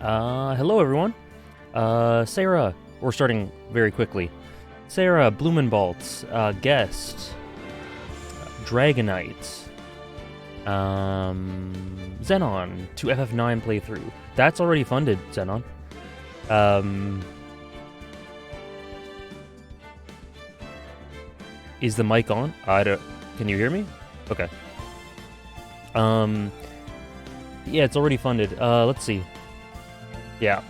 Hello everyone. Sarah, we're starting very quickly. Sarah, Blumenbolts, guest, Dragonite, Xenon, to FF9 playthrough. That's already funded, Xenon. Is the mic on? Can you hear me? Okay. Yeah, it's already funded. Let's see. Yeah.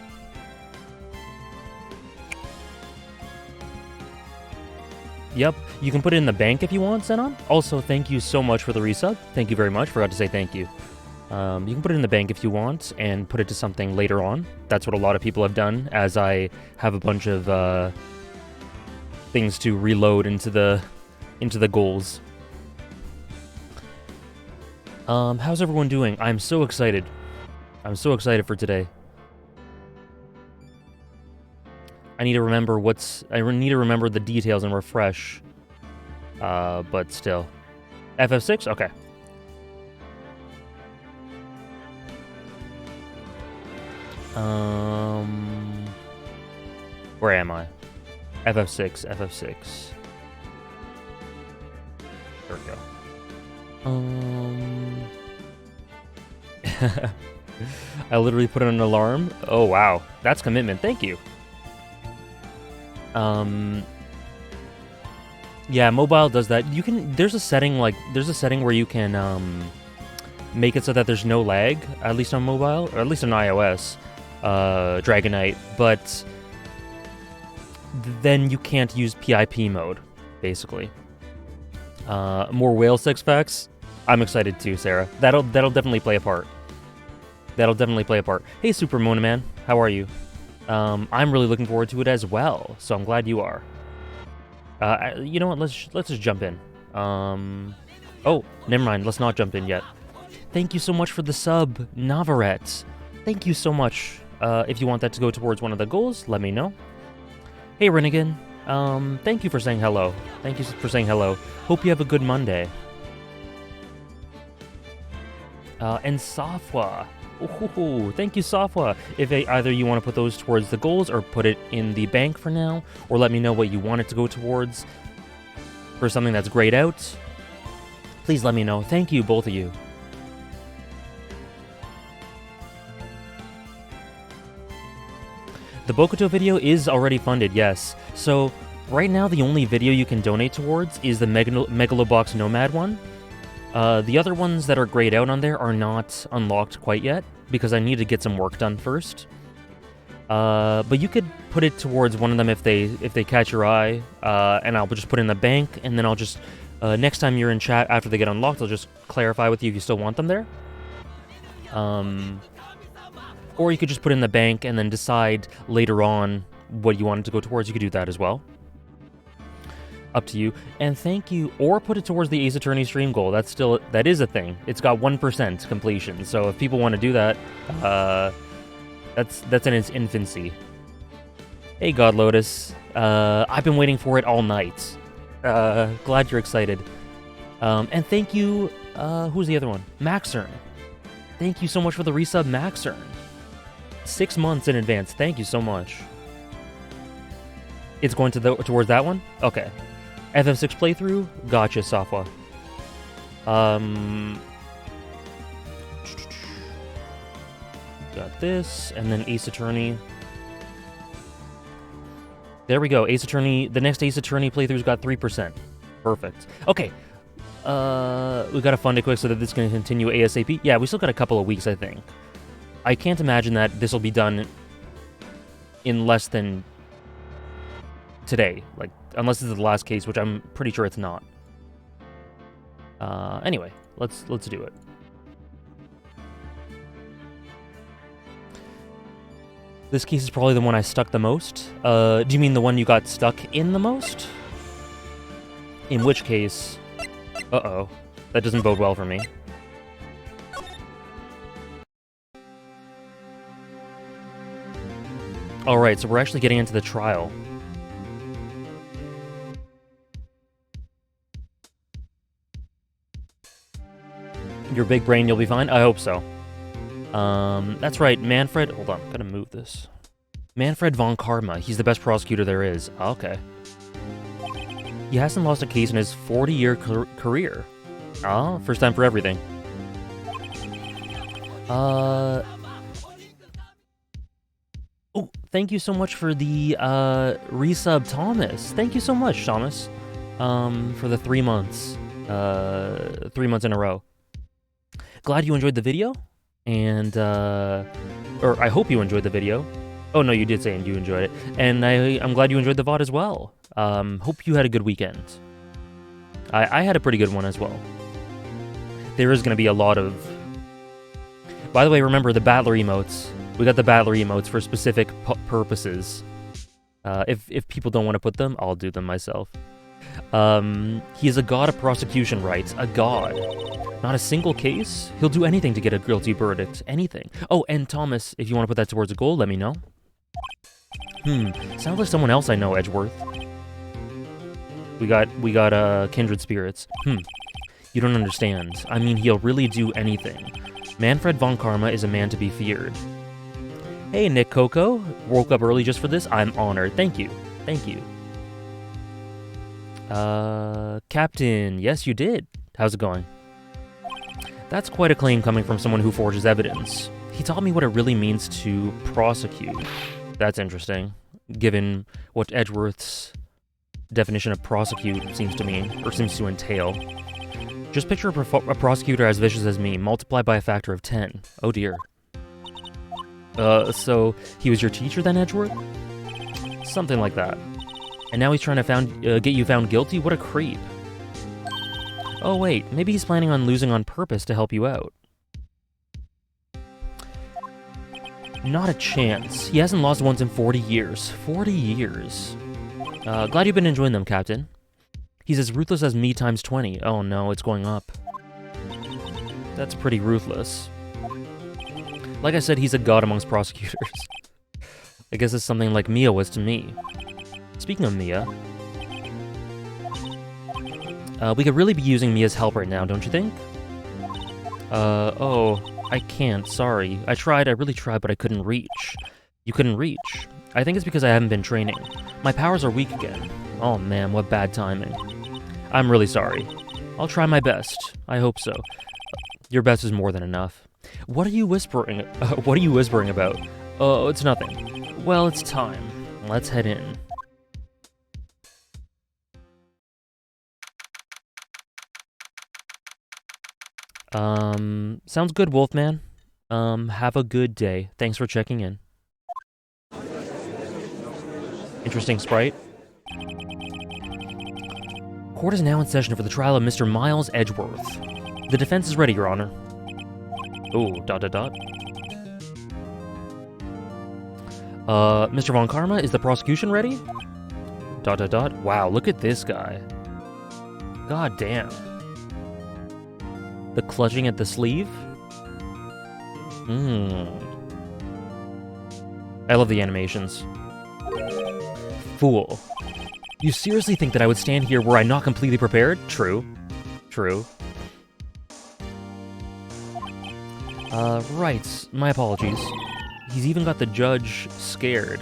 Yep, you can put it in the bank if you want, Xenon. Also, thank you so much for the resub. Thank you very much. Forgot to say thank you. You can put it in the bank if you want and put it to something later on. That's what a lot of people have done, as I have a bunch of things to reload into the goals. How's everyone doing? I'm so excited. I'm so excited for today. I need to remember the details and refresh. But still. FF6? Okay. Where am I? FF6. There we go. I literally put in an alarm. Oh wow, that's commitment. Thank you. Yeah, mobile does that. There's a setting where you can make it so that there's no lag, at least on mobile, or at least on iOS, Dragonite, but then you can't use PIP mode, basically. More whale sex facts. I'm excited too, Sarah. That'll definitely play a part. Hey, Super Mona Man, how are you? I'm really looking forward to it as well, so I'm glad you are. You know what? Let's just jump in. Oh, never mind. Let's not jump in yet. Thank you so much for the sub, Navaret. Thank you so much. If you want that to go towards one of the goals, let me know. Hey, Rennigan. Thank you for saying hello. Hope you have a good Monday. And Safwa. Ooh, thank you, Safwa. If either you want to put those towards the goals or put it in the bank for now, or let me know what you want it to go towards for something that's grayed out, please let me know. Thank you, both of you. The Bokuto video is already funded, yes. So right now the only video you can donate towards is the Megalobox Nomad one. The other ones that are grayed out on there are not unlocked quite yet, because I need to get some work done first. But you could put it towards one of them if they catch your eye, and I'll just put it in the bank, and then I'll just, next time you're in chat after they get unlocked, I'll just clarify with you if you still want them there. Or you could just put it in the bank and then decide later on what you want it to go towards. You could do that as well. Up to you. And thank you. Or put it towards the Ace Attorney stream goal. That is a thing. It's got 1% completion. So if people want to do that, that's in its infancy. Hey, God Lotus. I've been waiting for it all night. Glad you're excited. And thank you. Who's the other one? Maxern. Thank you so much for the resub, Maxern. 6 months in advance. Thank you so much. It's going towards that one? Okay. FF6 playthrough? Gotcha, Safwa. Got this, and then Ace Attorney. There we go, Ace Attorney. The next Ace Attorney playthrough's got 3%. Perfect. Okay. We gotta fund it quick so that this can continue ASAP. Yeah, we still got a couple of weeks, I think. I can't imagine that this will be done in less than today, like, unless this is the last case, which I'm pretty sure it's not. Anyway, let's do it. This case is probably the one I stuck the most. Do you mean the one you got stuck in the most? In which case, uh-oh, that doesn't bode well for me. Alright, so we're actually getting into the trial. Your big brain, you'll be fine? I hope so. That's right, Manfred... Hold on, gotta move this. Manfred von Karma. He's the best prosecutor there is. Okay. He hasn't lost a case in his 40-year career. Oh, first time for everything. Oh, thank you so much for the, resub, Thomas. Thank you so much, Thomas. For the 3 months. 3 months in a row. Glad you enjoyed the video. And, or I hope you enjoyed the video. Oh, no, you did say you enjoyed it. And I'm glad you enjoyed the VOD as well. Hope you had a good weekend. I had a pretty good one as well. There is going to be a lot of... By the way, remember the battler emotes. We got the battler emotes for specific purposes. If people don't want to put them, I'll do them myself. He is a god of prosecution rights. A god. Not a single case. He'll do anything to get a guilty verdict. Anything. Oh, and Thomas, if you want to put that towards a goal, let me know. Sounds like someone else I know, Edgeworth. We got kindred spirits. You don't understand. I mean, he'll really do anything. Manfred von Karma is a man to be feared. Hey, Nick Coco. Woke up early just for this? I'm honored. Thank you. Thank you. Captain. Yes, you did. How's it going? That's quite a claim coming from someone who forges evidence. He taught me what it really means to prosecute. That's interesting, given what Edgeworth's definition of prosecute seems to mean, or seems to entail. Just picture a prosecutor as vicious as me, multiplied by a factor of 10. Oh dear. So he was your teacher then, Edgeworth? Something like that. And now he's trying to get you found guilty? What a creep. Oh wait, maybe he's planning on losing on purpose to help you out. Not a chance. He hasn't lost once in 40 years. 40 years. Glad you've been enjoying them, Captain. He's as ruthless as me times 20. Oh no, it's going up. That's pretty ruthless. Like I said, he's a god amongst prosecutors. I guess it's something like Mia was to me. Speaking of Mia... we could really be using Mia's help right now, don't you think? Oh, I can't, sorry. I really tried, but I couldn't reach. You couldn't reach? I think it's because I haven't been training. My powers are weak again. Oh man, what bad timing. I'm really sorry. I'll try my best. I hope so. Your best is more than enough. What are you whispering? What are you whispering about? Oh, it's nothing. Well, it's time. Let's head in. Sounds good, Wolfman. Have a good day. Thanks for checking in. Interesting sprite. Court is now in session for the trial of Mr. Miles Edgeworth. The defense is ready, Your Honor. Oh, ... Mr. Von Karma, is the prosecution ready? ... Wow, look at this guy. God damn. The clutching at the sleeve? I love the animations. Fool. You seriously think that I would stand here were I not completely prepared? True. True. Right. My apologies. He's even got the judge scared.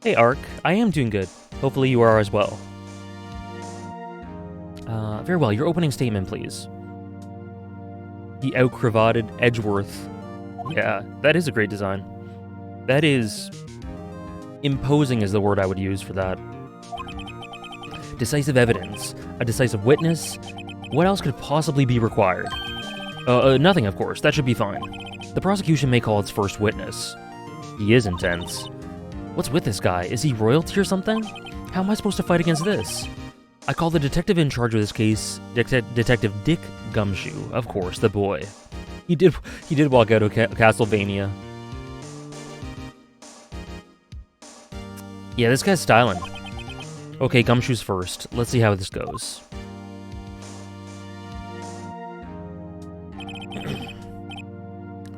Hey, Ark. I am doing good. Hopefully you are as well. Very well. Your opening statement, please. The out-cravated Edgeworth. Yeah, that is a great design. That is... imposing is the word I would use for that. Decisive evidence. A decisive witness. What else could possibly be required? Nothing, of course. That should be fine. The prosecution may call its first witness. He is intense. What's with this guy? Is he royalty or something? How am I supposed to fight against this? I call the detective in charge of this case Detective Dick Gumshoe. Of course, the boy. He did walk out of Castlevania. Yeah, this guy's styling. Okay, Gumshoe's first. Let's see how this goes.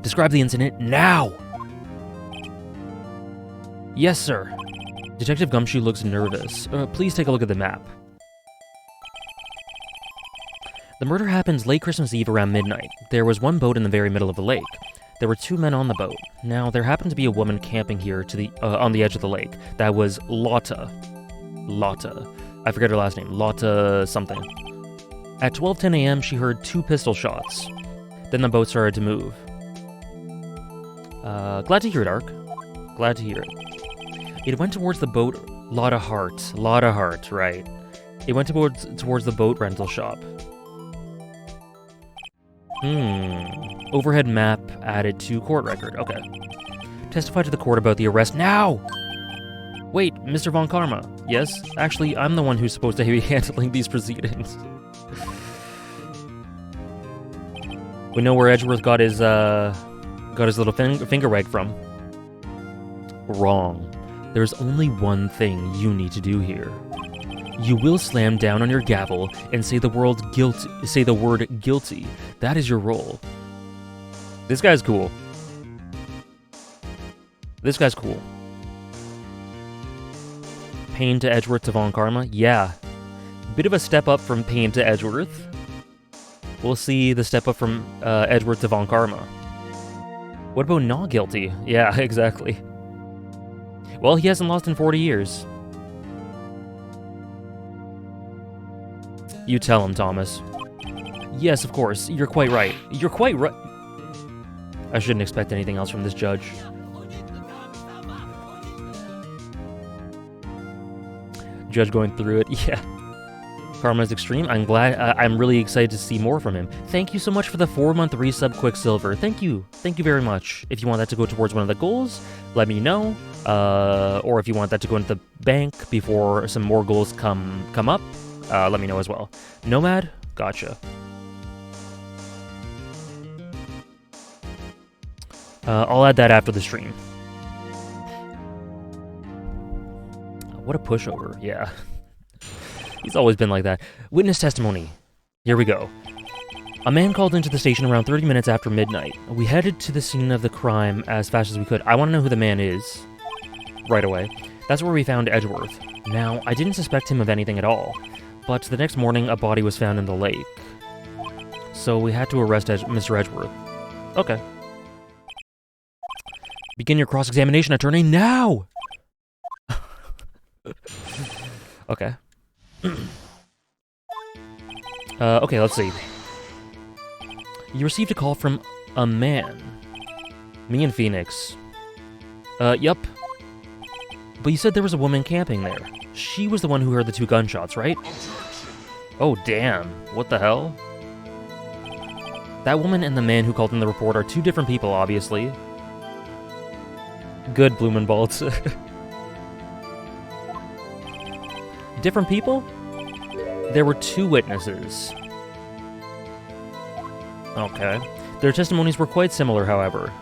Describe the incident now! Yes, sir. Detective Gumshoe looks nervous. Please take a look at the map. The murder happens late Christmas Eve around midnight. There was one boat in the very middle of the lake. There were 2 men on the boat. Now, there happened to be a woman camping here on the edge of the lake. That was Lotta. I forget her last name. Lotta something. At 12:10 a.m., she heard 2 pistol shots. Then the boat started to move. Glad to hear it, Ark. Glad to hear it. It went towards the boat. Lotta Hart, right. It went towards the boat rental shop. Overhead map added to court record. Okay. Testify to the court about the arrest now! Wait, Mr. Von Karma. Yes? Actually, I'm the one who's supposed to be handling these proceedings. We know where Edgeworth got his little finger wag from. Wrong. There's only one thing you need to do here. You will slam down on your gavel and say the word guilty. That is your role. This guy's cool. Payne to Edgeworth to Von Karma? Yeah. Bit of a step up from Payne to Edgeworth. We'll see the step up from Edgeworth to Von Karma. What about not guilty? Yeah, exactly. Well, he hasn't lost in 40 years. You tell him, Thomas. Yes, of course. You're quite right. I shouldn't expect anything else from this judge. Judge going through it. Yeah. Karma's extreme. I'm really excited to see more from him. Thank you so much for the 4-month resub Quicksilver. Thank you very much. If you want that to go towards one of the goals, let me know. Or if you want that to go into the bank before some more goals come up, let me know as well. Nomad, gotcha. I'll add that after the stream. What a pushover, yeah. He's always been like that. Witness testimony. Here we go. A man called into the station around 30 minutes after midnight. We headed to the scene of the crime as fast as we could. I want to know who the man is. Right away. That's where we found Edgeworth. Now, I didn't suspect him of anything at all. But the next morning, a body was found in the lake. So we had to arrest Mr. Edgeworth. Okay. Begin your cross-examination, attorney, now! Okay. Okay, let's see. You received a call from a man. Me and Phoenix. Yup. But you said there was a woman camping there. She was the one who heard the 2 gunshots, right? Oh, damn. What the hell? That woman and the man who called in the report are 2 different people, obviously. Good, Blumenbolts. Different people? There were 2 witnesses. Okay. Their testimonies were quite similar, however.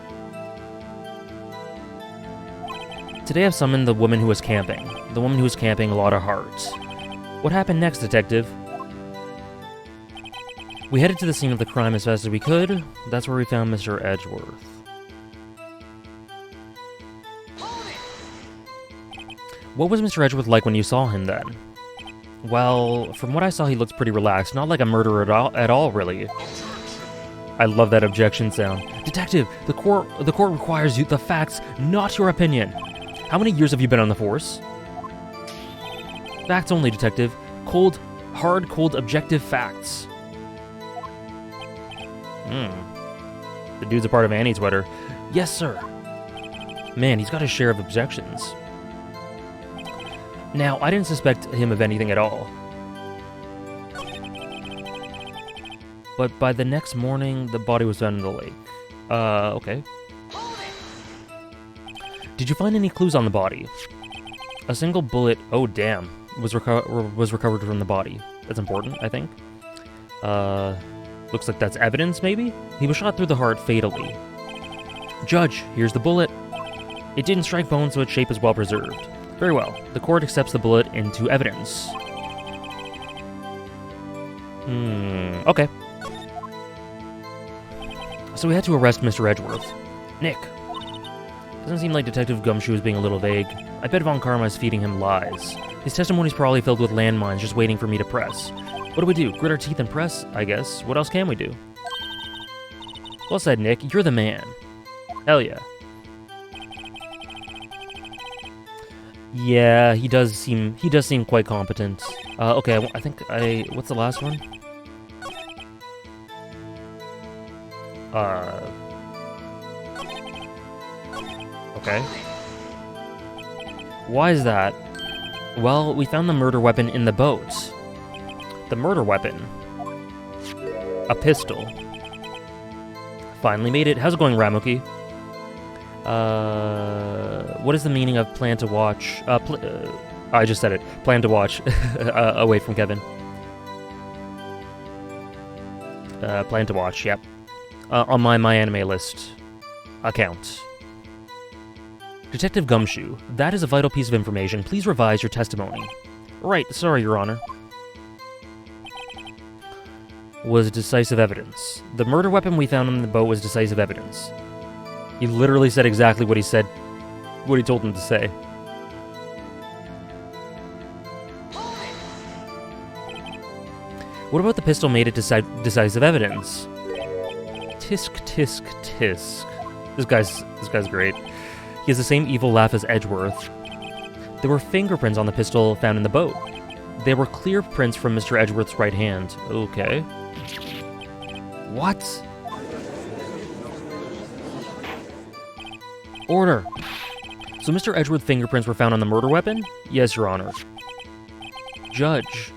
Today I've summoned the woman who was camping. The woman who was camping Lotta Hart. What happened next, detective? We headed to the scene of the crime as fast as we could. That's where we found Mr. Edgeworth. What was Mr. Edgeworth like when you saw him then? Well, from what I saw, he looked pretty relaxed. Not like a murderer at all, really. I love that objection sound. Detective, the court requires you the facts, not your opinion. How many years have you been on the force? Facts only, detective. Cold, hard, cold, objective facts. The dude's a part of Annie's sweater. Yes, sir. Man, he's got his share of objections. Now, I didn't suspect him of anything at all. But by the next morning, the body was found in the lake. Okay. Did you find any clues on the body? A single bullet, oh damn, was recovered from the body. That's important, I think. Looks like that's evidence, maybe? He was shot through the heart fatally. Judge, here's the bullet. It didn't strike bone, so its shape is well preserved. Very well. The court accepts the bullet into evidence. Okay. So we had to arrest Mr. Edgeworth. Nick. Doesn't seem like Detective Gumshoe is being a little vague. I bet Von Karma is feeding him lies. His testimony's probably filled with landmines just waiting for me to press. What do we do? Grit our teeth and press, I guess. What else can we do? Well said, Nick. You're the man. Hell yeah. Yeah, he does seem quite competent. Okay, what's the last one? Okay. Why is that? Well, we found the murder weapon in the boat. The murder weapon. A pistol. Finally made it. How's it going, Ramuki? What is the meaning of plan to watch? I just said it. Plan to watch. Away from Kevin. Plan to watch, yep. On my anime list account. Detective Gumshoe, that is a vital piece of information. Please revise your testimony. Right, sorry, Your Honor. Was decisive evidence. The murder weapon we found on the boat was decisive evidence. He literally said exactly what he said, what he told him to say. What about the pistol made it decisive evidence? Tisk, tisk, tisk. This guy's great. He has the same evil laugh as Edgeworth. There were fingerprints on the pistol found in the boat. They were clear prints from Mr. Edgeworth's right hand. Okay. What? Order. So Mr. Edgeworth's fingerprints were found on the murder weapon? Yes, Your Honor. Judge.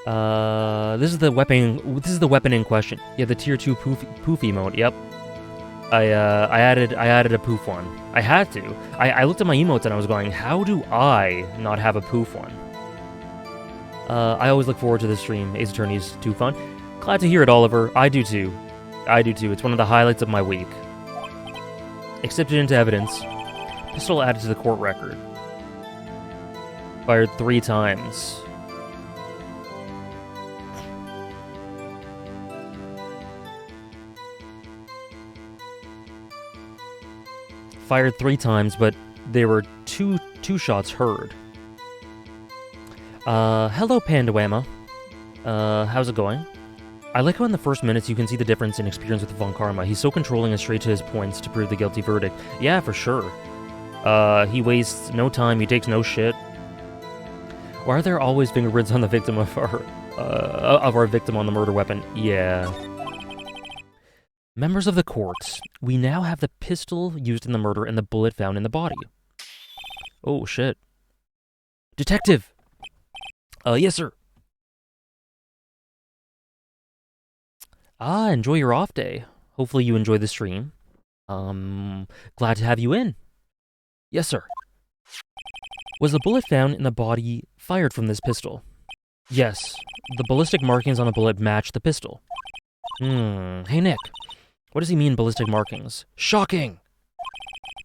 This is the weapon in question. Yeah, the tier 2 poof emote. Yep. I added a poof one. I had to. I looked at my emotes and I was going, how do I not have a poof one? I always look forward to this stream. Ace Attorney's too fun. Glad to hear it, Oliver. I do too. It's one of the highlights of my week. Accepted into evidence. Pistol added to the court record. Fired 3 times. Fired 3 times, but there were two shots heard. Hello, Pandawama. How's it going? I like how in the first minutes you can see the difference in experience with Von Karma. He's so controlling and straight to his points to prove the guilty verdict. Yeah, for sure. He wastes no time, he takes no shit. Why are there always fingerprints on the victim of our victim on the murder weapon? Yeah. Members of the court, we now have the pistol used in the murder and the bullet found in the body. Oh, shit. Detective! Yes, sir. Enjoy your off day. Hopefully you enjoy the stream. Glad to have you in. Yes, sir. Was the bullet found in the body fired from this pistol? Yes. The ballistic markings on the bullet match the pistol. Hey, Nick. What does he mean, ballistic markings? Shocking!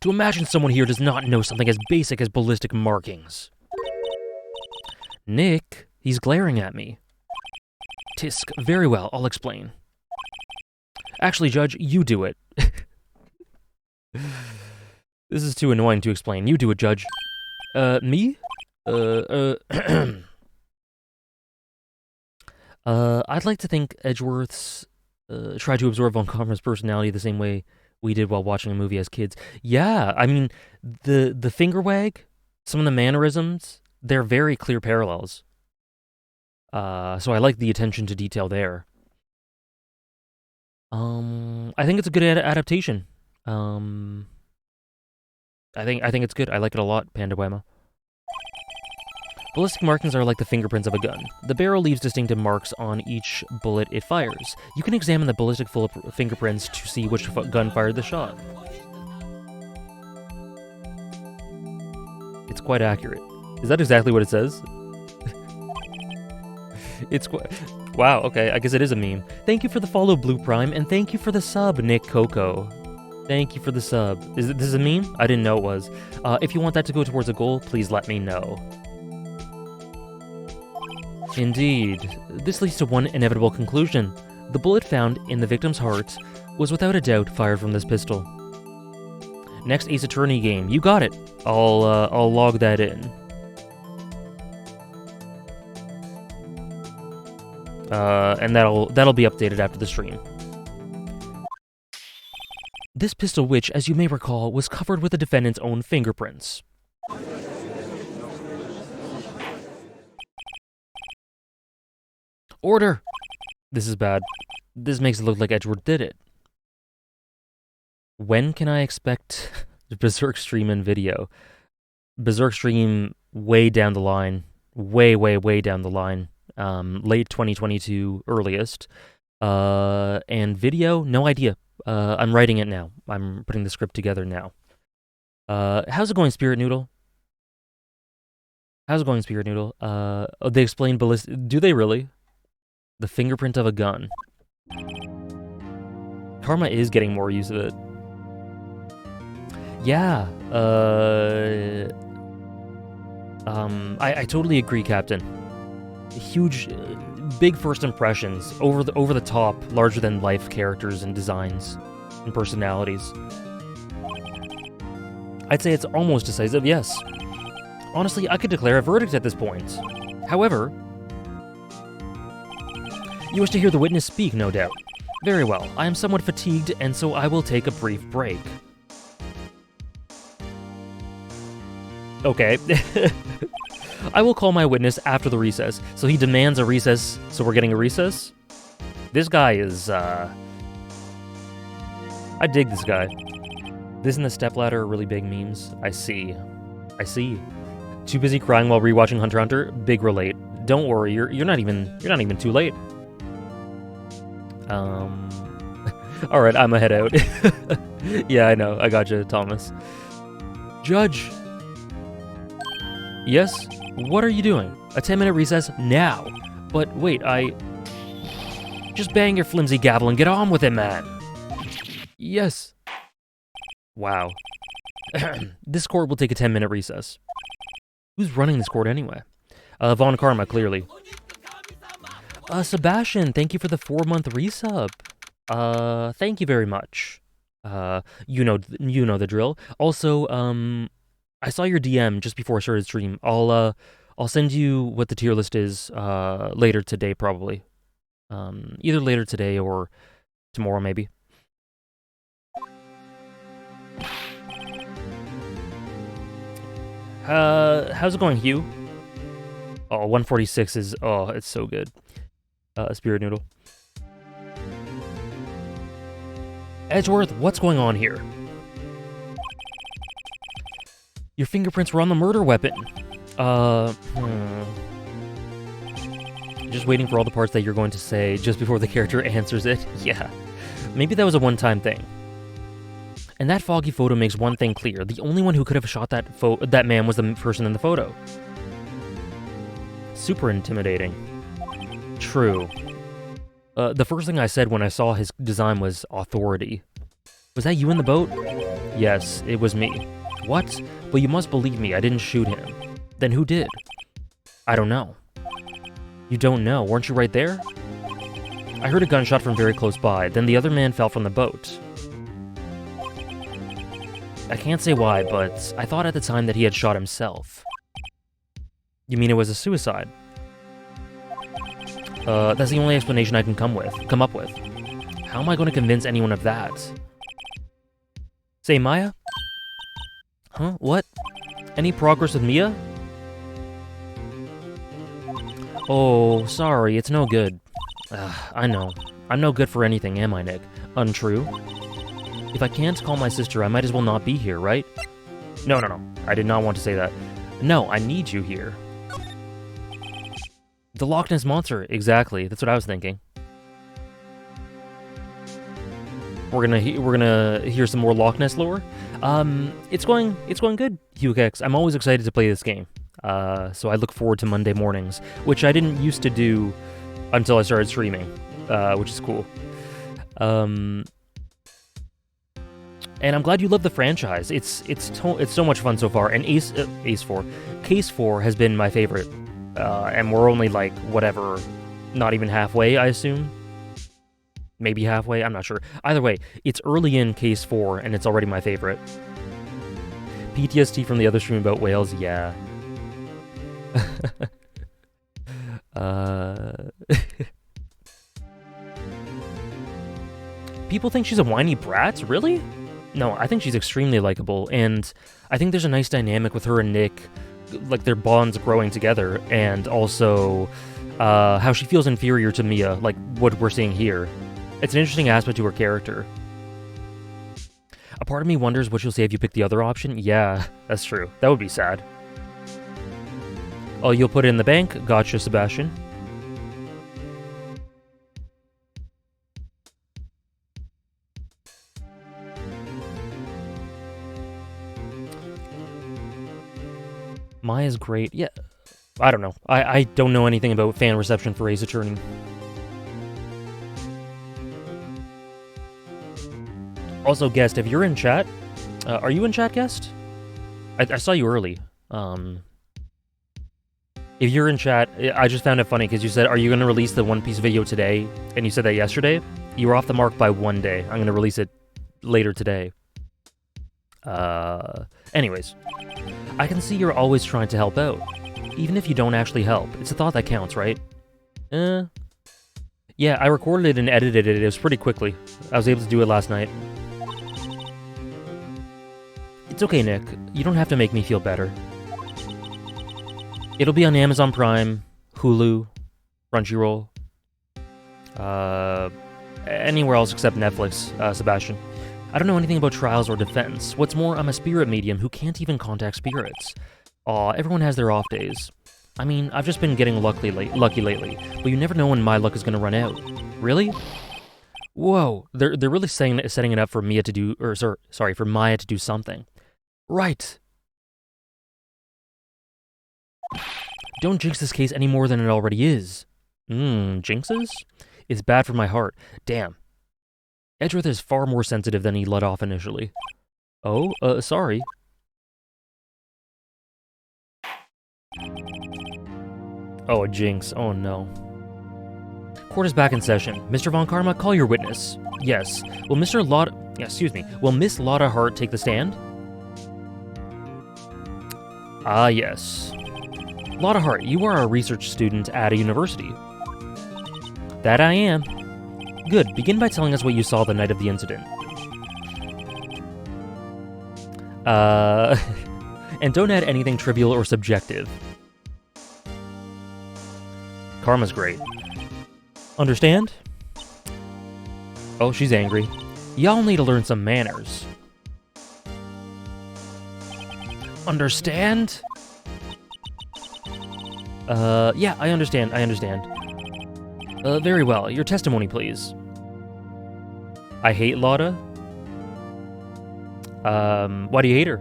To imagine someone here does not know something as basic as ballistic markings. Nick, he's glaring at me. Tisk, very well, I'll explain. Actually, Judge, you do it. This is too annoying to explain. You do it, Judge. Me? I'd like to think Edgeworth's tried to absorb Von Karma's personality the same way we did while watching a movie as kids. Yeah, I mean, the finger wag, some of the mannerisms, they're very clear parallels. So I like the attention to detail there. I think it's a good adaptation. I think it's good. I like it a lot, Pandawama. Ballistic markings are like the fingerprints of a gun. The barrel leaves distinctive marks on each bullet it fires. You can examine the ballistic fingerprints to see which gun fired the shot. It's quite accurate. Is that exactly what it says? It's quite... Wow, okay, I guess it is a meme. Thank you for the follow, Blue Prime, and thank you for the sub, Nick Coco. Thank you for the sub. This is a meme? I didn't know it was. If you want that to go towards a goal, please let me know. Indeed. This leads to one inevitable conclusion. The bullet found in the victim's heart was without a doubt fired from this pistol. Next Ace Attorney game. You got it. I'll log that in. And that'll be updated after the stream. This pistol, which, as you may recall, was covered with the defendant's own fingerprints. Order! This is bad. This makes it look like Edgeworth did it. When can I expect Berserk stream and video? Berserk stream way down the line. Way down the line. Late 2022 earliest. And video, no idea. I'm writing it now. I'm putting the script together now. How's it going, Spirit Noodle? How's it going, Spirit Noodle? Oh, they explain ballistic. Do they really? The fingerprint of a gun. Karma is getting more use of it. Yeah. I totally agree, Captain. Huge, big first impressions, over the top, larger than life characters and designs and personalities. I'd say it's almost decisive, yes. Honestly, I could declare a verdict at this point. However, you wish to hear the witness speak, no doubt. Very well, I am somewhat fatigued, and so I will take a brief break. Okay. I will call my witness after the recess. So he demands a recess, so we're getting a recess? This guy is, I dig this guy. This and the stepladder are really big memes. I see. Too busy crying while rewatching Hunter x Hunter? Big relate. Don't worry, you're not even too late. Alright, I'ma head out. Yeah, I know. I gotcha, Thomas. Judge! Yes? What are you doing? A 10-minute recess now. But wait, just bang your flimsy gavel and get on with it, man. Yes. Wow. This court will take a 10-minute recess. Who's running this court anyway? Von Karma, clearly. Sebastian, thank you for the 4-month resub. Thank you very much. You know the drill. Also, I saw your DM just before I started stream. I'll send you what the tier list is later today, probably. Either later today or tomorrow, maybe. How's it going, Hugh? Oh, 146 is... Oh, it's so good. Spirit Noodle. Edgeworth, what's going on here? Your fingerprints were on the murder weapon. Just waiting for all the parts that you're going to say just before the character answers it. Yeah. Maybe that was a one-time thing. And that foggy photo makes one thing clear. The only one who could have shot that man was the person in the photo. Super intimidating. True. The first thing I said when I saw his design was authority. Was that you in the boat? Yes, it was me. What? But you must believe me, I didn't shoot him. Then who did? I don't know. You don't know? Weren't you right there? I heard a gunshot from very close by, then the other man fell from the boat. I can't say why, but I thought at the time that he had shot himself. You mean it was a suicide? That's the only explanation I can come up with. How am I going to convince anyone of that? Say, Maya? Huh? What? Any progress with Mia? Oh, sorry, it's no good. I know. I'm no good for anything, am I, Nick? Untrue? If I can't call my sister, I might as well not be here, right? No. I did not want to say that. No, I need you here. The Loch Ness Monster, exactly. That's what I was thinking. We're gonna hear some more Loch Ness lore. It's going good, HughX. I'm always excited to play this game. So I look forward to Monday mornings, which I didn't used to do until I started streaming, which is cool. And I'm glad you love the franchise. It's so much fun so far. And Case 4 has been my favorite. And we're only like, whatever, not even halfway, I assume? Maybe halfway? I'm not sure. Either way, it's early in Case 4, and it's already my favorite. PTSD from the other stream about whales? Yeah. People think she's a whiny brat? Really? No, I think she's extremely likable, and I think there's a nice dynamic with her and Nick, like their bonds growing together, and also how she feels inferior to Mia, like what we're seeing here. It's an interesting aspect to her character. A part of me wonders what you'll say if you pick the other option. Yeah, that's true. That would be sad. Oh, you'll put it in the bank? Gotcha, Sebastian. Maya's great. Yeah, I don't know. I don't know anything about fan reception for Ace Attorney. Also, guest, if you're in chat, are you in chat, guest? I saw you early. If you're in chat, I just found it funny because you said, are you going to release the One Piece video today? And you said that yesterday. You were off the mark by 1 day. I'm going to release it later today. Anyways. I can see you're always trying to help out. Even if you don't actually help. It's a thought that counts, right? Yeah, I recorded it and edited it. It was pretty quickly. I was able to do it last night. It's okay, Nick. You don't have to make me feel better. It'll be on Amazon Prime, Hulu, Crunchyroll, anywhere else except Netflix, Sebastian. I don't know anything about trials or defense. What's more, I'm a spirit medium who can't even contact spirits. Aw, everyone has their off days. I mean, I've just been getting lucky lately, but you never know when my luck is gonna run out. Really? Whoa, they're really setting it up for Mia to do, for Maya to do something. Right. Don't jinx this case any more than it already is. Jinxes? It's bad for my heart. Damn. Edgeworth is far more sensitive than he let off initially. Oh, sorry. Oh, a jinx. Oh, no. Court is back in session. Mr. Von Karma, call your witness. Yes. Will Miss Lotta Hart take the stand? Ah, yes. Lotta Hart, you are a research student at a university. That I am. Good. Begin by telling us what you saw the night of the incident. And don't add anything trivial or subjective. Karma's great. Understand? Oh, she's angry. Y'all need to learn some manners. Understand? Yeah, I understand. Very well. Your testimony, please. I hate Lotta. Why do you hate her?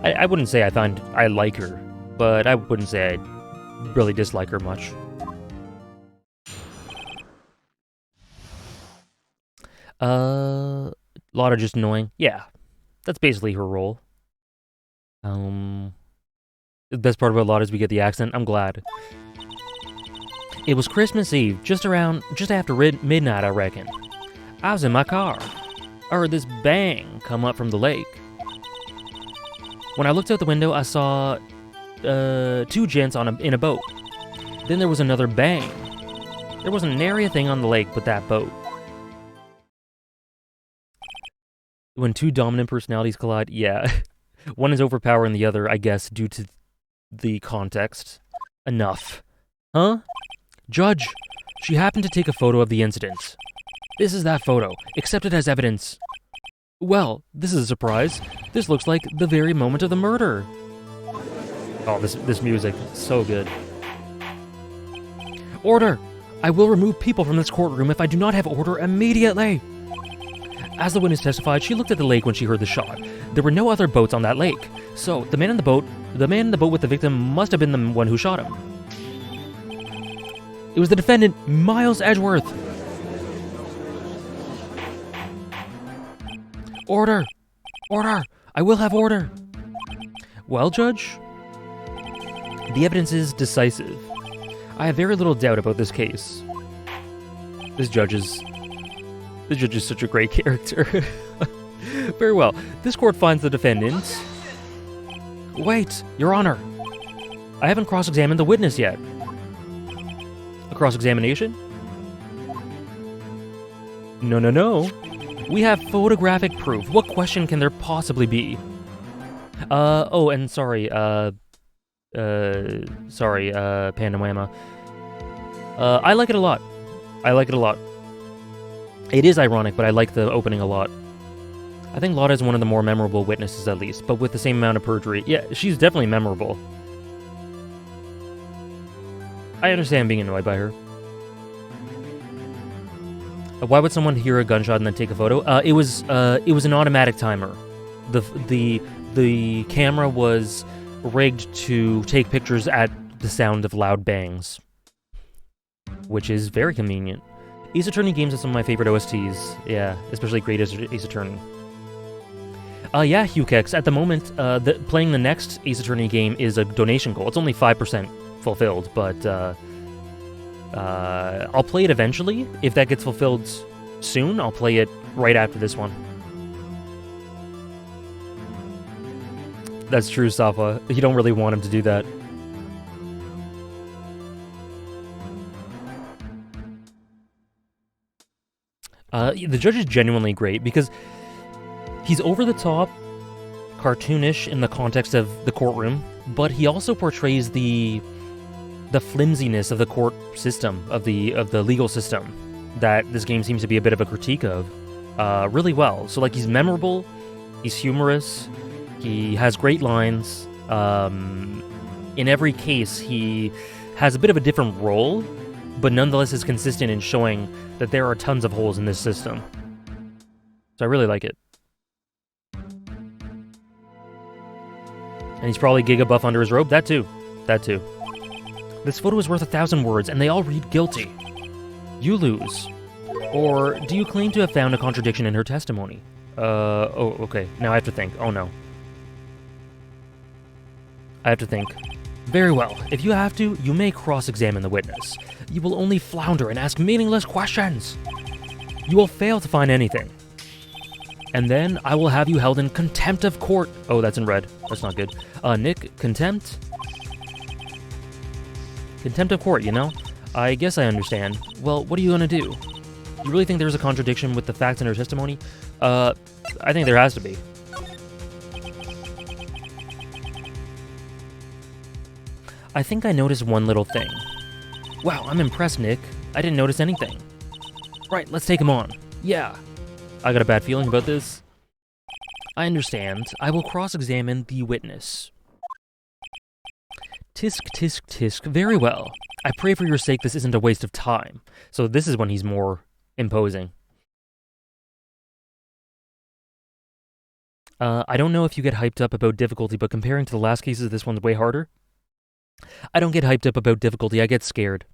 I wouldn't say I like her, but I wouldn't say I really dislike her much. Lotta just annoying. Yeah, that's basically her role. The best part about Lotta is we get the accent. I'm glad. It was Christmas Eve, just after midnight, I reckon. I was in my car. I heard this bang come up from the lake. When I looked out the window, I saw two gents in a boat. Then there was another bang. There wasn't nary a thing on the lake but that boat. When two dominant personalities collide, yeah. One is overpowering the other, I guess, due to the context. Enough. Huh? Judge, she happened to take a photo of the incident. This is that photo. Accept it as evidence. Well, this is a surprise. This looks like the very moment of the murder. Oh, this music, so good. Order! I will remove people from this courtroom if I do not have order immediately. As the witness testified, she looked at the lake when she heard the shot. There were no other boats on that lake, so the man in the boat with the victim must have been the one who shot him. It was the defendant, Miles Edgeworth. Order! Order! I will have order! Well, Judge? The evidence is decisive. I have very little doubt about this case. This judge is such a great character. Very well. This court finds the defendant... Wait, Your Honor. I haven't cross-examined the witness yet. A cross-examination? No. We have photographic proof. What question can there possibly be? Oh, and sorry, Pandawama. I like it a lot. I like it a lot. It is ironic, but I like the opening a lot. I think Lotta is one of the more memorable witnesses, at least, but with the same amount of perjury. Yeah, she's definitely memorable. I understand being annoyed by her. Why would someone hear a gunshot and then take a photo? It was an automatic timer. The camera was rigged to take pictures at the sound of loud bangs, which is very convenient. Ace Attorney games are some of my favorite OSTs. Yeah, especially Great Ace Attorney. Yeah, HughKex. At the moment, playing the next Ace Attorney game is a donation goal. It's only 5% fulfilled, but I'll play it eventually. If that gets fulfilled soon, I'll play it right after this one. That's true, Safa. You don't really want him to do that. The judge is genuinely great because he's over the top, cartoonish in the context of the courtroom, but he also portrays the flimsiness of the court system, of the legal system, that this game seems to be a bit of a critique of, really well. So, like, he's memorable, he's humorous, he has great lines. In every case, he has a bit of a different role, but nonetheless is consistent in showing that there are tons of holes in this system. So I really like it. And he's probably Giga buff under his robe. That too. That too. This photo is worth 1,000 words, and they all read guilty. You lose. Or do you claim to have found a contradiction in her testimony? Oh, okay. Now I have to think. Oh no. I have to think. Very well. If you have to, you may cross-examine the witness. You will only flounder and ask meaningless questions. You will fail to find anything. And then I will have you held in contempt of court. Oh, that's in red. That's not good. Nick, contempt? Contempt of court, you know? I guess I understand. Well, what are you gonna do? You really think there's a contradiction with the facts in her testimony? I think there has to be. I think I noticed one little thing. Wow, I'm impressed, Nick. I didn't notice anything. Right, let's take him on. Yeah. I got a bad feeling about this. I understand. I will cross-examine the witness. Tisk, tisk, tisk. Very well. I pray for your sake this isn't a waste of time. So this is when he's more imposing. I don't know if you get hyped up about difficulty, but comparing to the last cases, this one's way harder. I don't get hyped up about difficulty, I get scared.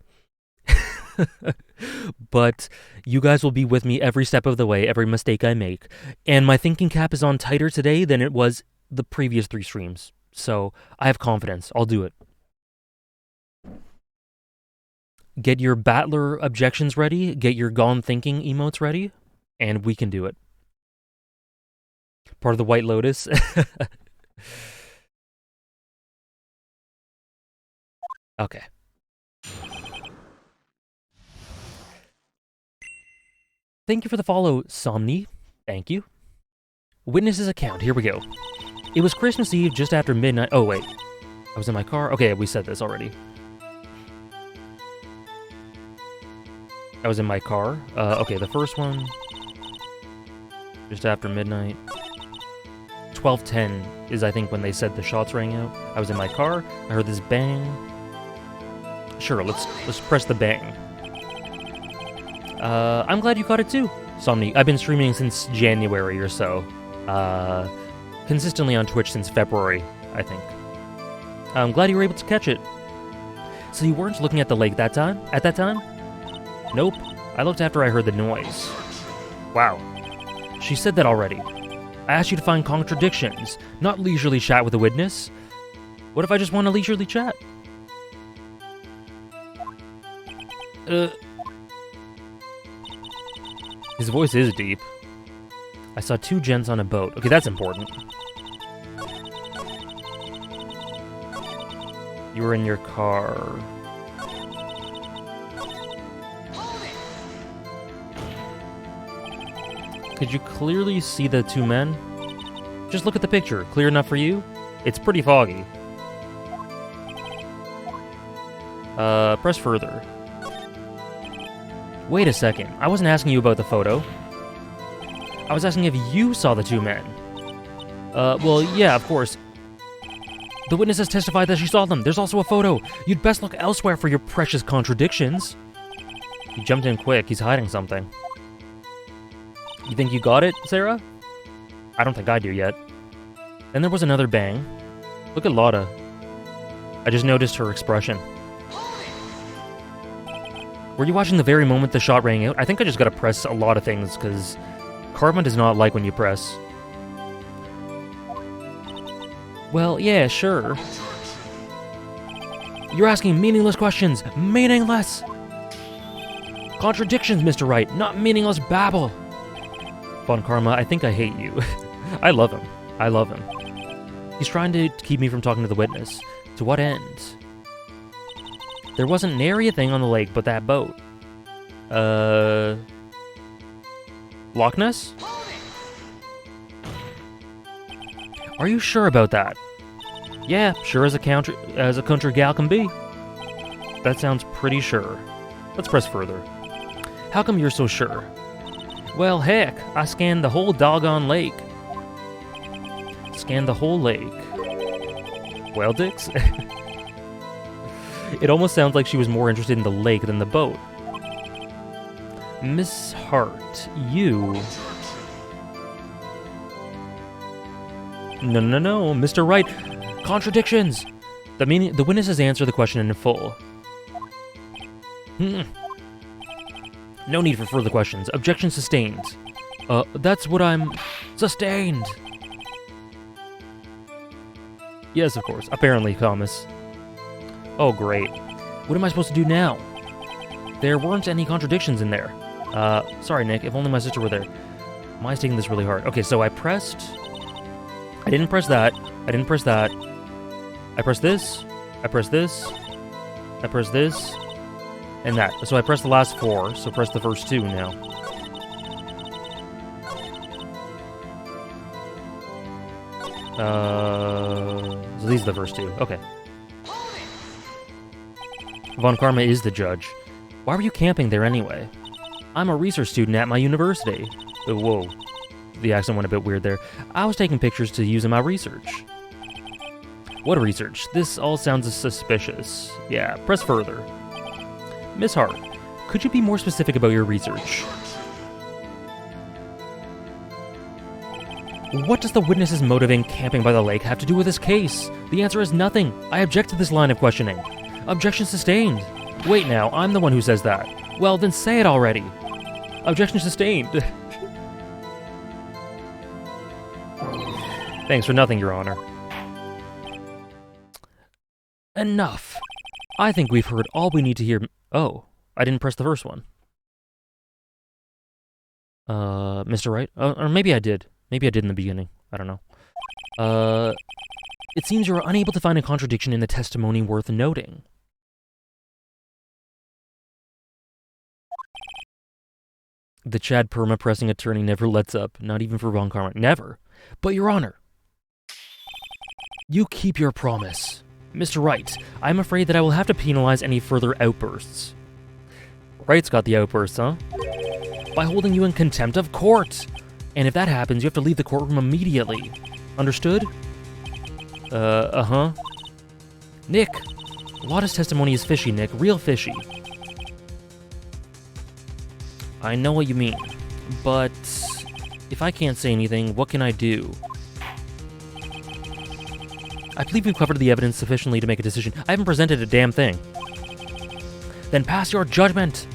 But you guys will be with me every step of the way, every mistake I make. And my thinking cap is on tighter today than it was the previous 3 streams. So I have confidence. I'll do it. Get your battler objections ready, get your gone thinking emotes ready, and we can do it. Part of the White Lotus. Okay. Thank you for the follow, Somni. Thank you. Witness's account. Here we go. It was Christmas Eve just after midnight. Oh, wait. I was in my car. Okay, we said this already. I was in my car. Okay, the first one. Just after midnight. 12:10 is, I think, when they said the shots rang out. I was in my car. I heard this bang. Sure, let's press the bang. I'm glad you caught it too, Somni. I've been streaming since January or so. Consistently on Twitch since February, I think. I'm glad you were able to catch it. So you weren't looking at the lake at that time? Nope. I looked after I heard the noise. Wow. She said that already. I asked you to find contradictions, not leisurely chat with a witness. What if I just want a leisurely chat? His voice is deep. I saw 2 gents on a boat. Okay, that's important. You were in your car. Could you clearly see the two men? Just look at the picture. Clear enough for you? It's pretty foggy. Press further. Wait a second. I wasn't asking you about the photo. I was asking if you saw the two men. Well, yeah, of course. The witness has testified that she saw them. There's also a photo. You'd best look elsewhere for your precious contradictions. He jumped in quick. He's hiding something. You think you got it, Sarah? I don't think I do yet. Then there was another bang. Look at Lotta. I just noticed her expression. Were you watching the very moment the shot rang out? I think I just gotta press a lot of things, because Karma does not like when you press. Well, yeah, sure. You're asking meaningless questions. Meaningless! Contradictions, Mr. Wright, not meaningless babble. Von Karma, I think I hate you. I love him. I love him. He's trying to keep me from talking to the witness. To what end? There wasn't nary a thing on the lake but that boat. Loch Ness? Are you sure about that? Yeah, sure as a country gal can be. That sounds pretty sure. Let's press further. How come you're so sure? Well, heck, I scanned the whole doggone lake. Scanned the whole lake. Well, dicks? It almost sounds like she was more interested in the lake than the boat. Miss Hart, you... No, Mr. Wright. Contradictions! The witnesses answer the question in full. No need for further questions. Objection sustained. That's what I'm... Sustained! Yes, of course. Apparently, Thomas. Oh, great. What am I supposed to do now? There weren't any contradictions in there. Sorry, Nick. If only my sister were there. Mine's taking this really hard. Okay, so I pressed... I didn't press that. I didn't press that. I pressed this. I pressed this. I pressed this. And that. So I pressed the last four, so press the first two now. So these are the first two. Okay. Von Karma is the judge. Why were you camping there anyway? I'm a research student at my university. Whoa. The accent went a bit weird there. I was taking pictures to use in my research. What research? This all sounds suspicious. Yeah, press further. Miss Hart, could you be more specific about your research? What does the witness's motive in camping by the lake have to do with this case? The answer is nothing. I object to this line of questioning. Objection sustained. Wait now, I'm the one who says that. Well, then say it already. Objection sustained. Thanks for nothing, Your Honor. Enough. I think we've heard all we need to hear. Oh, I didn't press the first one. Mr. Wright? Or maybe I did. Maybe I did in the beginning. I don't know. It seems you're unable to find a contradiction in the testimony worth noting. The Chad perma-pressing attorney never lets up, not even for Von Karma. Never. But, Your Honor, you keep your promise. Mr. Wright, I'm afraid that I will have to penalize any further outbursts. Wright's got the outbursts, huh? By holding you in contempt of court. And if that happens, you have to leave the courtroom immediately. Understood? Uh-huh. Nick, Lotta's testimony is fishy, Nick. Real fishy. I know what you mean, but if I can't say anything, what can I do? I believe we've covered the evidence sufficiently to make a decision. I haven't presented a damn thing. Then pass your judgment!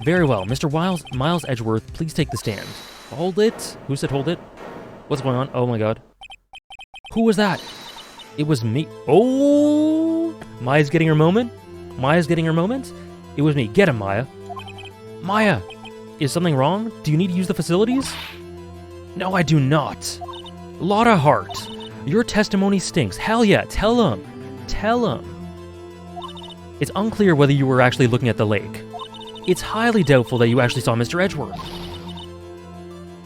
Very well. Mr. Miles Edgeworth, please take the stand. Hold it? Who said hold it? What's going on? Oh my god. Who was that? It was me. Oh! Maya's getting her moment? Maya's getting her moment? It was me. Get him, Maya. Maya! Is something wrong? Do you need to use the facilities? No, I do not. Lotta Hart, your testimony stinks. Hell yeah, tell him. Tell him. It's unclear whether you were actually looking at the lake. It's highly doubtful that you actually saw Mr. Edgeworth.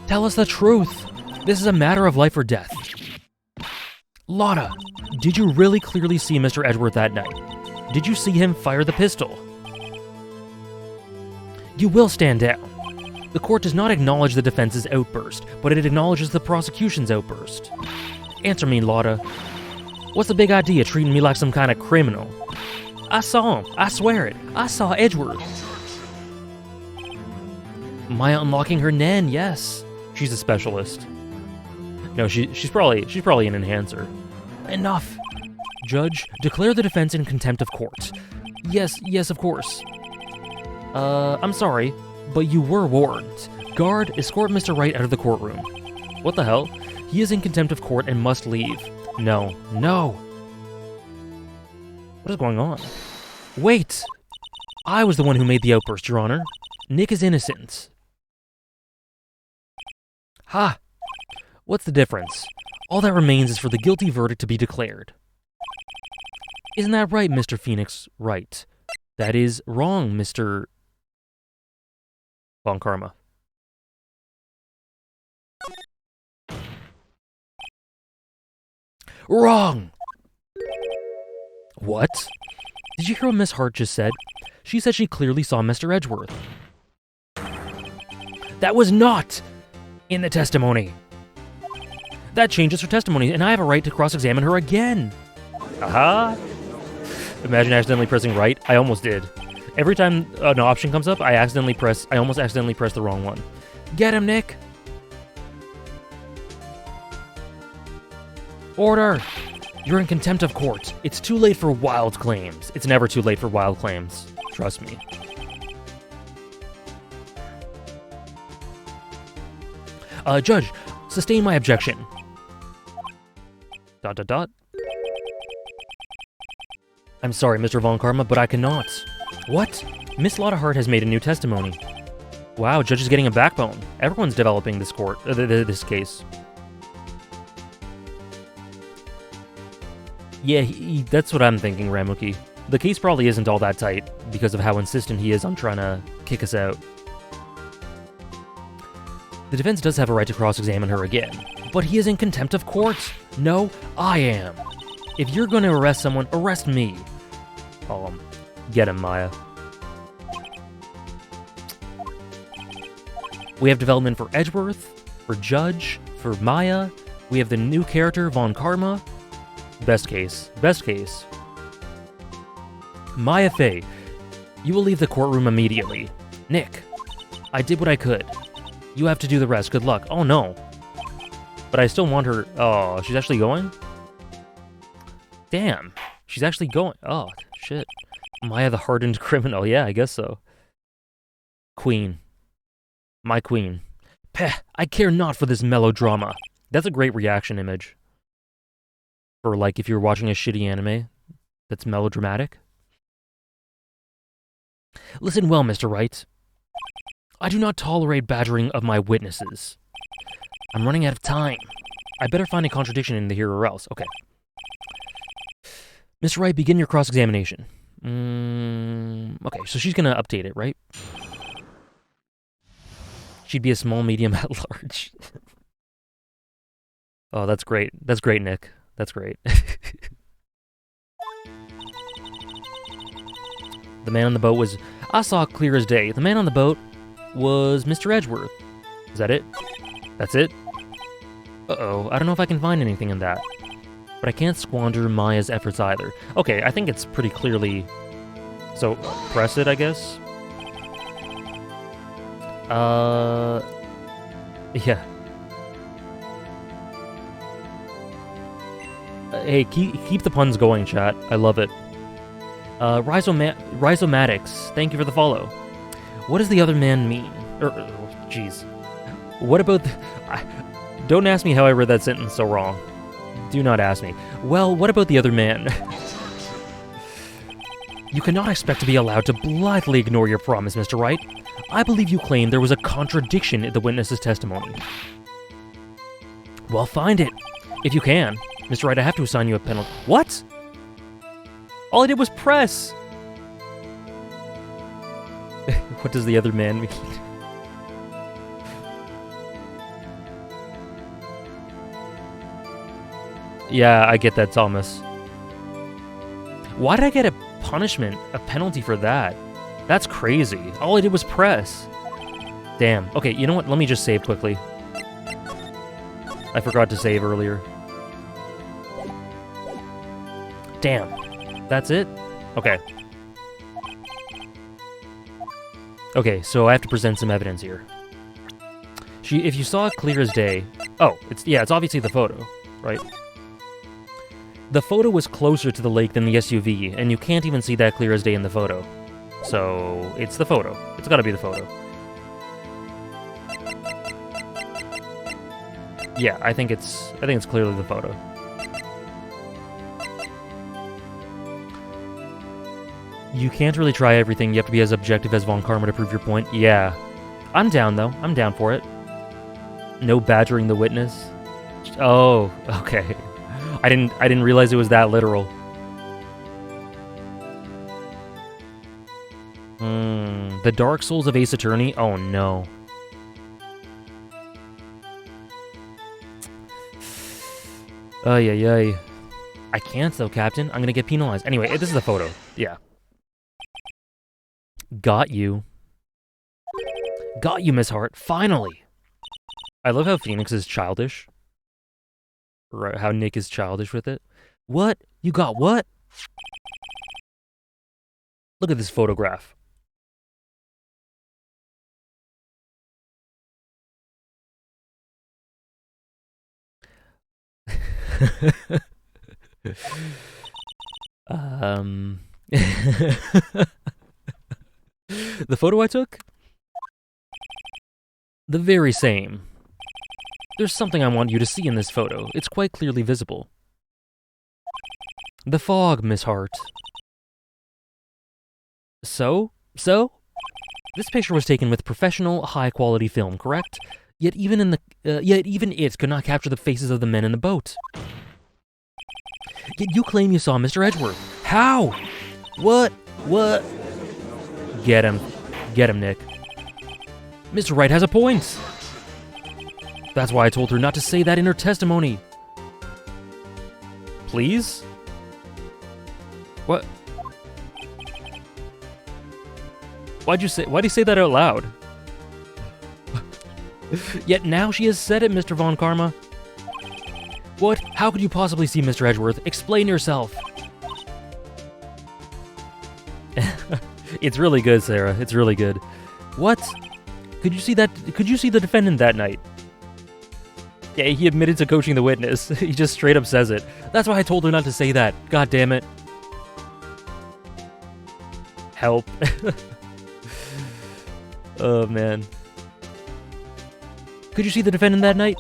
Tell us the truth. This is a matter of life or death. Lotta, did you really clearly see Mr. Edgeworth that night? Did you see him fire the pistol? You will stand down. The court does not acknowledge the defense's outburst, but it acknowledges the prosecution's outburst. Answer me, Lotta. What's the big idea treating me like some kind of criminal? I saw him. I swear it. I saw Edgeworth. Maya unlocking her Nen, yes. She's a specialist. No, she's probably an enhancer. Enough. Judge, declare the defense in contempt of court. Yes, of course. I'm sorry, but you were warned. Guard, escort Mr. Wright out of the courtroom. What the hell? He is in contempt of court and must leave. No. What is going on? Wait! I was the one who made the outburst, Your Honor. Nick is innocent. Ha! What's the difference? All that remains is for the guilty verdict to be declared. Isn't that right, Mr. Phoenix Wright? That is wrong, Mr. Von Karma. Wrong! What? Did you hear what Miss Hart just said? She said she clearly saw Mr. Edgeworth. That was not in the testimony. That changes her testimony, and I have a right to cross-examine her again. Aha! Imagine accidentally pressing right. I almost did. Every time an option comes up, I almost accidentally press the wrong one. Get him, Nick! Order! You're in contempt of court. It's too late for wild claims. It's never too late for wild claims. Trust me. Judge, sustain my objection. ... I'm sorry, Mr. Von Karma, but I cannot. What? Miss Lotta Hart has made a new testimony. Wow, Judge is getting a backbone. Everyone's developing this this case. Yeah, that's what I'm thinking, Ramuki. The case probably isn't all that tight because of how insistent he is on trying to kick us out. The defense does have a right to cross-examine her again, but he is in contempt of court. No, I am. If you're going to arrest someone, arrest me. Get him, Maya. We have development for Edgeworth, for Judge, for Maya. We have the new character, Von Karma. Best case. Maya Fey, you will leave the courtroom immediately. Nick, I did what I could. You have to do the rest. Good luck. Oh, no. But I still want her... Oh, she's actually going? Damn. She's actually going. Oh, shit. Maya the hardened criminal. Yeah, I guess so. Queen. My queen. Peh, I care not for this melodrama. That's a great reaction image. For, like, if you're watching a shitty anime that's melodramatic. Listen well, Mr. Wright. I do not tolerate badgering of my witnesses. I'm running out of time. I better find a contradiction in the here or else. Okay. Mr. Wright, begin your cross-examination. Okay, so she's gonna update it, right? She'd be a small, medium, at large. Oh, that's great. That's great, Nick. That's great. The man on the boat was... I saw it clear as day. The man on the boat was Mr. Edgeworth. Is that it? That's it? Uh-oh, I don't know if I can find anything in that. But I can't squander Maya's efforts either. Okay, I think it's pretty clearly... So, press it, I guess? Yeah. Hey, keep the puns going, chat. I love it. Rhizomatics, thank you for the follow. What does the other man mean? Jeez. What about the... Don't ask me how I read that sentence so wrong. Do not ask me. Well, what about the other man? You cannot expect to be allowed to blithely ignore your promise, Mr. Wright. I believe you claim there was a contradiction in the witness's testimony. Well, find it. If you can. Mr. Wright, I have to assign you a penalty. What? All I did was press. What does the other man mean? Yeah, I get that, Thomas. Why did I get a punishment, a penalty for that? That's crazy. All I did was press. Damn. Okay, you know what? Let me just save quickly. I forgot to save earlier. Damn. That's it? Okay. Okay, so I have to present some evidence here. If you saw it clear as day... Oh, it's obviously the photo, right? The photo was closer to the lake than the SUV, and you can't even see that clear as day in the photo. So, it's the photo. It's gotta be the photo. Yeah, I think it's clearly the photo. You can't really try everything. You have to be as objective as Von Karma to prove your point. Yeah. I'm down, though. I'm down for it. No badgering the witness. Oh, okay. I didn't realize it was that literal. The Dark Souls of Ace Attorney? Oh, no. Ay, ay, ay. I can't, though, Captain. I'm gonna get penalized. Anyway, this is the photo. Yeah. Got you. Got you, Miss Hart. Finally! I love how Phoenix is childish. Right, how Nick is childish with it. What? You got what? Look at this photograph. The photo I took? The very same. There's something I want you to see in this photo. It's quite clearly visible. The fog, Miss Hart. So? This picture was taken with professional, high-quality film, correct? Yet even it could not capture the faces of the men in the boat. Yet you claim you saw Mr. Edgeworth. How? What? Get him. Get him, Nick. Mr. Wright has a point. That's why I told her not to say that in her testimony. Please? What? Why'd you say that out loud? Yet now she has said it, Mr. Von Karma. What? How could you possibly see Mr. Edgeworth? Explain yourself. It's really good, Sarah. It's really good. What? Could you see the defendant that night? Yeah, he admitted to coaching the witness. He just straight up says it. That's why I told her not to say that. God damn it. Help. Oh, man. Could you see the defendant that night?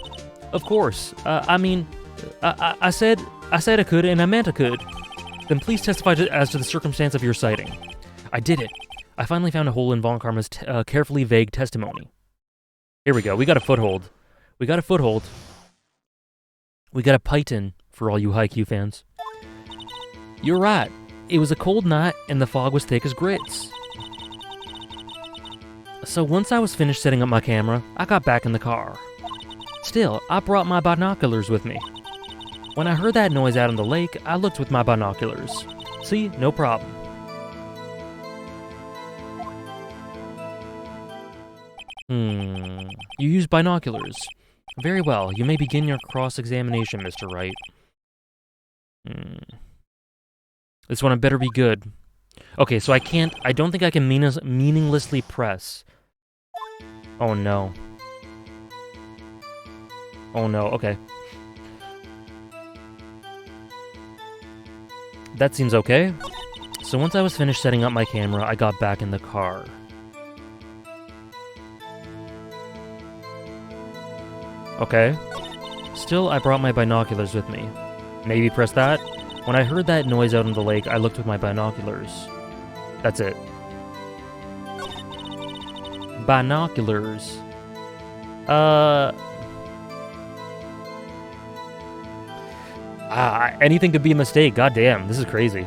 Of course. I said I could, and I meant I could. Then please testify as to the circumstance of your sighting. I did it. I finally found a hole in Von Karma's carefully vague testimony. Here we go. We got a foothold. We got a python for all you Haikyuu fans. You're right. It was a cold night, and the fog was thick as grits. So once I was finished setting up my camera, I got back in the car. Still, I brought my binoculars with me. When I heard that noise out on the lake, I looked with my binoculars. See, no problem. You used binoculars. Very well, you may begin your cross-examination, Mr. Wright. This one had better be good. Okay, so I don't think I can meaninglessly press. Oh no. Oh no, okay. That seems okay. So once I was finished setting up my camera, I got back in the car. Okay. Still, I brought my binoculars with me. Maybe press that? When I heard that noise out on the lake, I looked with my binoculars. That's it. Binoculars. Anything could be a mistake. God damn, this is crazy.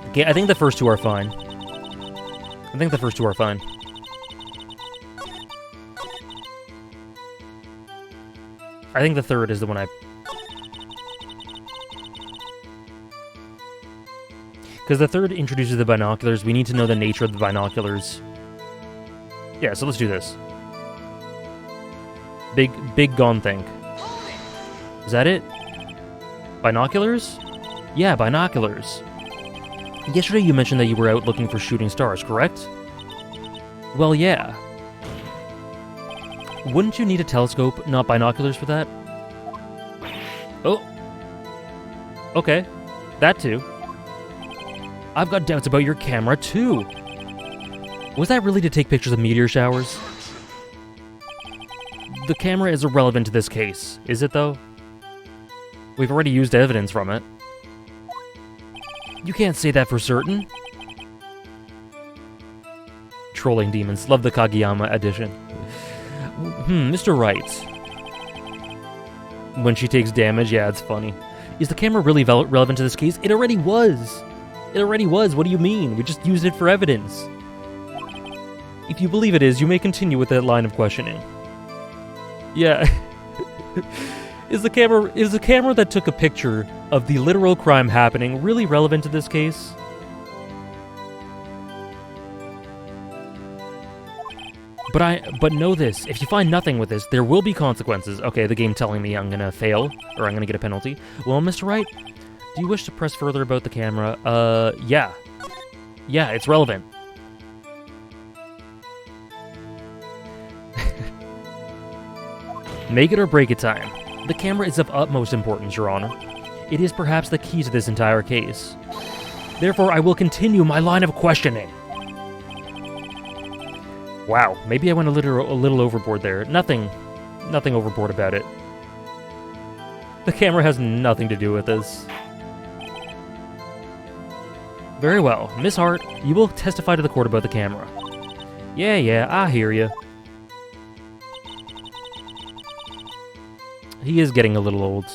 Okay, I think the first two are fine. I think the third is the one I... Because the third introduces the binoculars, we need to know the nature of the binoculars. Yeah, so let's do this. Big gone thing. Is that it? Binoculars? Yeah, binoculars. Yesterday you mentioned that you were out looking for shooting stars, correct? Well, yeah. Wouldn't you need a telescope, not binoculars for that? Oh. Okay. That too. I've got doubts about your camera too. Was that really to take pictures of meteor showers? The camera is irrelevant to this case, is it though? We've already used evidence from it. You can't say that for certain. Trolling demons. Love the Kageyama edition. Mr. Wright. When she takes damage, yeah, it's funny. Is the camera really relevant to this case? It already was. It already was. What do you mean? We just used it for evidence. If you believe it is, you may continue with that line of questioning. Yeah. Is the camera that took a picture of the literal crime happening really relevant to this case? But know this, if you find nothing with this, there will be consequences. Okay, the game telling me I'm gonna fail, or I'm gonna get a penalty. Well, Mr. Wright, do you wish to press further about the camera? Yeah. Yeah, it's relevant. Make it or break it time. The camera is of utmost importance, Your Honor. It is perhaps the key to this entire case. Therefore, I will continue my line of questioning. Wow, maybe I went a little overboard there. Nothing overboard about it. The camera has nothing to do with this. Very well. Miss Hart, you will testify to the court about the camera. Yeah, I hear you. He is getting a little old.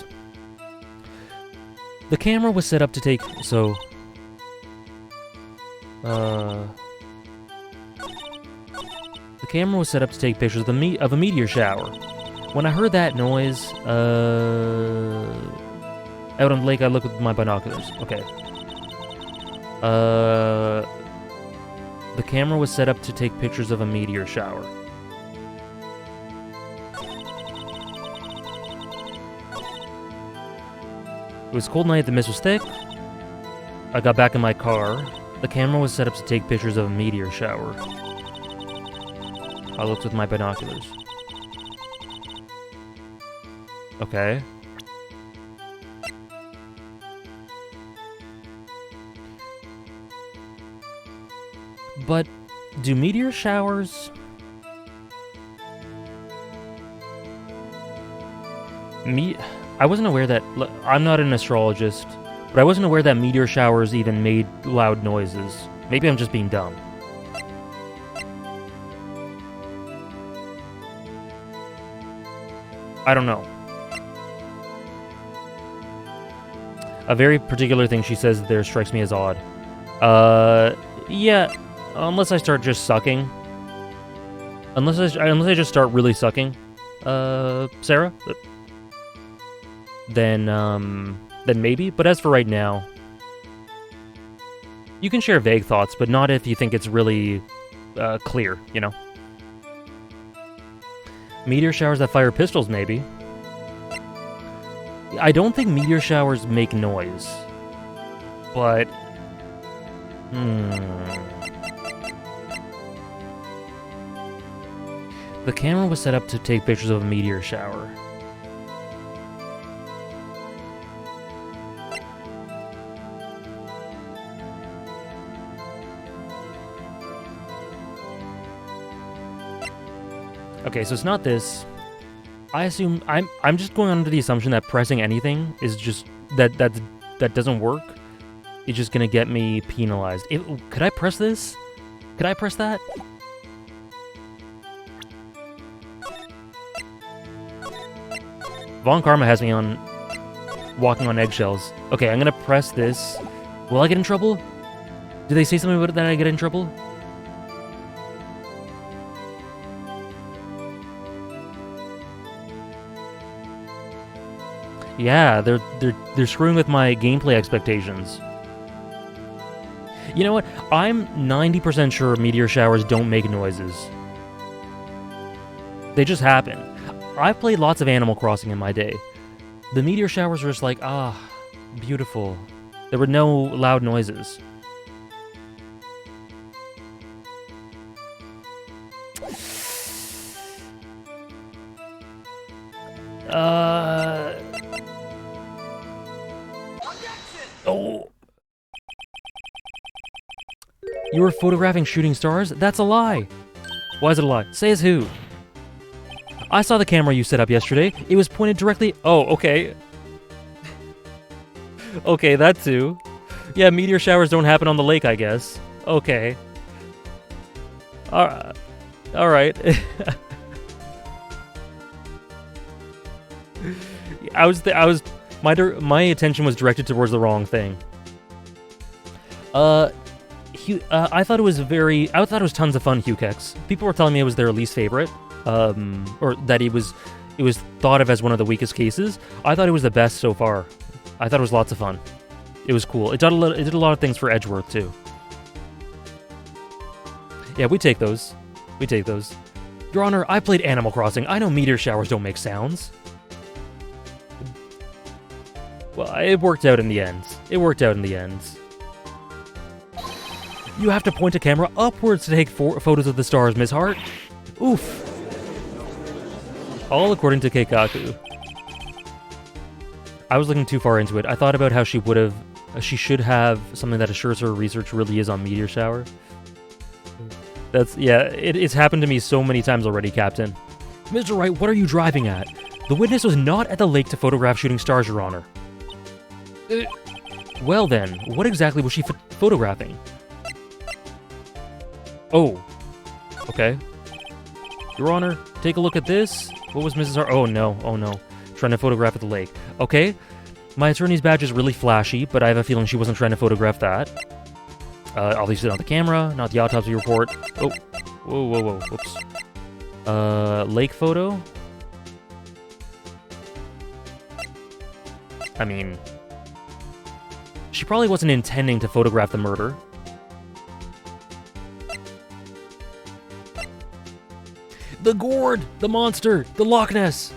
The camera was set up to take... So... The camera was set up to take pictures of a meteor shower. When I heard that noise, out on the lake, I looked with my binoculars. Okay. The camera was set up to take pictures of a meteor shower. It was a cold night, the mist was thick. I got back in my car. The camera was set up to take pictures of a meteor shower. I looked with my binoculars. Okay. But do meteor showers... I wasn't aware that... I'm not an astrologist, but I wasn't aware that meteor showers even made loud noises. Maybe I'm just being dumb. I don't know. A very particular thing she says there strikes me as odd. Yeah, unless I start just sucking. Unless I just start really sucking, Sarah? Then maybe. But as for right now, you can share vague thoughts, but not if you think it's really clear, you know? Meteor showers that fire pistols, maybe. I don't think meteor showers make noise. But... The camera was set up to take pictures of a meteor shower. Okay, so it's not this. I assume I'm just going under the assumption that pressing anything is just that doesn't work. It's just gonna get me penalized. Could I press this? Could I press that? Von Karma has me on walking on eggshells. Okay, I'm gonna press this. Will I get in trouble? Did they say something about it that I get in trouble? Yeah, they're screwing with my gameplay expectations. You know what? I'm 90% sure meteor showers don't make noises. They just happen. I've played lots of Animal Crossing in my day. The meteor showers were just like, beautiful. There were no loud noises. Oh. You were photographing shooting stars? That's a lie. Why is it a lie? Say as who? I saw the camera you set up yesterday. It was pointed directly... Oh, okay. Okay, that too. Yeah, meteor showers don't happen on the lake, I guess. Okay. Alright. My attention was directed towards the wrong thing. I thought it was tons of fun, Hukex. People were telling me it was their least favorite, or that it was thought of as one of the weakest cases. I thought it was the best so far. I thought it was lots of fun. It was cool. It did a lot of things for Edgeworth too. Yeah, we take those. We take those. Your Honor, I played Animal Crossing. I know meteor showers don't make sounds. Well, it worked out in the end. It worked out in the end. You have to point a camera upwards to take photos of the stars, Ms. Hart. Oof. All according to Keikaku. I was looking too far into it. I thought about how she should have something that assures her research really is on meteor shower. It's happened to me so many times already, Captain. Mr. Wright, what are you driving at? The witness was not at the lake to photograph shooting stars, Your Honor. Well then, what exactly was she photographing? Oh. Okay. Your Honor, take a look at this. What was Mrs. Hart? Oh no, trying to photograph at the lake. Okay. My attorney's badge is really flashy, but I have a feeling she wasn't trying to photograph that. Obviously not the camera, not the autopsy report. Oh. Whoa. Oops. Lake photo? I mean... She probably wasn't intending to photograph the murder. The gourd! The monster! The Loch Ness!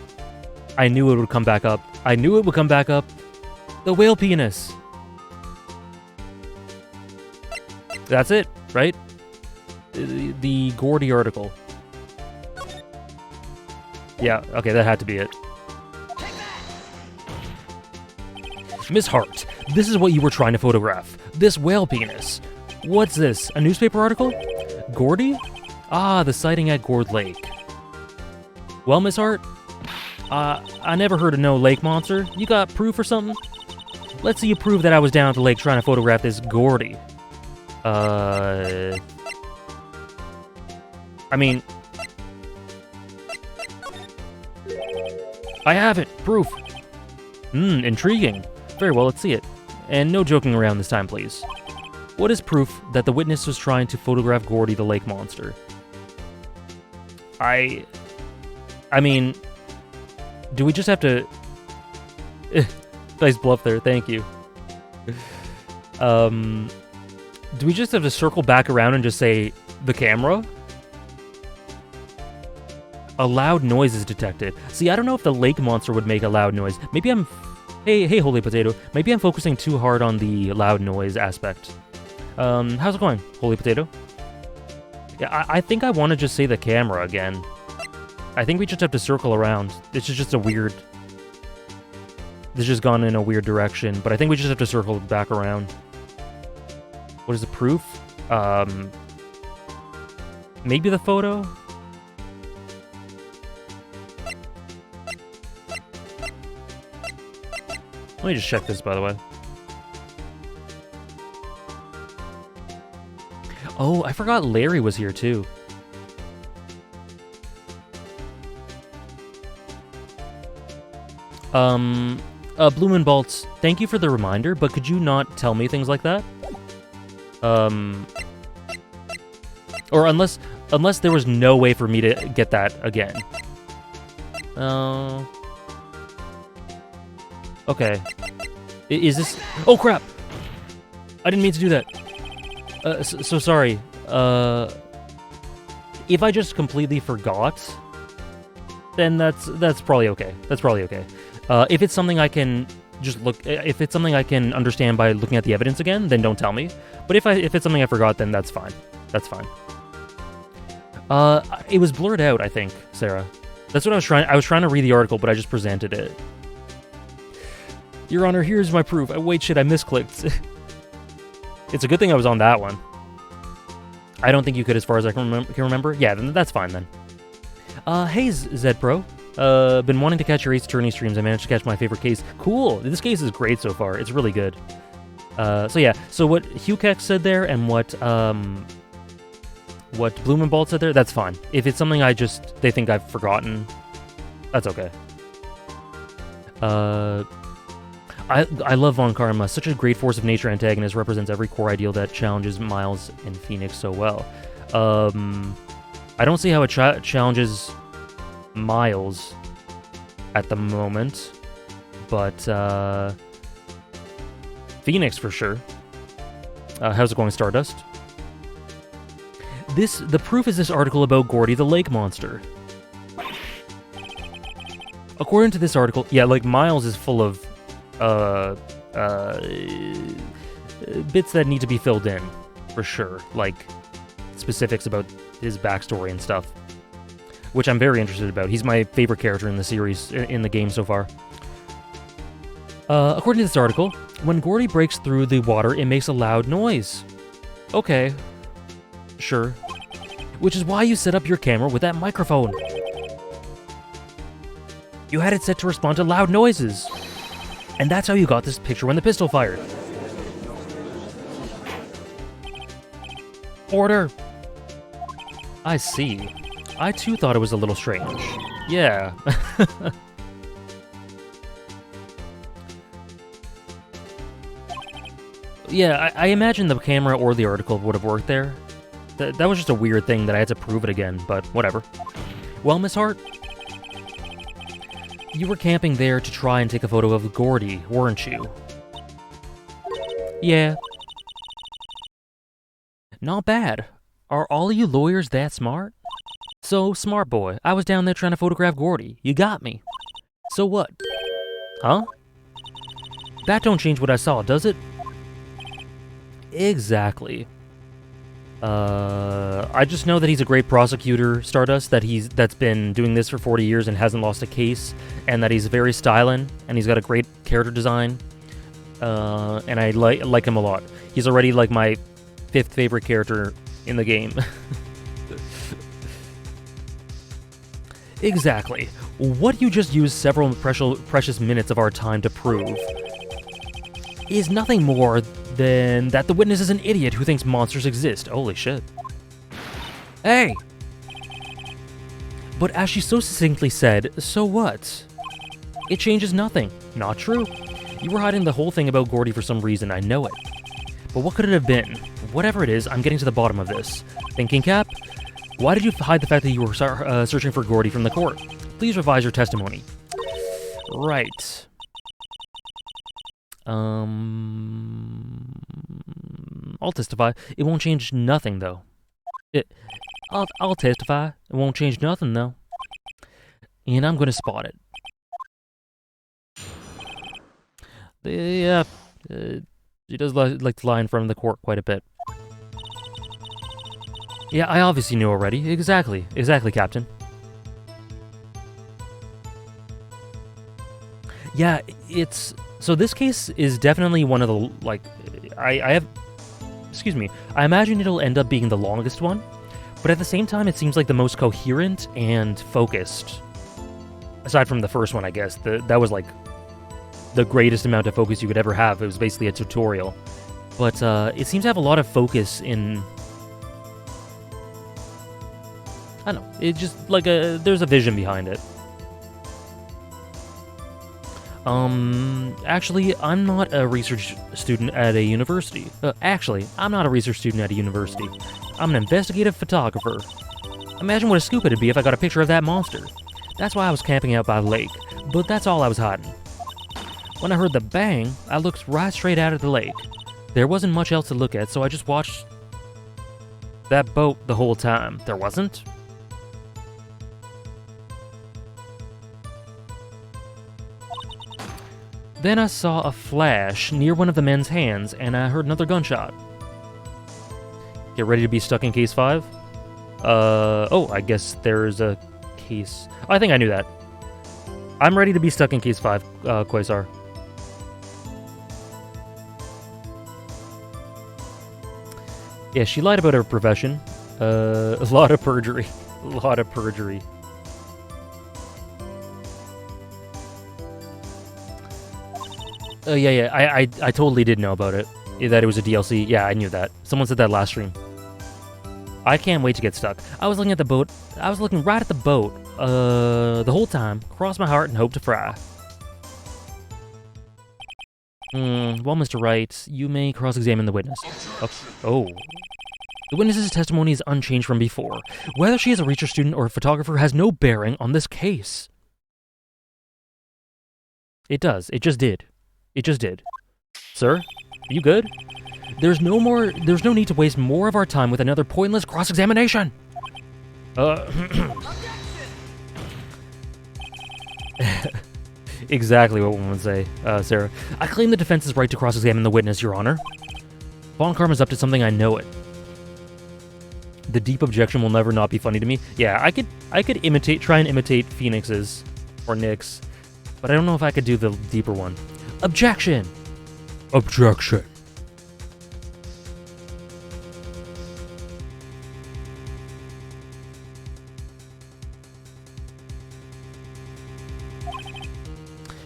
I knew it would come back up. I knew it would come back up. The whale penis! That's it, right? The Gordy article. Yeah, okay, that had to be it. Miss Hart, this is what you were trying to photograph. This whale penis. What's this, a newspaper article? Gordy? Ah, the sighting at Gourd Lake. Well, Miss Hart, I never heard of no lake monster. You got proof or something? Let's see you prove that I was down at the lake trying to photograph this Gordy. I mean... I have it! Proof! Intriguing. Very well, let's see it. And no joking around this time, please. What is proof that the witness was trying to photograph Gordy the lake monster? I mean... Do we just have to... Nice bluff there, thank you. Do we just have to circle back around and just say, the camera? A loud noise is detected. See, I don't know if the lake monster would make a loud noise. Maybe I'm... Hey, Holy Potato. Maybe I'm focusing too hard on the loud noise aspect. How's it going, Holy Potato? Yeah, I think I want to just say the camera again. I think we just have to circle around. This is just a weird... This has gone in a weird direction, but I think we just have to circle back around. What is the proof? Maybe the photo? Let me just check this, by the way. Oh, I forgot Larry was here, too. Bloomin' Bolts, thank you for the reminder, but could you not tell me things like that? Or unless there was no way for me to get that again. Okay. Is this... Oh, crap! I didn't mean to do that. So sorry. If I just completely forgot, then that's probably okay. That's probably okay. If it's something I can just look... If it's something I can understand by looking at the evidence again, then don't tell me. But if it's something I forgot, then that's fine. That's fine. It was blurred out, I think, Sarah. That's what I was trying... I was trying to read the article, but I just presented it. Your Honor, here's my proof. Wait, shit, I misclicked. It's a good thing I was on that one. I don't think you could, as far as I can remember. Yeah, then that's fine, then. Hey, Zed Pro. Been wanting to catch your Ace Attorney streams. I managed to catch my favorite case. Cool! This case is great so far. It's really good. So yeah, so what Hukex said there, and what Blumenbald said there, that's fine. If it's something they think I've forgotten, that's okay. I love Von Karma. Such a great force of nature antagonist, represents every core ideal that challenges Miles and Phoenix so well. I don't see how it challenges Miles at the moment, but Phoenix for sure. How's it going, Stardust? The proof is this article about Gordy the lake monster. According to this article, yeah, like Miles is full of bits that need to be filled in, for sure. Like, specifics about his backstory and stuff, which I'm very interested about. He's my favorite character in the series, in the game so far. According to this article, when Gordy breaks through the water, it makes a loud noise. Okay. Sure. Which is why you set up your camera with that microphone. You had it set to respond to loud noises. And that's how you got this picture when the pistol fired. Order! I see. I too thought it was a little strange. Yeah. Yeah, I imagine the camera or the article would have worked there. That was just a weird thing that I had to prove it again, but whatever. Well, Miss Hart, you were camping there to try and take a photo of Gordy, weren't you? Yeah. Not bad. Are all of you lawyers that smart? So, smart boy, I was down there trying to photograph Gordy. You got me. So what? Huh? That don't change what I saw, does it? Exactly. I just know that he's a great prosecutor, Stardust, that's been doing this for 40 years and hasn't lost a case, and that he's very styling, and he's got a great character design, and I like him a lot. He's already like my 5th favorite character in the game. Exactly. What you just used several precious minutes of our time to prove is nothing more than that the witness is an idiot who thinks monsters exist. Holy shit. Hey! But as she so succinctly said, so what? It changes nothing. Not true. You were hiding the whole thing about Gordy for some reason, I know it. But what could it have been? Whatever it is, I'm getting to the bottom of this. Thinking Cap? Why did you hide the fact that you were searching for Gordy from the court? Please revise your testimony. Right. I'll testify. It won't change nothing, though. I'll testify. It won't change nothing, though. And I'm gonna spot it. Yeah, she does like to lie in front of the court quite a bit. Yeah, I obviously knew already. Exactly, Captain. Yeah, so this case is definitely one of the, like, I imagine it'll end up being the longest one, but at the same time, it seems like the most coherent and focused. Aside from the first one, I guess. That was, like, the greatest amount of focus you could ever have. It was basically a tutorial. But it seems to have a lot of focus in... I don't know. It's just, like, there's a vision behind it. Actually, I'm not a research student at a university. I'm not a research student at a university. I'm an investigative photographer. Imagine what a scoop it'd be if I got a picture of that monster. That's why I was camping out by the lake, but that's all I was hiding. When I heard the bang, I looked right straight out of the lake. There wasn't much else to look at, so I just watched that boat the whole time. There wasn't? Then I saw a flash near one of the men's hands, and I heard another gunshot. Get ready to be stuck in case 5? Oh, I guess there's a case... I think I knew that. I'm ready to be stuck in case 5, Quasar. Yeah, she lied about her profession. A lot of perjury. A lot of perjury. Yeah, I totally did know about it. That it was a DLC. Yeah, I knew that. Someone said that last stream. I can't wait to get stuck. I was looking at the boat. I was looking right at the boat the whole time. Cross my heart and hope to fry. Well, Mr. Wright, you may cross-examine the witness. Oh. The witness's testimony is unchanged from before. Whether she is a research student or a photographer has no bearing on this case. It does. It just did. It just did. Sir, are you good? There's no need to waste more of our time with another pointless cross-examination. Exactly what one would say, Sarah. I claim the defense's right to cross-examine the witness, Your Honor. Von Karma's up to something, I know it. The deep objection will never not be funny to me. Yeah, I could try and imitate Phoenix's or Nick's, but I don't know if I could do the deeper one. Objection! Objection.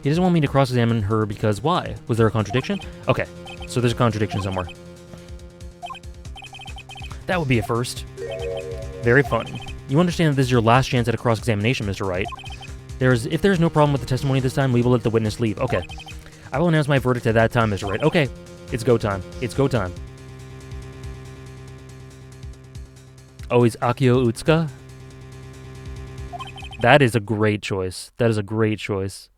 He doesn't want me to cross-examine her because why? Was there a contradiction? Okay, so there's a contradiction somewhere. That would be a first. Very funny. You understand that this is your last chance at a cross-examination, Mr. Wright. If there's no problem with the testimony this time, we will let the witness leave. Okay. I will announce my verdict at that time, Mr. Wright. Okay. It's go time. It's go time. Oh, he's Akio Utsuka? That is a great choice. That is a great choice.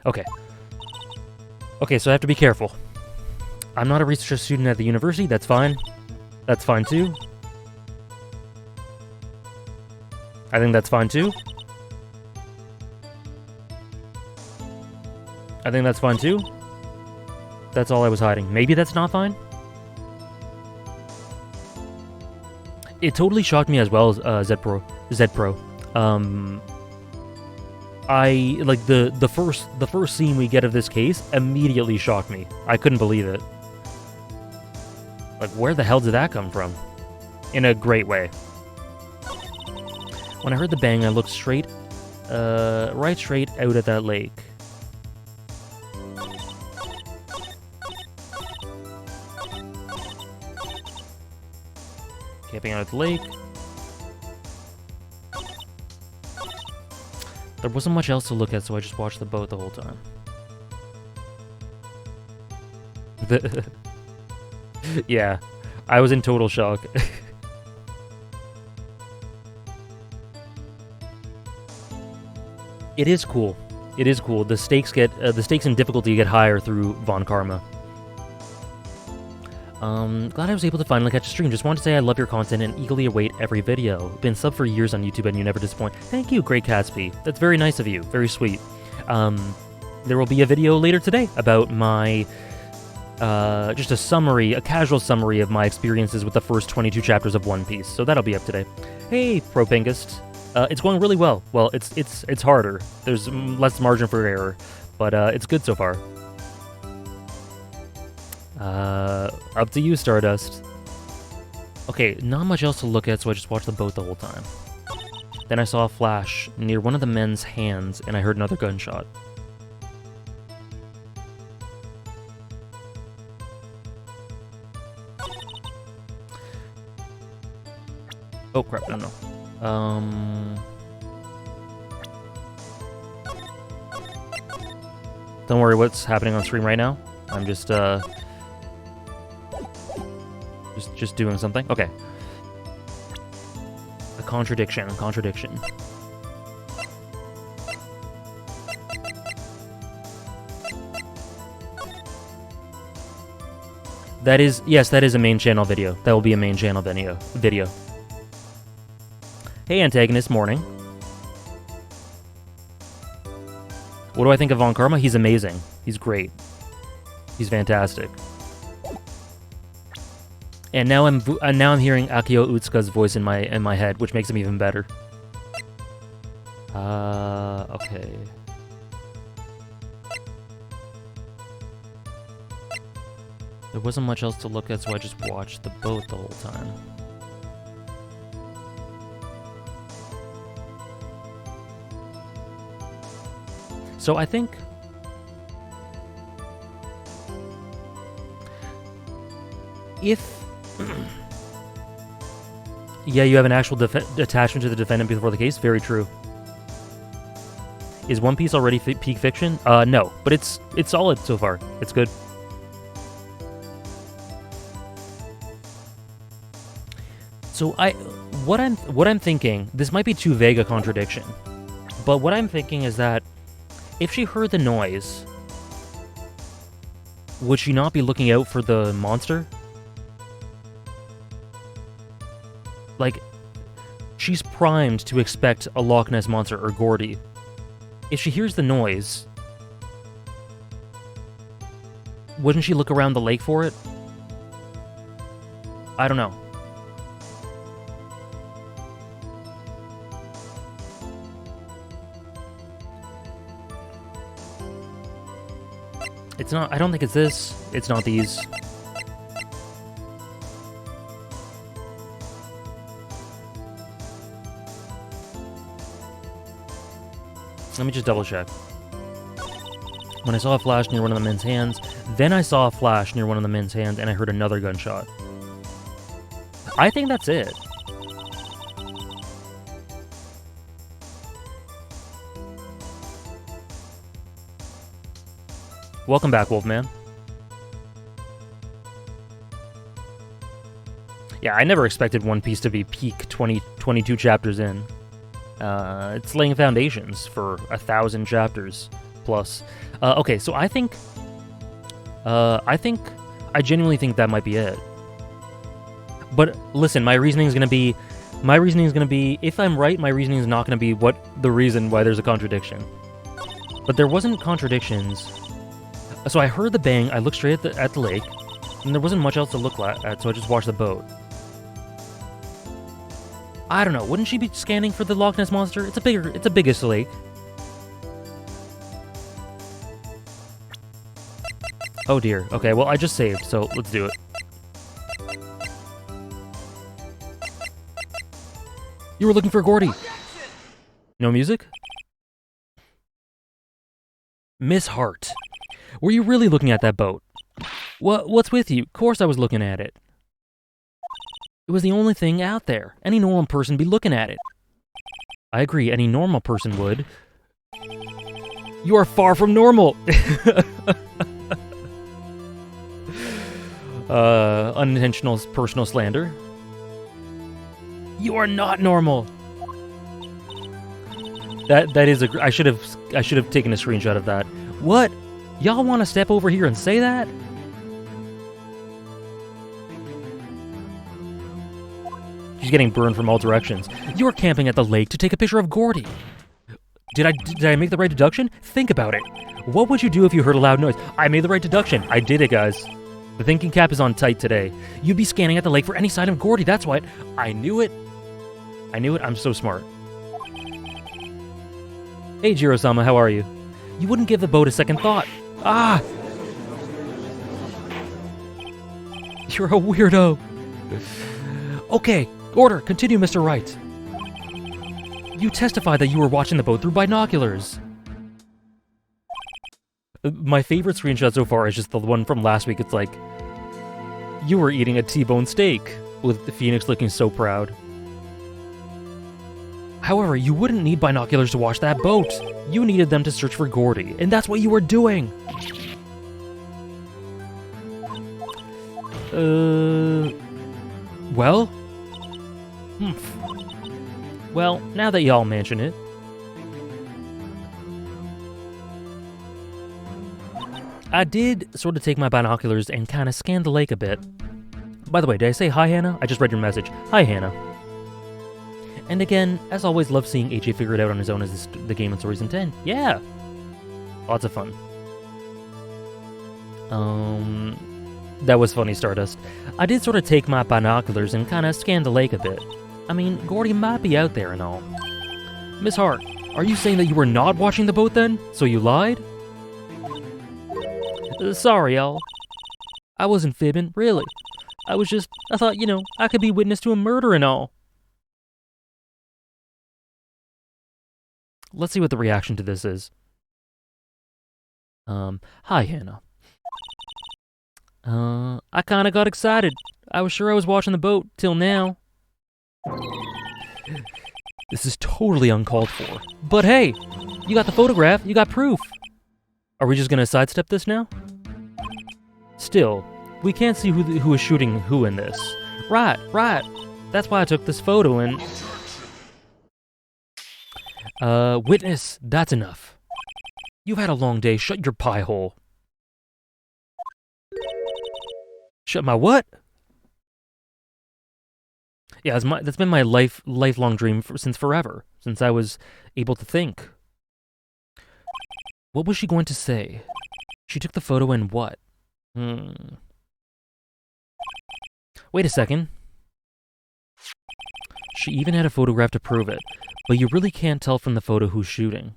Okay. Okay, so I have to be careful. I'm not a research student at the university, that's fine. That's fine too. I think that's fine too. I think that's fine too. That's all I was hiding. Maybe that's not fine? It totally shocked me as well as Z Pro. Like the first scene we get of this case immediately shocked me. I couldn't believe it. Like, where the hell did that come from? In a great way. When I heard the bang, I looked right straight out at that lake. Camping out at the lake. There wasn't much else to look at, so I just watched the boat the whole time. Yeah, I was in total shock. It is cool. It is cool. The stakes and difficulty get higher through Von Karma. Glad I was able to finally catch a stream. Just wanted to say I love your content and eagerly await every video. Been sub for years on YouTube and you never disappoint. Thank you, Great Catsby. That's very nice of you. Very sweet. There will be a video later today about my, just a casual summary of my experiences with the first 22 chapters of One Piece. So that'll be up today. Hey, Propingist. It's going really well. Well, it's harder. There's less margin for error, but it's good so far. Up to you, Stardust. Okay, not much else to look at, so I just watched the boat the whole time. Then I saw a flash near one of the men's hands, and I heard another gunshot. Oh crap, no. Don't worry what's happening on stream right now. I'm just doing something. Okay. A contradiction, contradiction. That is, yes, that is a main channel video. That will be a main channel video. Hey, antagonist, morning. What do I think of Von Karma? He's amazing. He's great. He's fantastic. And now I'm hearing Akio Utsuka's voice in my head, which makes him even better. Okay. There wasn't much else to look at, so I just watched the boat the whole time. So I think... if... yeah, you have an actual attachment to the defendant before the case? Very true. Is One Piece already peak fiction? No, but it's solid so far. It's good. So what I'm thinking, this might be too vague a contradiction, but what I'm thinking is that if she heard the noise, would she not be looking out for the monster? Like, she's primed to expect a Loch Ness monster or Gordy. If she hears the noise, wouldn't she look around the lake for it? I don't know. It's not, I don't think it's this. It's not these. Let me just double check. When I saw a flash near one of the men's hands, then I saw a flash near one of the men's hands, and I heard another gunshot. I think that's it. Welcome back, Wolfman. Yeah, I never expected One Piece to be peak 22 chapters in. It's laying foundations for 1,000 chapters plus. Okay, so I genuinely think that might be it. But listen, my reasoning is gonna be, if I'm right, my reasoning is not gonna be the reason why there's a contradiction. But there wasn't contradictions. So I heard the bang, I looked straight at the lake, and there wasn't much else to look at, so I just watched the boat. I don't know, wouldn't she be scanning for the Loch Ness monster? It's a biggest lake. Oh dear, okay, well I just saved, so let's do it. You were looking for Gordy! No music? Miss Hart. Were you really looking at that boat? What's with you? Of course I was looking at it. It was the only thing out there. Any normal person would be looking at it. I agree, any normal person would. You are far from normal! Unintentional personal slander. You are not normal! That is I should have taken a screenshot of that. What? Y'all want to step over here and say that? She's getting burned from all directions. You're camping at the lake to take a picture of Gordy. Did I make the right deduction? Think about it. What would you do if you heard a loud noise? I made the right deduction. I did it, guys. The thinking cap is on tight today. You'd be scanning at the lake for any sign of Gordy, that's what. I knew it. I knew it. I'm so smart. Hey, Jiro-sama, how are you? You wouldn't give the boat a second thought. Ah! You're a weirdo. Okay, order. Continue, Mr. Wright. You testified that you were watching the boat through binoculars. My favorite screenshot so far is just the one from last week. It's like, you were eating a T-bone steak, with the Phoenix looking so proud. However, you wouldn't need binoculars to watch that boat. You needed them to search for Gordy, and that's what you were doing. Well? Well, now that y'all mention it. I did sort of take my binoculars and kind of scan the lake a bit. By the way, did I say hi, Hannah? I just read your message. Hi, Hannah. And again, as always, love seeing AJ figure it out on his own as the game and stories intend. Yeah! Lots of fun. That was funny, Stardust. I did sort of take my binoculars and kind of scan the lake a bit. I mean, Gordy might be out there and all. Miss Hart, are you saying that you were not watching the boat then? So you lied? Sorry, y'all. I wasn't fibbing, really. I thought, I could be witness to a murder and all. Let's see what the reaction to this is. Hi, Hannah. I kinda got excited. I was sure I was watching the boat, till now. This is totally uncalled for. But hey, you got the photograph, you got proof. Are we just gonna sidestep this now? Still, we can't see who is shooting who in this. Right. That's why I took this photo and... witness, that's enough. You've had a long day, shut your pie hole. Shut my what? Yeah, that's been my lifelong dream since forever, since I was able to think. What was she going to say? She took the photo and what? Wait a second. She even had a photograph to prove it, but you really can't tell from the photo who's shooting.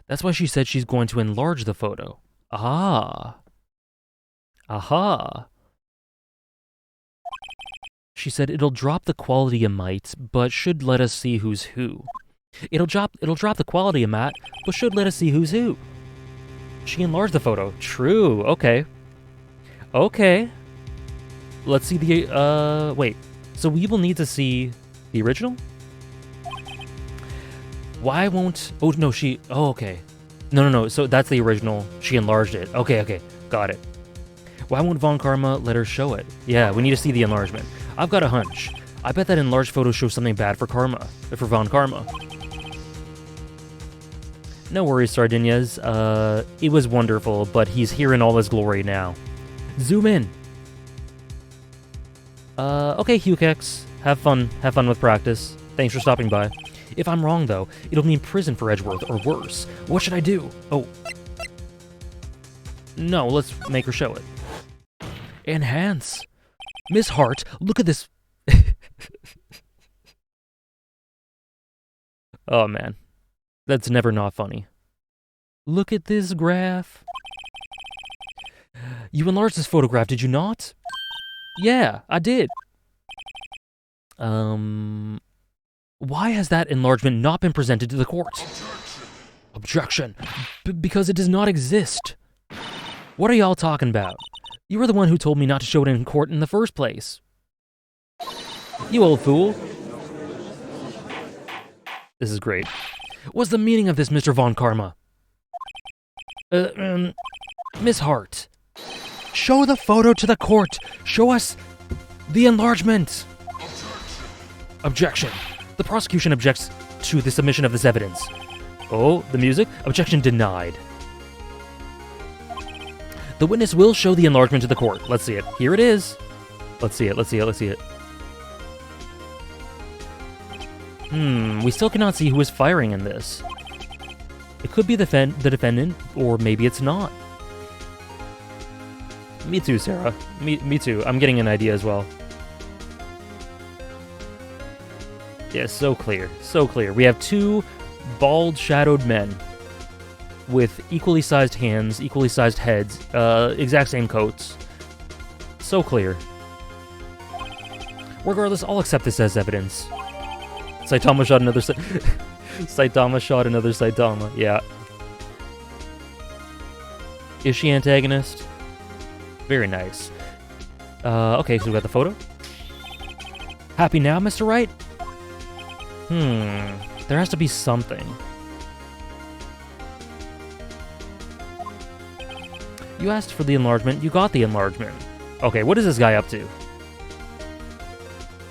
That's why she said she's going to enlarge the photo. Ah. Aha. She said it'll drop the quality a mite, but should let us see who's who. It'll drop the quality a mite, but should let us see who's who. She enlarged the photo. True. Okay. Let's see the, wait. So we will need to see the original? Why won't... Oh, no, oh, okay. No. So that's the original. She enlarged it. Okay. Got it. Why won't Von Karma let her show it? Yeah, we need to see the enlargement. I've got a hunch. I bet that enlarged photo shows something bad for Von Karma. No worries, Sardinias. It was wonderful, but he's here in all his glory now. Zoom in. Okay, Hukex. Have fun with practice. Thanks for stopping by. If I'm wrong, though, it'll mean prison for Edgeworth, or worse. What should I do? Oh. No, let's make her show it. Enhance. Miss Hart, look at this. Oh, man. That's never not funny. Look at this graph. You enlarged this photograph, did you not? Yeah, I did. Why has that enlargement not been presented to the court? Objection. Because it does not exist. What are y'all talking about? You were the one who told me not to show it in court in the first place. You old fool. This is great. What's the meaning of this, Mr. Von Karma? Miss Hart. Show the photo to the court. Show us the enlargement. Objection. The prosecution objects to the submission of this evidence. Oh, the music? Objection denied. The witness will show the enlargement to the court. Let's see it. Here it is. Let's see it. We still cannot see who is firing in this. It could be the defendant, or maybe it's not. Me too, Sarah. Me too. I'm getting an idea as well. Yeah, so clear. We have two bald-shadowed men with equally sized hands, equally sized heads, exact same coats. So clear. Regardless, I'll accept this as evidence. Saitama shot another Saitama, yeah. Is she antagonist? Very nice. Okay, so we got the photo. Happy now, Mr. Wright? There has to be something. You asked for the enlargement, you got the enlargement. Okay, what is this guy up to?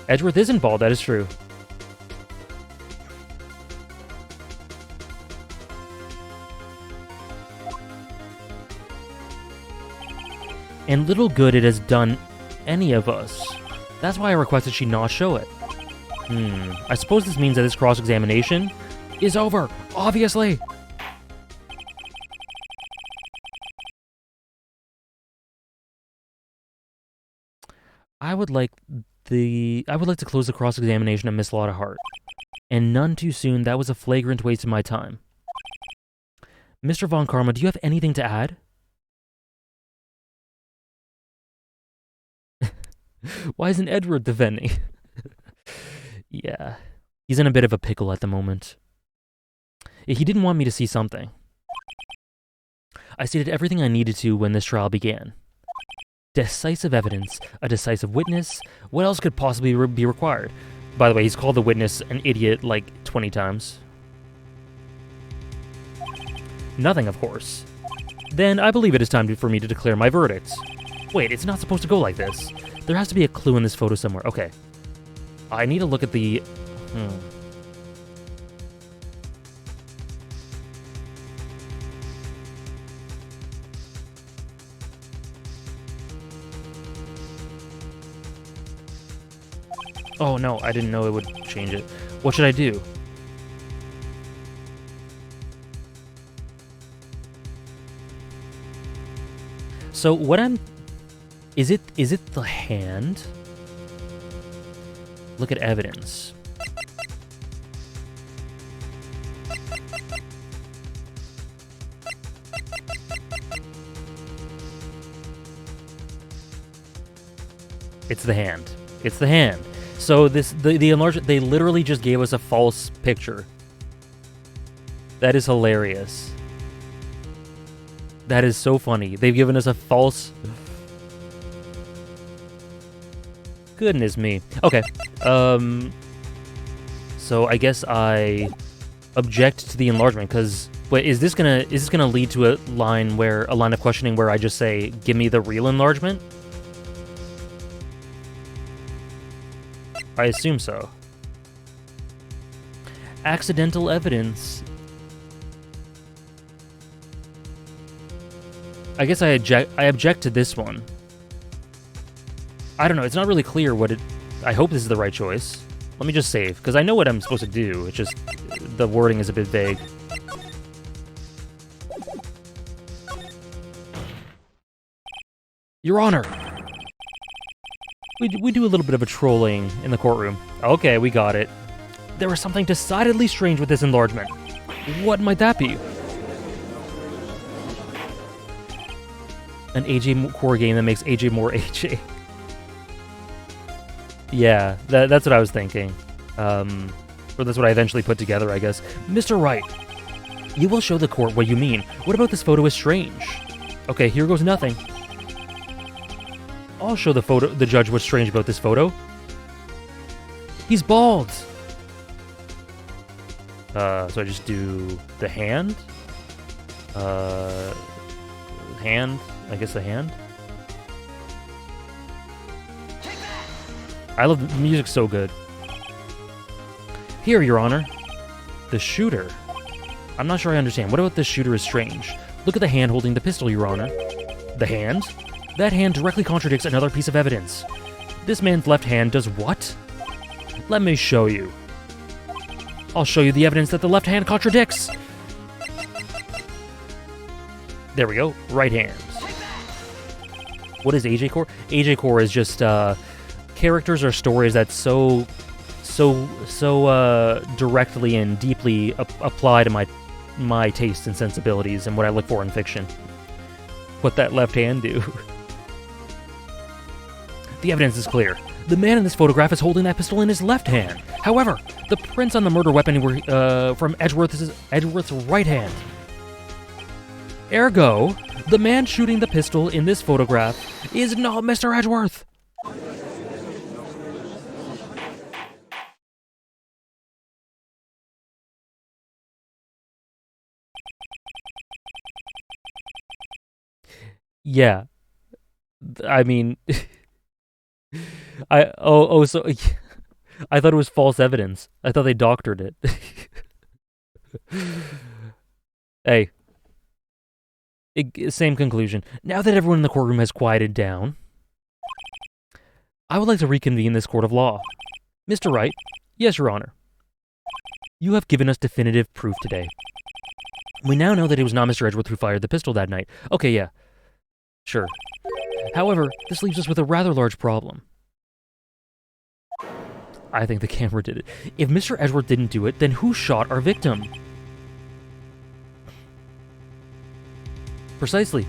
Edgeworth isn't bald, that is true. And little good it has done any of us. That's why I requested she not show it. I suppose this means that this cross-examination is over, obviously! I would like to close the cross-examination of Miss Lotta Hart. And none too soon, that was a flagrant waste of my time. Mr. Von Karma, do you have anything to add? Why isn't Edward defending? Yeah. He's in a bit of a pickle at the moment. He didn't want me to see something. I stated everything I needed to when this trial began. Decisive evidence, a decisive witness, what else could possibly be required? By the way, he's called the witness an idiot like 20 times. Nothing, of course. Then I believe it is time for me to declare my verdict. Wait, it's not supposed to go like this. There has to be a clue in this photo somewhere. Okay. I need to look at the... Oh no, I didn't know it would change it. What should I do? So what I'm... Is it the hand? Look at evidence. It's the hand. It's the hand. So the enlargement, they literally just gave us a false picture. That is hilarious. That is so funny. They've given us a false... Goodness me. Okay. So I guess I object to the enlargement, because wait, is this gonna lead to a line of questioning where I just say, give me the real enlargement? I assume so. Accidental evidence. I guess I object to this one. I don't know, it's not really clear what it... I hope this is the right choice. Let me just save, because I know what I'm supposed to do, it's just... the wording is a bit vague. Your Honor! We do a little bit of a trolling in the courtroom. Okay, we got it. There was something decidedly strange with this enlargement. What might that be? An AJ core game that makes AJ more AJ. Yeah, that's what I was thinking. Or that's what I eventually put together, I guess. Mr. Wright, you will show the court what you mean. What about this photo is strange? Okay, here goes nothing. I'll show the judge what's strange about this photo. He's bald. So I just do the hand. Hand. I guess the hand. I love the music, so good. Here, Your Honor. The shooter. I'm not sure I understand. What about this shooter is strange? Look at the hand holding the pistol, Your Honor. The hand? That hand directly contradicts another piece of evidence. This man's left hand does what? Let me show you. I'll show you the evidence that the left hand contradicts. There we go. Right hand. What is AJ Core? AJ Core is just characters or stories that so directly and deeply apply to my tastes and sensibilities and what I look for in fiction. What that left hand do? The evidence is clear. The man in this photograph is holding that pistol in his left hand. However, the prints on the murder weapon were from Edgeworth's right hand. Ergo, the man shooting the pistol in this photograph is not Mr. Edgeworth. Yeah. I mean... so I thought it was false evidence. I thought they doctored it. Hey. Same conclusion. Now that everyone in the courtroom has quieted down, I would like to reconvene this court of law. Mr. Wright. Yes, Your Honor. You have given us definitive proof today. We now know that it was not Mr. Edgeworth who fired the pistol that night. Okay, yeah. Sure. However, this leaves us with a rather large problem. I think the camera did it. If Mr. Edgeworth didn't do it, then who shot our victim? Precisely.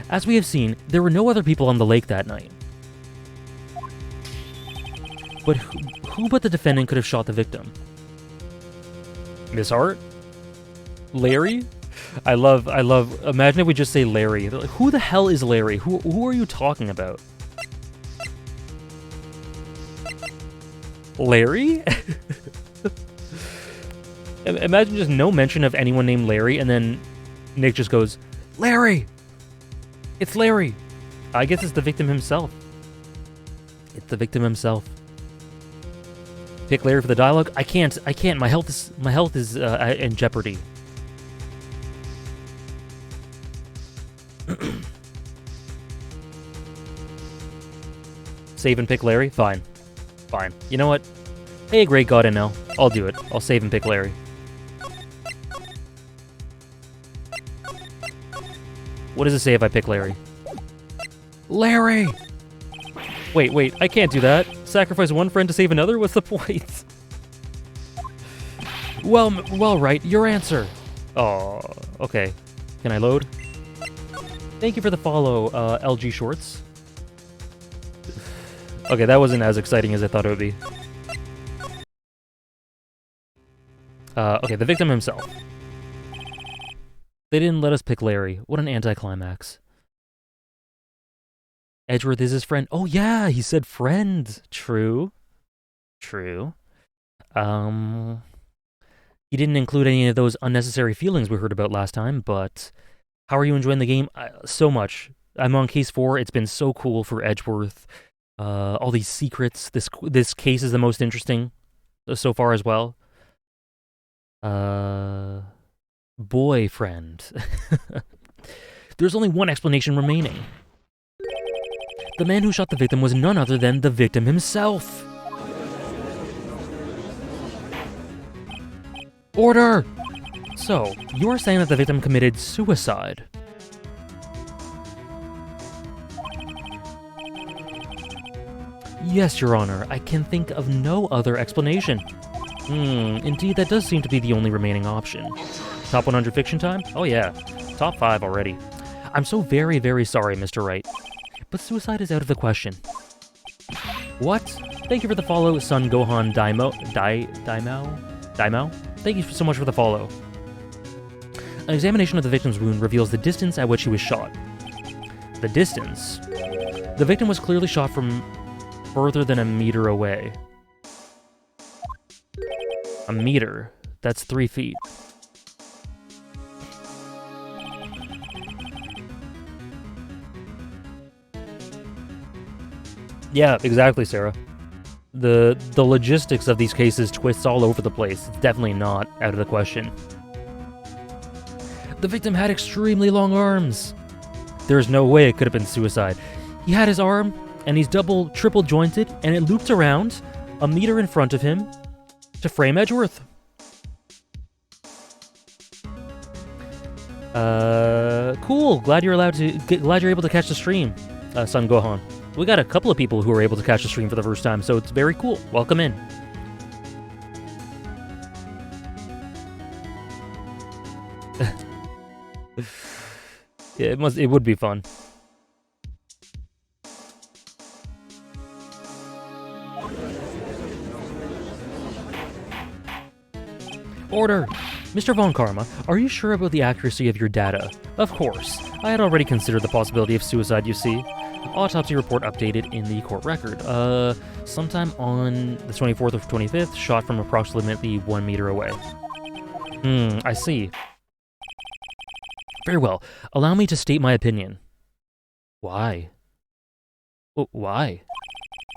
As we have seen, there were no other people on the lake that night. But who but the defendant could have shot the victim? Miss Hart? Larry? I love, imagine if we just say Larry. Like, who the hell is Larry? Who are you talking about? Larry? Imagine just no mention of anyone named Larry, and then Nick just goes, Larry! It's Larry! I guess it's the victim himself. It's the victim himself. Pick Larry for the dialogue? I can't. My health is in jeopardy. Save and pick Larry? Fine. Fine. You know what? Hey, great God, NL. I'll do it. I'll save and pick Larry. What does it say if I pick Larry? Larry! Wait, I can't do that. Sacrifice one friend to save another? What's the point? Well, Wright, your answer. Oh, okay. Can I load? Thank you for the follow, LG Shorts. Okay, that wasn't as exciting as I thought it would be. Okay, the victim himself. They didn't let us pick Larry. What an anticlimax. Edgeworth is his friend. Oh yeah, he said friend. True. True. He didn't include any of those unnecessary feelings we heard about last time, but how are you enjoying the game? So much. I'm on case 4. It's been so cool for Edgeworth. All these secrets. This case is the most interesting so far as well. Boyfriend. There's only one explanation remaining. The man who shot the victim was none other than the victim himself. Order! So, you're saying that the victim committed suicide? Yes, Your Honor. I can think of no other explanation. Indeed, that does seem to be the only remaining option. Top 100 fiction time? Oh yeah, top 5 already. I'm so very, very sorry, Mr. Wright. But suicide is out of the question. What? Thank you for the follow, Sun Gohan Daimao. Thank you so much for the follow. An examination of the victim's wound reveals the distance at which he was shot. The distance? The victim was clearly shot from further than a meter away. A meter? That's 3 feet. Yeah, exactly, Sarah. The logistics of these cases twists all over the place. It's definitely not out of the question. The victim had extremely long arms. There's no way it could have been suicide. He had his arm, and he's triple jointed, and it looped around a meter in front of him to frame Edgeworth. Cool. Glad you're able to catch the stream, Sun Gohan. We got a couple of people who are able to catch the stream for the first time, so it's very cool. Welcome in. Yeah, it would be fun. Order! Mr. Von Karma, are you sure about the accuracy of your data? Of course. I had already considered the possibility of suicide, you see. Autopsy report updated in the court record. Sometime on the 24th or 25th, shot from approximately 1 meter away. I see. Very well. Allow me to state my opinion. Why? Why?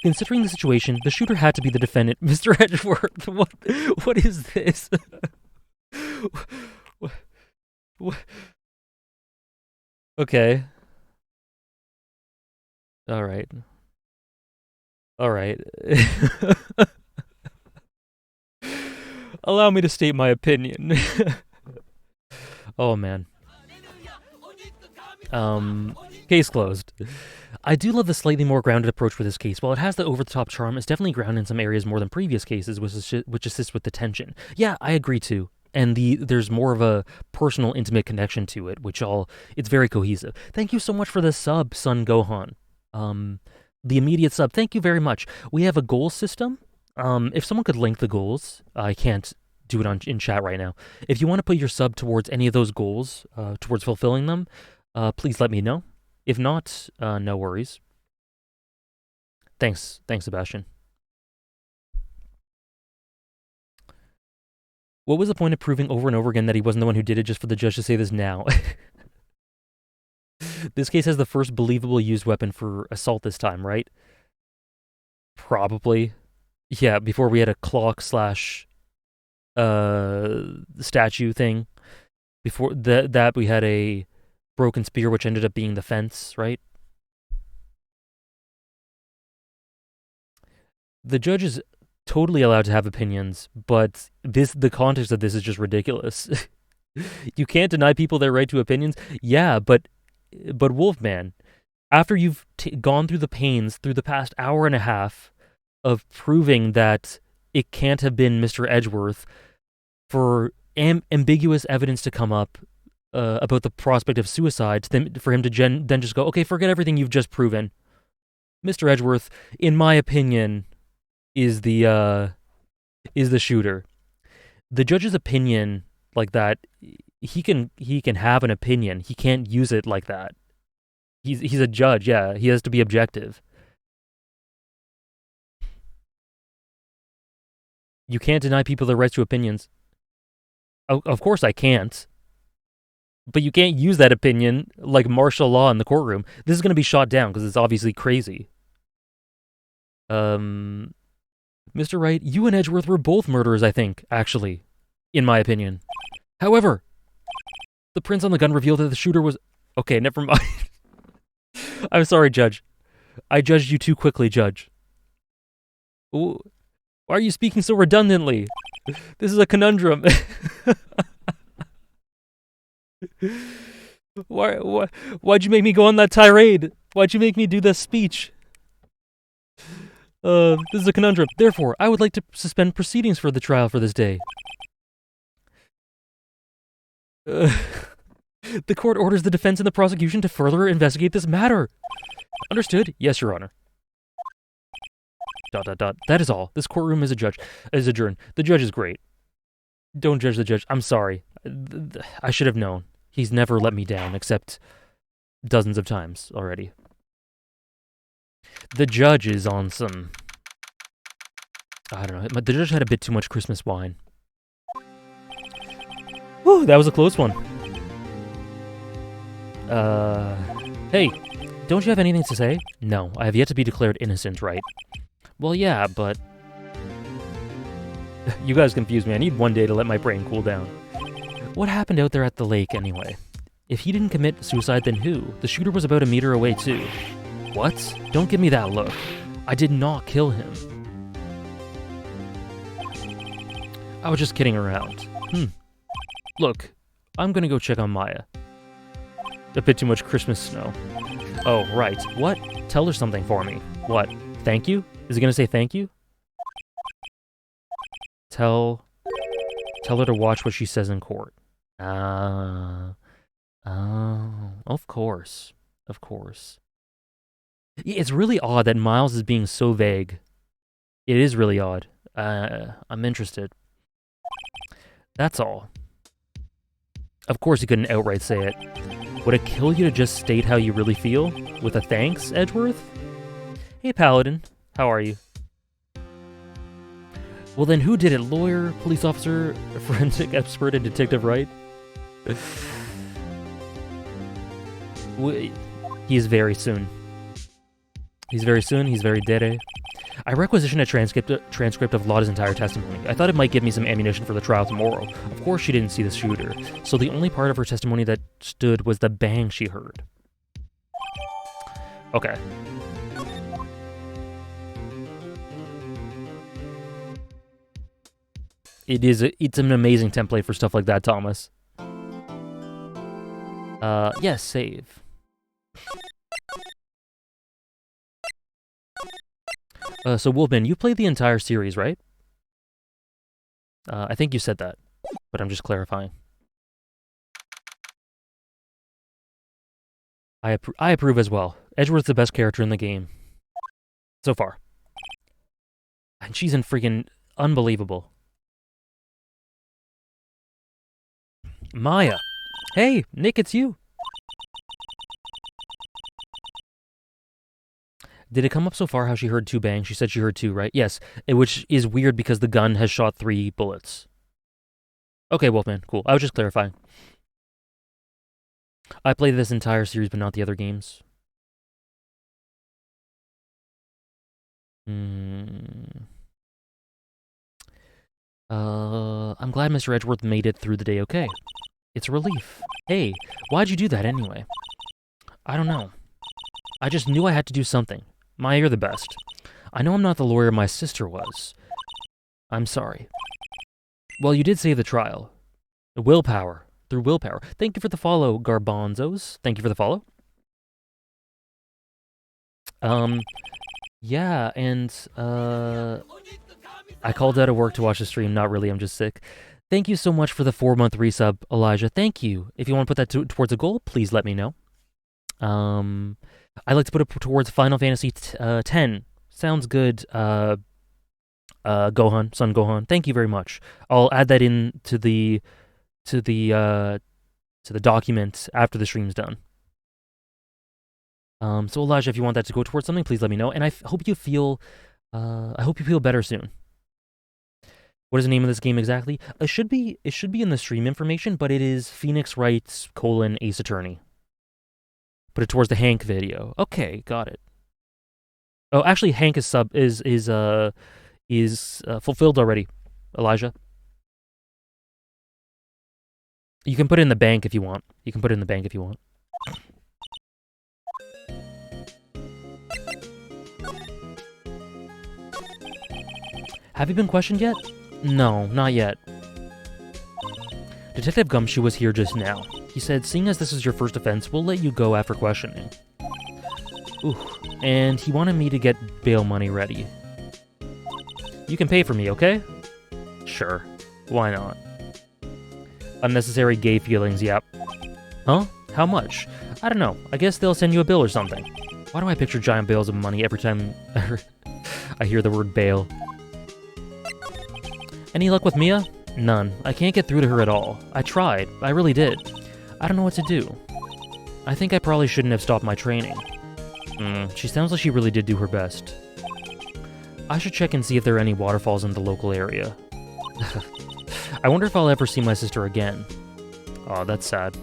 Considering the situation, the shooter had to be the defendant. Mr. Edgeworth, what is this? What? Okay. All right. All right. Allow me to state my opinion. Oh man. Case closed. I do love the slightly more grounded approach for this case. While it has the over-the-top charm, it's definitely grounded in some areas more than previous cases, which assists with the tension. Yeah, I agree too. And there's more of a personal, intimate connection to it, it's very cohesive. Thank you so much for the sub, Sun Gohan. The immediate sub, thank you very much. We have a goal system. If someone could link the goals, I can't do it in chat right now. If you want to put your sub towards any of those goals, towards fulfilling them, please let me know. If not, no worries. Thanks, Sebastian. What was the point of proving over and over again that he wasn't the one who did it just for the judge to say this now? This case has the first believable used weapon for assault this time, right? Probably. Yeah, before we had a clock / statue thing. Before that we had a broken spear, which ended up being the fence, right? The judge is totally allowed to have opinions, but the context of this is just ridiculous. You can't deny people their right to opinions. Yeah, but Wolfman, after you've gone through the pains through the past hour and a half of proving that it can't have been Mr. Edgeworth, for ambiguous evidence to come up about the prospect of suicide, for him to then just go, okay, forget everything you've just proven. Mr. Edgeworth, in my opinion, is the shooter. The judge's opinion like that, he can have an opinion. He can't use it like that. He's a judge, yeah. He has to be objective. You can't deny people their rights to opinions. Of course I can't. But you can't use that opinion like martial law in the courtroom. This is going to be shot down because it's obviously crazy. Mr. Wright, you and Edgeworth were both murderers, I think, actually, in my opinion. However, the prints on the gun revealed that the shooter was... Okay, never mind. I'm sorry, Judge. I judged you too quickly, Judge. Ooh. Why are you speaking so redundantly? This is a conundrum. Why'd you make me go on that tirade? Why'd you make me do this speech? This is a conundrum. Therefore, I would like to suspend proceedings for the trial for this day. The court orders the defense and the prosecution to further investigate this matter. Understood? Yes, Your Honor. ... That is all. This courtroom is adjourned. The judge is great. Don't judge the judge. I'm sorry. I should have known. He's never let me down, except dozens of times already. The judge is on some... I don't know. The judge had a bit too much Christmas wine. Whew, that was a close one. Hey, don't you have anything to say? No, I have yet to be declared innocent, right? Well, yeah, but... You guys confuse me. I need one day to let my brain cool down. What happened out there at the lake, anyway? If he didn't commit suicide, then who? The shooter was about a meter away, too. What? Don't give me that look. I did not kill him. I was just kidding around. Look, I'm gonna go check on Maya. A bit too much Christmas snow. Oh, right. What? Tell her something for me. What? Thank you? Is he gonna say thank you? Tell her to watch what she says in court. Oh, of course. Of course. It's really odd that Miles is being so vague. It is really odd. I'm interested. That's all. Of course he couldn't outright say it. Would it kill you to just state how you really feel? With a thanks, Edgeworth? Hey, Paladin. How are you? Well then, who did it? Lawyer, police officer, forensic expert, and Detective Wright? He is very soon. He's very soon, he's very dere. I requisitioned a transcript of Lotta's entire testimony. I thought it might give me some ammunition for the trial tomorrow. Of course she didn't see the shooter, so the only part of her testimony that stood was the bang she heard. Okay. It's an amazing template for stuff like that, Thomas. Yes, save. So Wolfman, you played the entire series, right? I think you said that, but I'm just clarifying. I approve as well. Edgeworth's the best character in the game. So far. And she's freaking unbelievable. Maya. Hey, Nick, it's you. Did it come up so far how she heard 2 bangs? She said she heard 2, right? Yes, which is weird because the gun has shot 3 bullets. Okay, Wolfman, cool. I was just clarifying. I played this entire series, but not the other games. I'm glad Mr. Edgeworth made it through the day okay. It's a relief. Hey, why'd you do that anyway? I don't know. I just knew I had to do something. Maya, you're the best. I know I'm not the lawyer my sister was. I'm sorry. Well, you did save the trial. Willpower. Through willpower. Thank you for the follow, Garbanzos. Thank you for the follow. Yeah, and, I called out of work to watch the stream. Not really, I'm just sick. Thank you so much for the 4-month resub, Elijah. Thank you. If you want to put that towards a goal, please let me know. I'd like to put it towards Final Fantasy X. Sounds good, Gohan, Son Gohan. Thank you very much. I'll add that in to the document after the stream's done. So Elijah, if you want that to go towards something, please let me know. And I hope you feel better soon. What is the name of this game exactly? It should be in the stream information, but it is Phoenix Wright: Ace Attorney. Put it towards the Hank video. Okay, got it. Oh, actually, Hank is fulfilled already, Elijah. You can put it in the bank if you want. Have you been questioned yet? No, not yet. Detective Gumshoe was here just now. He said, seeing as this is your first offense, we'll let you go after questioning. Ooh, and he wanted me to get bail money ready. You can pay for me, okay? Sure, why not? Unnecessary gay feelings, yep. Huh? How much? I don't know, I guess they'll send you a bill or something. Why do I picture giant bales of money every time I hear the word bail? Any luck with Mia? None. I can't get through to her at all. I tried. I really did. I don't know what to do. I think I probably shouldn't have stopped my training. She sounds like she really did do her best. I should check and see if there are any waterfalls in the local area. I wonder if I'll ever see my sister again. Aw, that's sad.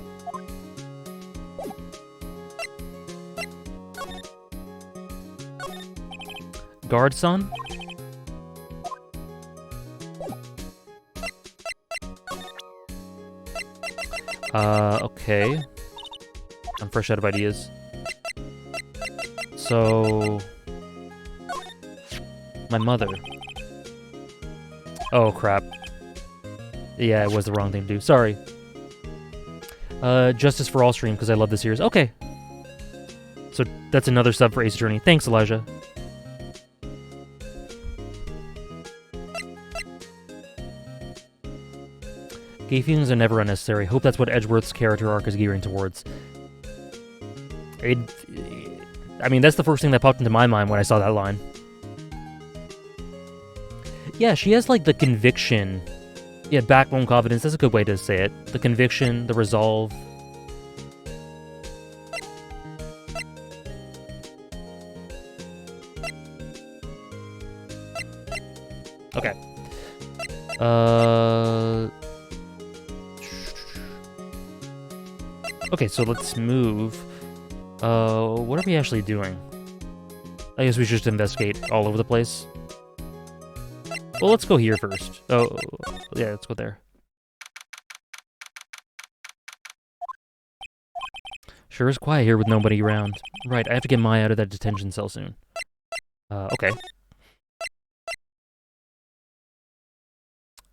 Guard, son? Okay. I'm fresh out of ideas. So... my mother. Oh, crap. Yeah, it was the wrong thing to do. Sorry. Justice for All stream, because I love the series. Okay. So, that's another sub for Ace Attorney. Thanks, Elijah. Gay feelings are never unnecessary. Hope that's what Edgeworth's character arc is gearing towards. I mean, that's the first thing that popped into my mind when I saw that line. Yeah, she has, like, the conviction. Yeah, backbone confidence. That's a good way to say it. The conviction, the resolve. Okay. Okay, so let's move. What are we actually doing? I guess we should just investigate all over the place. Well, let's go here first. Oh, yeah, let's go there. Sure is quiet here with nobody around. Right, I have to get Maya out of that detention cell soon. Okay.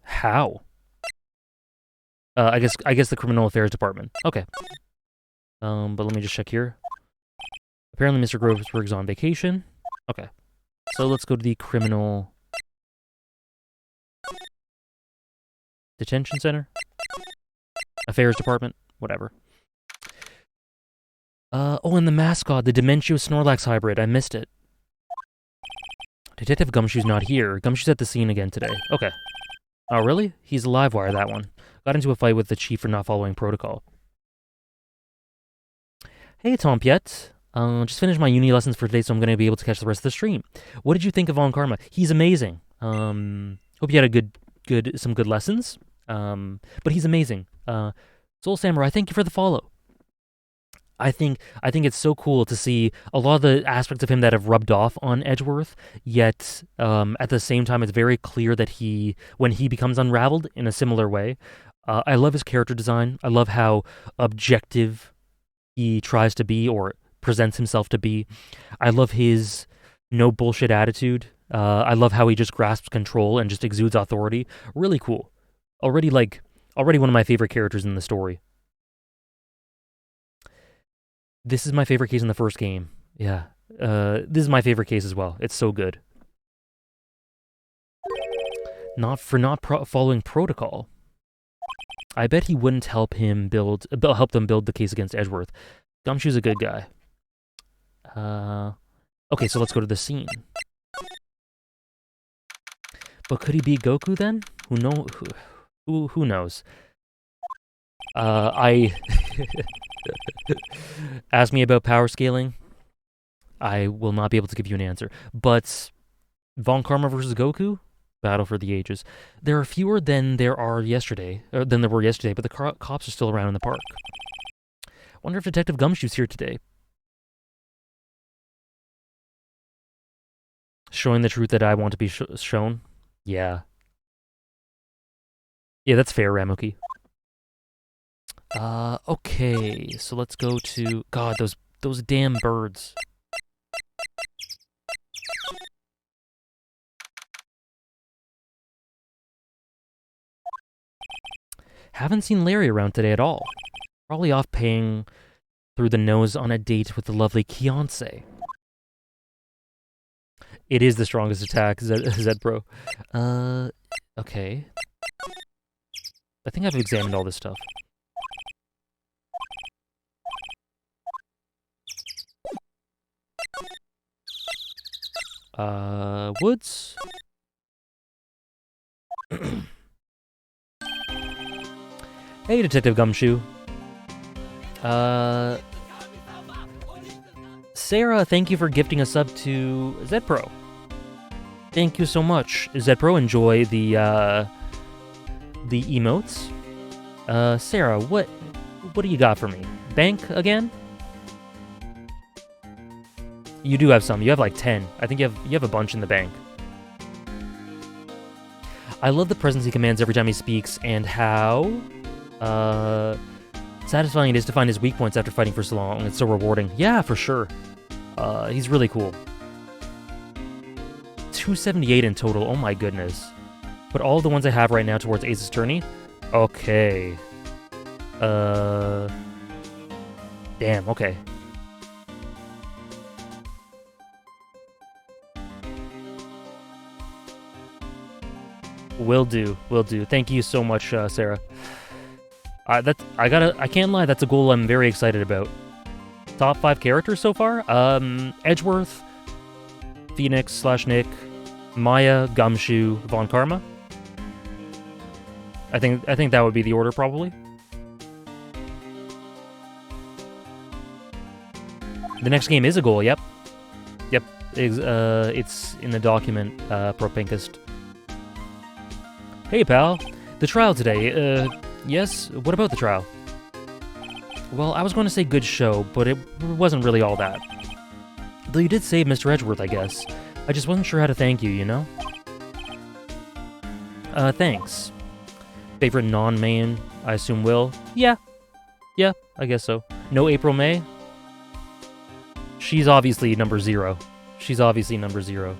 How? I guess the criminal affairs department. Okay. But let me just check here. Apparently Mr. Groversburg's on vacation. Okay. So let's go to the criminal detention center. Affairs department. Whatever. Oh, and the mascot, the Dementio Snorlax hybrid. I missed it. Detective Gumshoe's not here. Gumshoe's at the scene again today. Okay. Oh, really? He's a live wire, that one. Got into a fight with the chief for not following protocol. Hey, Tompiet. Just finished my uni lessons for today, so I'm going to be able to catch the rest of the stream. What did you think of Von Karma? He's amazing. Hope you had some good lessons. But he's amazing. Soul Samurai, thank you for the follow. I think it's so cool to see a lot of the aspects of him that have rubbed off on Edgeworth, yet at the same time, it's very clear that when he becomes unraveled in a similar way. I love his character design. I love how objective he tries to be or presents himself to be. I love his no bullshit attitude. I love how he just grasps control and just exudes authority. Really cool. Already one of my favorite characters in the story. This is my favorite case in the first game. Yeah. This is my favorite case as well. It's so good. Not following protocol. I bet he wouldn't help them build the case against Edgeworth. Gumshoe's a good guy. Okay, so let's go to the scene. But could he beat Goku then? Who knows? Ask me about power scaling. I will not be able to give you an answer. But Von Karma versus Goku, battle for the ages. There are fewer than there were yesterday, but the cops are still around in the park. Wonder if Detective Gumshoe's here today. Showing the truth that I want to be shown. Yeah. Yeah, that's fair, Ramuki. Okay, so let's go to... God, those damn birds. Haven't seen Larry around today at all. Probably off paying through the nose on a date with the lovely Kiance. It is the strongest attack, Zed Bro. Okay. I think I've examined all this stuff. Woods? Hey, Detective Gumshoe. Sarah, thank you for gifting a sub to Zedpro. Thank you so much. Zedpro, enjoy the emotes. Sarah, what do you got for me? Bank again? You do have some. You have like 10. I think you have a bunch in the bank. I love the presence he commands every time he speaks and how satisfying it is to find his weak points after fighting for so long. It's so rewarding. Yeah, for sure. He's really cool. 278 in total. Oh my goodness. Put all the ones I have right now towards Ace's Tourney. Okay. Damn, okay. Will do. Thank you so much, Sarah. I can't lie, that's a goal I'm very excited about. Top 5 characters so far? Edgeworth, Phoenix / Nick, Maya, Gumshoe, Von Karma. I think that would be the order, probably. The next game is a goal, yep. It's in the document, Propinkist. Hey, pal. The trial today, yes? What about the trial? Well, I was going to say good show, but it wasn't really all that. Though you did save Mr. Edgeworth, I guess. I just wasn't sure how to thank you, you know? Thanks. Favorite non-main, I assume Will? Yeah. Yeah, I guess so. No April May? She's obviously number 0. She's obviously number 0.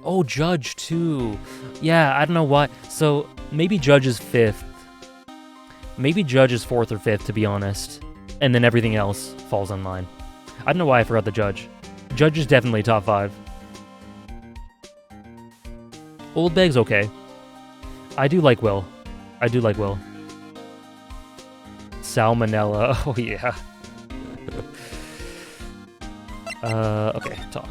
Oh, Judge, too. Yeah, I don't know why. So, maybe Judge is 5th. Maybe Judge is 4th or 5th, to be honest. And then everything else falls on mine. I don't know why I forgot the Judge. Judge is definitely top 5. Old Bag's okay. I do like Will. I do like Will. Salmonella. Oh, yeah. Okay, talk.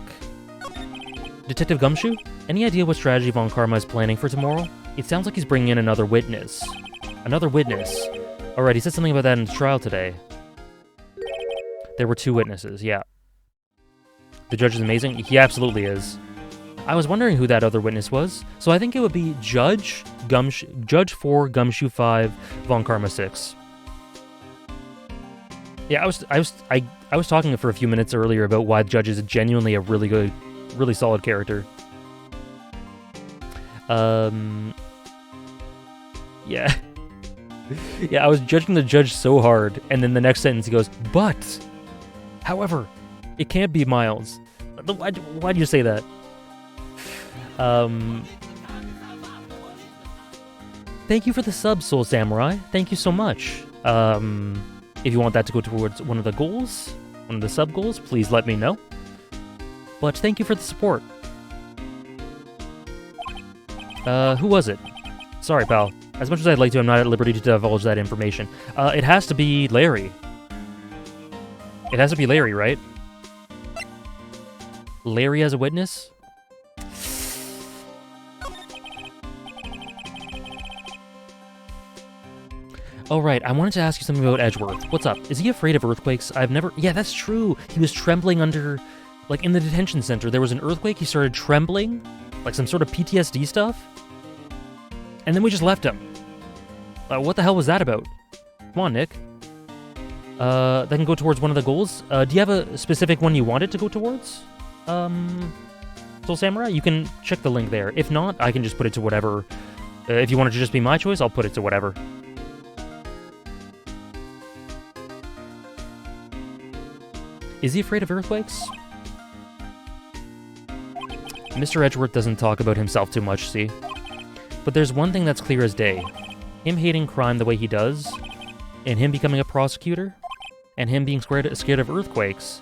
Detective Gumshoe? Any idea what strategy Von Karma is planning for tomorrow? It sounds like he's bringing in another witness. Another witness. Alright, he said something about that in the trial today. There were 2 witnesses, yeah. The judge is amazing? He absolutely is. I was wondering who that other witness was, so I think it would be Judge 4, Gumshoe 5, Von Karma 6. Yeah, I was talking for a few minutes earlier about why Judge is genuinely a really good, really solid character. Yeah. Yeah, I was judging the Judge so hard, and then the next sentence he goes, but, however, it can't be Miles. Why do you say that? Thank you for the sub, Soul Samurai. Thank you so much. If you want that to go towards one of the goals, one of the sub goals, please let me know. But thank you for the support. Who was it? Sorry, pal. As much as I'd like to, I'm not at liberty to divulge that information. It has to be Larry. It has to be Larry, right? Larry as a witness? Oh, right. I wanted to ask you something about Edgeworth. What's up? Is he afraid of earthquakes? I've never... Yeah, that's true. He was trembling under... Like, in the detention center, there was an earthquake. He started trembling. Like, some sort of PTSD stuff. And then we just left him. What the hell was that about? Come on, Nick. That can go towards one of the goals. Do you have a specific one you wanted to go towards? Soul Samurai? You can check the link there. If not, I can just put it to whatever. If you want it to just be my choice, I'll put it to whatever. Is he afraid of earthquakes? Mr. Edgeworth doesn't talk about himself too much, see? But there's one thing that's clear as day. Him hating crime the way he does, and him becoming a prosecutor, and him being scared of earthquakes.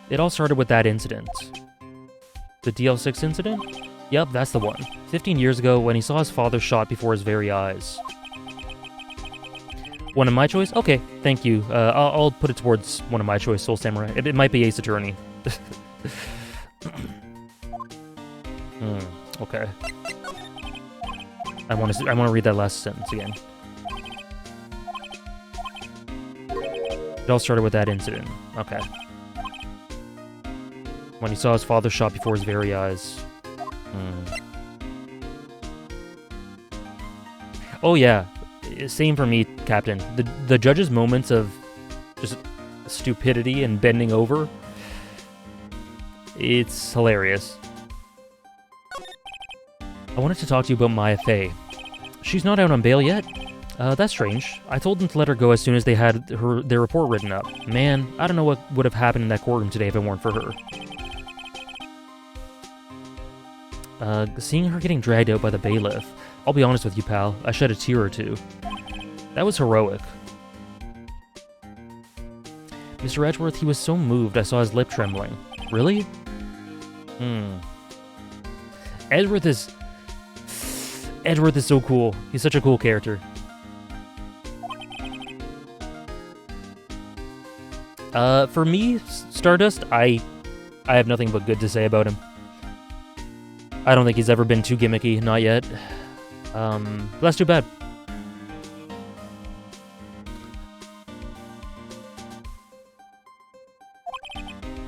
It all started with that incident. The DL6 incident? Yep, that's the one. 15 years ago when he saw his father shot before his very eyes. One of my choice? Okay, thank you. I'll put it towards one of my choice, Soul Samurai. It might be Ace Attorney. Okay. I want to read that last sentence again. It all started with that incident. Okay. When he saw his father shot before his very eyes. Oh yeah. Same for me, Captain. The judge's moments of just stupidity and bending over, it's hilarious. I wanted to talk to you about Maya Fey. She's not out on bail yet? That's strange. I told them to let her go as soon as they had their report written up. Man, I don't know what would have happened in that courtroom today if it weren't for her. Seeing her getting dragged out by the bailiff, I'll be honest with you, pal, I shed a tear or two. That was heroic. Mr. Edgeworth, he was so moved I saw his lip trembling. Really? Edgeworth is so cool. He's such a cool character. For me, Stardust, I have nothing but good to say about him. I don't think he's ever been too gimmicky, not yet. But that's too bad.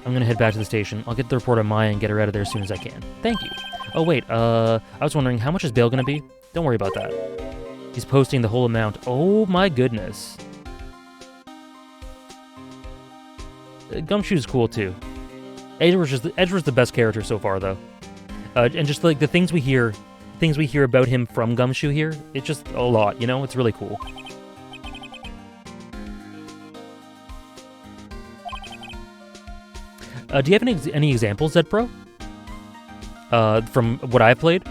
I'm gonna head back to the station. I'll get the report on Maya and get her out of there as soon as I can. Thank you. Oh wait, I was wondering, how much is bail gonna be? Don't worry about that. He's posting the whole amount. Oh my goodness. Gumshoe's cool too. Edward's the best character so far, though. And just like the things we hear about him from Gumshoe here, it's just a lot, you know? It's really cool. Do you have any examples, Zed Pro? From what I've played?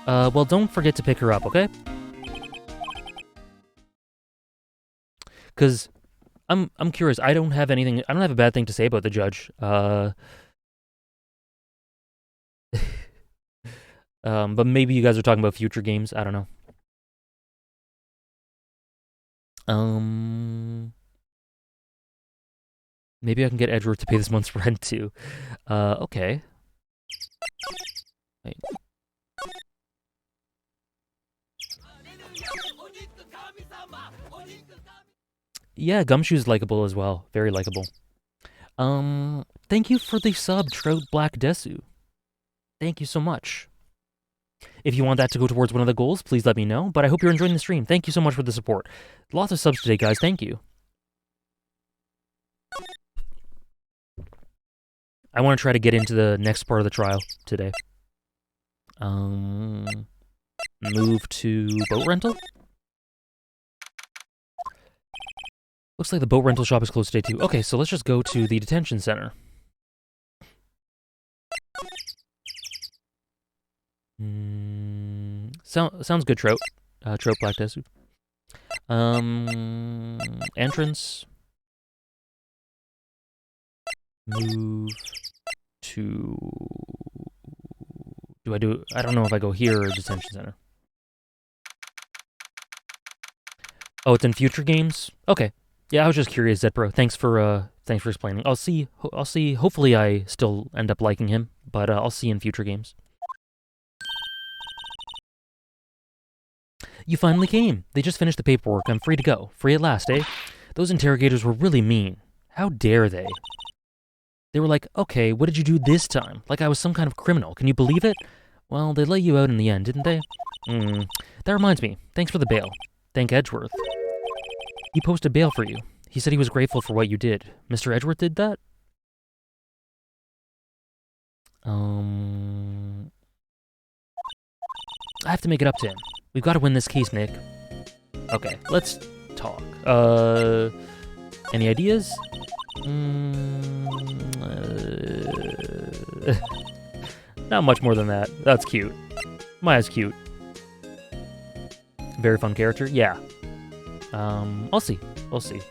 Well, don't forget to pick her up, okay? Because I'm curious. I don't have a bad thing to say about the judge. But maybe you guys are talking about future games. I don't know. Maybe I can get Edgeworth to pay this month's rent too. Okay. Wait. Yeah, Gumshoe's likable as well. Very likable. Thank you for the sub, Trout Black Desu. Thank you so much. If you want that to go towards one of the goals, please let me know. But I hope you're enjoying the stream. Thank you so much for the support. Lots of subs today, guys. Thank you. I want to try to get into the next part of the trial today. Move to boat rental? Looks like the boat rental shop is closed today too. Okay, so let's just go to the detention center. Sounds good, Trout. Trout Black Desu. Entrance. Move to... I don't know if I go here or detention center. Oh, it's in future games? Okay. Yeah, I was just curious, Zedpro. Thanks for explaining. I'll see. Hopefully I still end up liking him, but I'll see in future games. You finally came. They just finished the paperwork. I'm free to go. Free at last, eh? Those interrogators were really mean. How dare they? They were like, okay, what did you do this time? Like I was some kind of criminal. Can you believe it? Well, they let you out in the end, didn't they? That reminds me. Thanks for the bail. Thank Edgeworth. He posted bail for you. He said he was grateful for what you did. Mr. Edgeworth did that? I have to make it up to him. We've got to win this case, Nick. Okay, let's talk. Any ideas? Not much more than that. That's cute. Maya's cute. Very fun character. Yeah. I'll see. We'll see.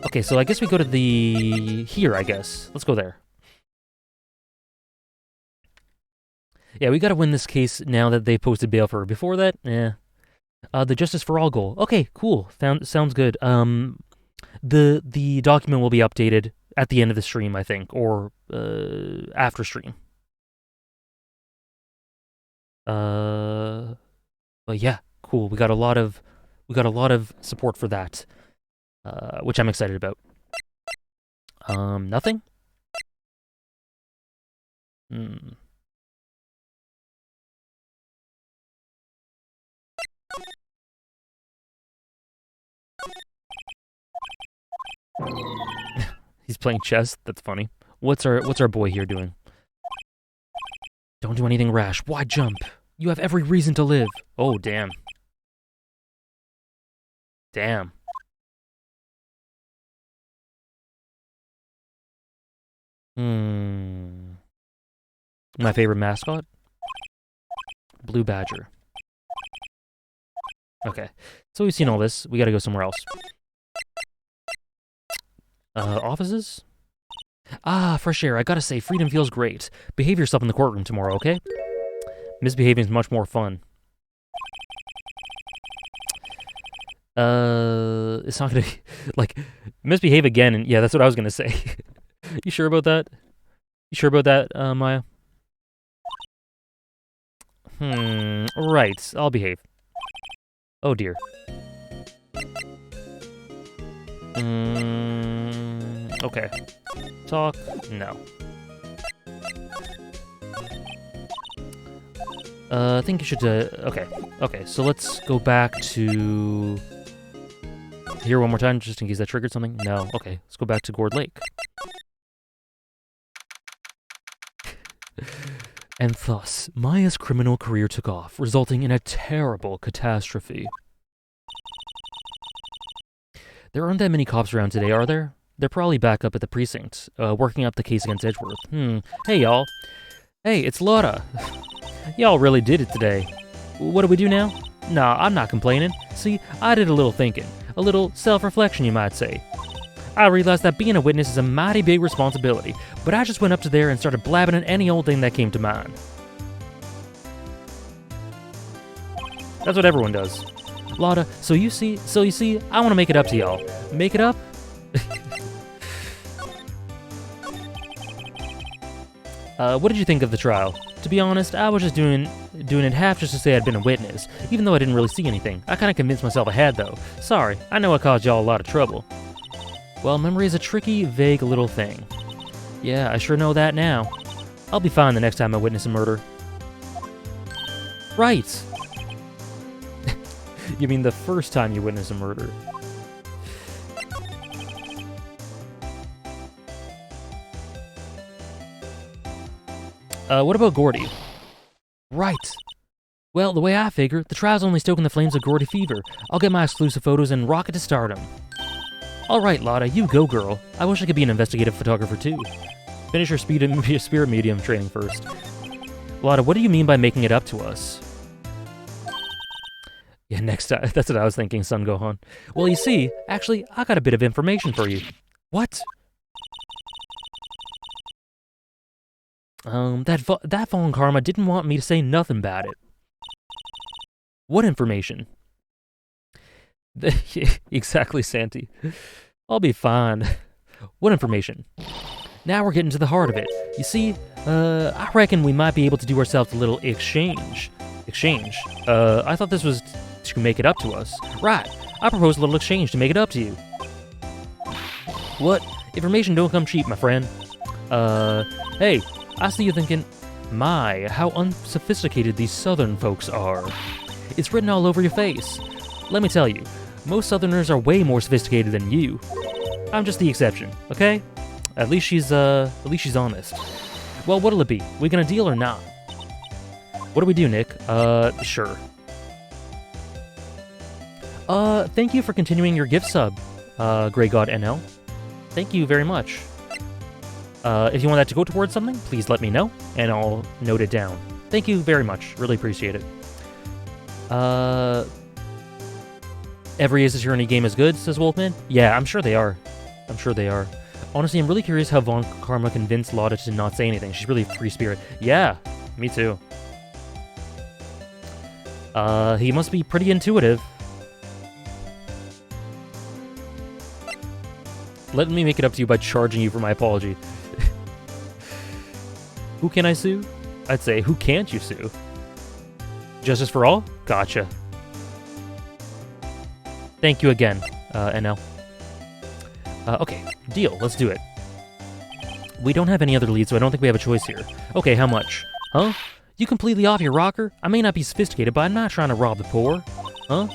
Okay, so I guess we go to here, I guess. Let's go there. Yeah, we gotta win this case now that they posted bail for her. Before that, the Justice for All goal. Okay, cool. Sounds good. The document will be updated at the end of the stream, I think, or after stream. But yeah, cool. We got a lot of support for that, which I'm excited about. Nothing? He's playing chess. That's funny. What's our boy here doing? Don't do anything rash. Why jump? You have every reason to live. Oh, damn. Damn. My favorite mascot? Blue Badger. Okay. So we've seen all this. We gotta go somewhere else. Offices? Ah, fresh air. I gotta say, freedom feels great. Behave yourself in the courtroom tomorrow, okay? Misbehaving is much more fun. It's not gonna be, like, misbehave again, and yeah, that's what I was gonna say. You sure about that? You sure about that, Maya? Right, I'll behave. Oh dear. Okay. Talk? No. I think you should, okay. Okay, so let's go back to... Here one more time, just in case that triggered something. No, okay, let's go back to Gourd Lake. And thus, Maya's criminal career took off, resulting in a terrible catastrophe. There aren't that many cops around today, are there? They're probably back up at the precinct, working up the case against Edgeworth. Hey, y'all. Hey, it's Laura. Y'all really did it today. What do we do now? Nah, I'm not complaining. See, I did a little thinking. A little self-reflection, you might say. I realized that being a witness is a mighty big responsibility, but I just went up to there and started blabbing at any old thing that came to mind. That's what everyone does. Lotta, so you see, I want to make it up to y'all. Make it up? What did you think of the trial? To be honest, I was just doing it half just to say I'd been a witness, even though I didn't really see anything. I kind of convinced myself I had, though. Sorry, I know I caused y'all a lot of trouble. Well, memory is a tricky, vague little thing. Yeah, I sure know that now. I'll be fine the next time I witness a murder. Right! You mean the first time you witness a murder? What about Gordy? Right! Well, the way I figure, the trial's only stoking the flames of Gordy fever. I'll get my exclusive photos and rocket to stardom. Alright, Lotta, you go, girl. I wish I could be an investigative photographer, too. Finish your spirit medium training first. Lotta, what do you mean by making it up to us? Yeah, next time. That's what I was thinking, Son Gohan. Well, you see, actually, I got a bit of information for you. What? That Fallen Karma didn't want me to say nothing about it. What information? Exactly, Santi. I'll be fine. What information? Now we're getting to the heart of it. You see, I reckon we might be able to do ourselves a little exchange. Exchange? I thought this was to make it up to us. Right, I propose a little exchange to make it up to you. What? Information don't come cheap, my friend. Hey, I see you thinking, my, how unsophisticated these southern folks are. It's written all over your face. Let me tell you, most southerners are way more sophisticated than you. I'm just the exception, okay? At least she's honest. Well, what'll it be? We gonna deal or not? What do we do, Nick? Sure. Thank you for continuing your gift sub, Grey God NL. Thank you very much. If you want that to go towards something, please let me know, and I'll note it down. Thank you very much. Really appreciate it. Every Ace Attorney game is good, says Wolfman. Yeah, I'm sure they are. I'm sure they are. Honestly, I'm really curious how Von Karma convinced Lotta to not say anything. She's really a free spirit. Yeah, me too. He must be pretty intuitive. Let me make it up to you by charging you for my apology. Who can I sue? I'd say, who can't you sue? Justice for all? Gotcha. Thank you again, NL. Okay, deal. Let's do it. We don't have any other leads, so I don't think we have a choice here. Okay, how much? Huh? You completely off your rocker? I may not be sophisticated, but I'm not trying to rob the poor. Huh?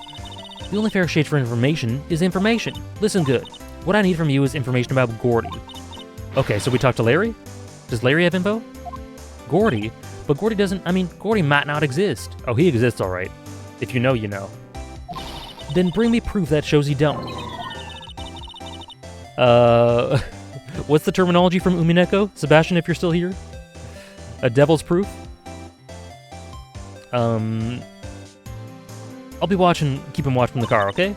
The only fair exchange for information is information. Listen good. What I need from you is information about Gordy. Okay, so we talked to Larry? Does Larry have info? Gordy? But Gordy doesn't... I mean, Gordy might not exist. Oh, he exists, alright. If you know, you know. Then bring me proof that shows he don't. What's the terminology from Umineko? Sebastian, if you're still here? A devil's proof? I'll be watching, keeping watch from the car, okay?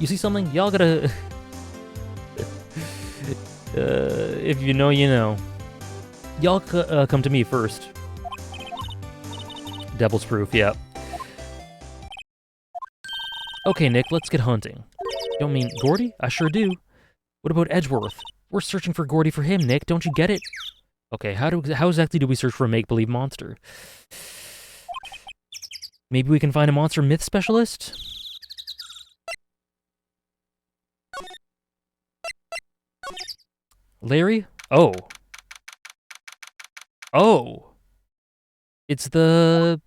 You see something? Y'all gotta... if you know, you know. Y'all come to me first. Devil's proof, yeah. Okay, Nick, let's get hunting. You don't mean Gordy? I sure do. What about Edgeworth? We're searching for Gordy for him, Nick. Don't you get it? Okay, how exactly do we search for a make-believe monster? Maybe we can find a monster myth specialist? Larry? Oh. Oh. It's the